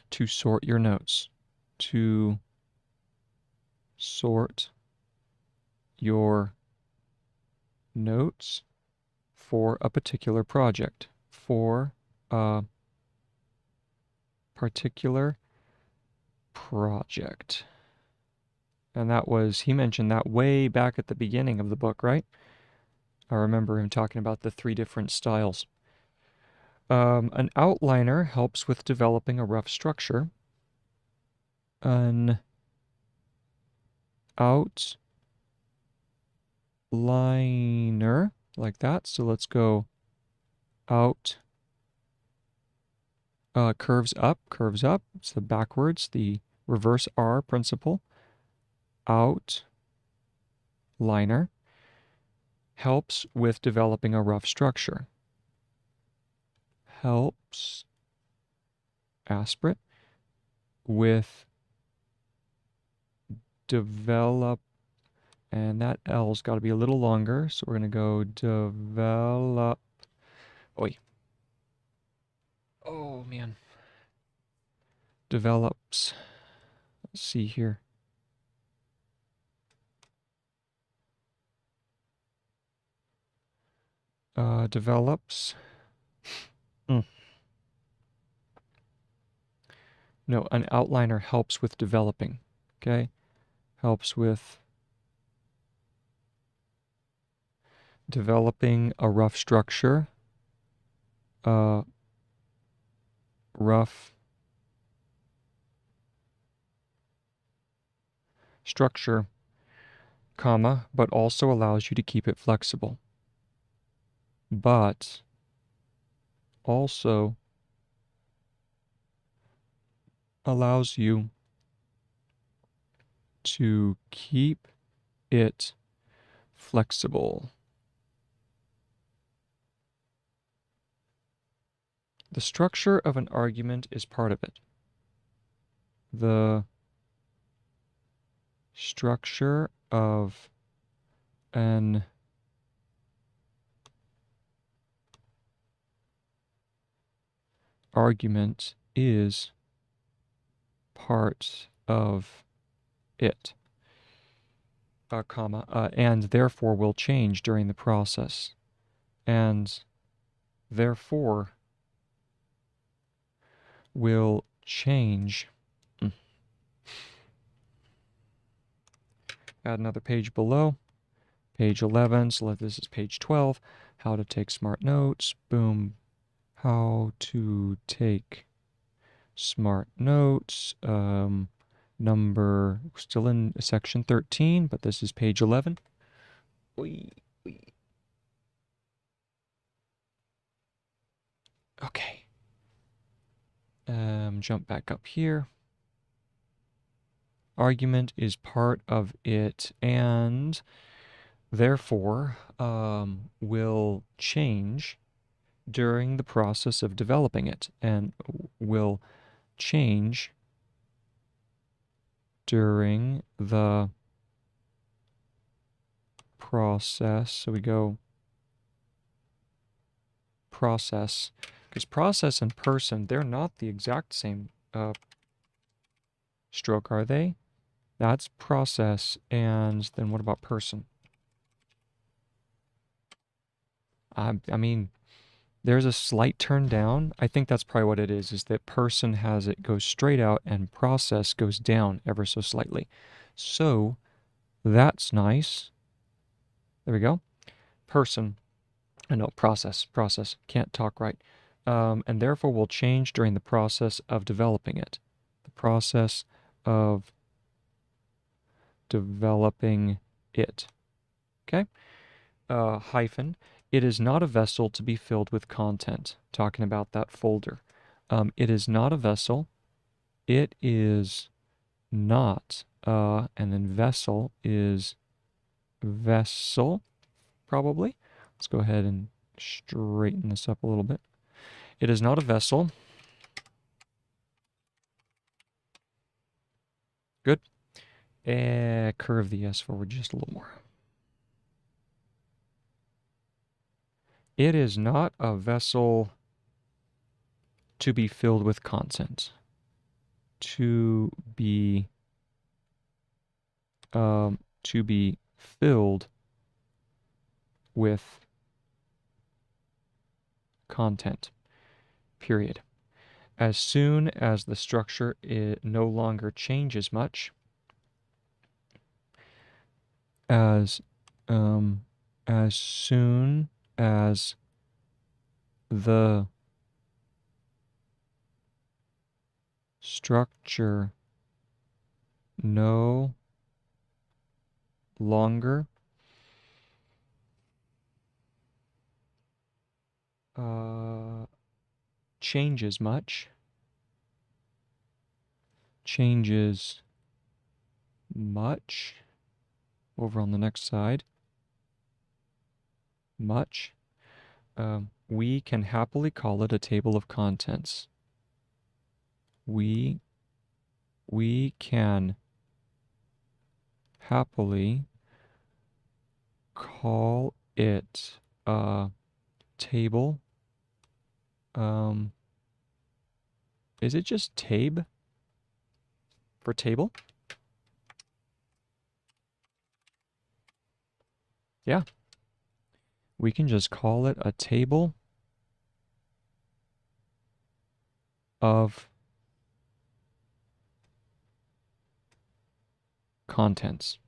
to sort your notes, to sort your notes for a particular project, for a particular project. And that was, he mentioned that way back at the beginning of the book, right? I remember him talking about the 3 different styles. An outliner helps with developing a rough structure. An outliner, like that. So let's go out, curves up. It's the backwards, the reverse R principle. Outliner helps with developing a rough structure. Helps, aspirate, with develop, and that L's got to be a little longer, so we're going to go develop. Oi. Oh, man. Develops. Let's see here. Develops. No, an outliner helps with developing. Okay? Helps with developing a rough structure. Rough structure, comma, but also allows you to keep it flexible. But also allows you to keep it flexible. The structure of an argument is part of it. The structure of an argument is part of it, and therefore will change during the process, and therefore will change. Add another page below, page 11, so this is page 12, how to take smart notes, boom, how to take smart notes, number, still in section 13, but this is page 11. Okay. Jump back up here. Argument is part of it, and therefore will change during the process of developing it, and will change during the process. So we go process, because process and person, they're not the exact same stroke, are they? That's process, and then what about person? I mean, there's a slight turn down. I think that's probably what it is that person has it go straight out and process goes down ever so slightly. So that's nice. There we go. Person. No, process. Can't talk right. And therefore will change during the process of developing it. The process of developing it. Okay? Hyphen. It is not a vessel to be filled with content. Talking about that folder. It is not a vessel. It is not, and then vessel is vessel, probably. Let's go ahead and straighten this up a little bit. It is not a vessel. Good. And curve the S forward just a little more. It is not a vessel to be filled with content. To be filled with content. Period. As soon as the structure no longer changes much, as soon as the structure no longer changes much, over on the next side, much, we can happily call it a table of contents. We can happily call it a table. Is it just tab for table? Yeah. We can just call it a table of contents.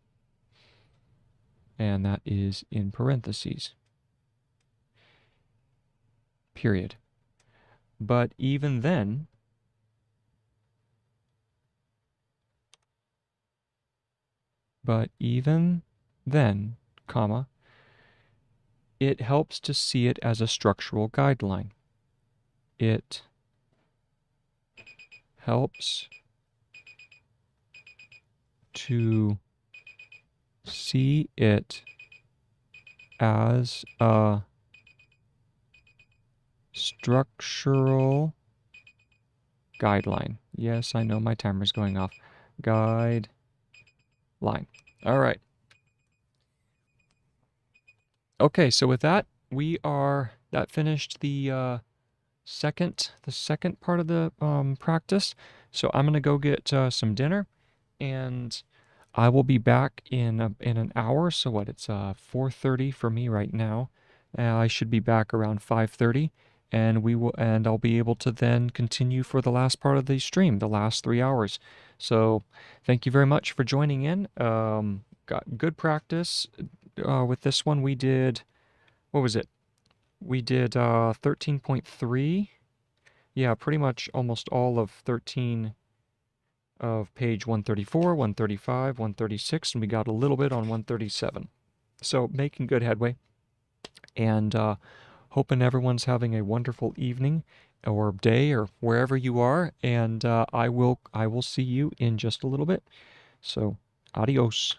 And that is in parentheses. Period. But even then, comma, it helps to see it as a structural guideline. It helps to see it as a structural guideline. Yes, I know my timer's going off. Guideline. All right. Okay, so with that, that finished the second part of the practice. So I'm gonna go get some dinner, and I will be back in an hour. So what? It's 4:30 for me right now. I should be back around 5:30, and I'll be able to then continue for the last part of the stream, the last 3 hours. So thank you very much for joining in. Got good practice with this one. We did, what was it? We did 13.3. Yeah, pretty much almost all of 13 of page 134, 135, 136, and we got a little bit on 137. So making good headway, and hoping everyone's having a wonderful evening or day or wherever you are, and I will see you in just a little bit. So adios.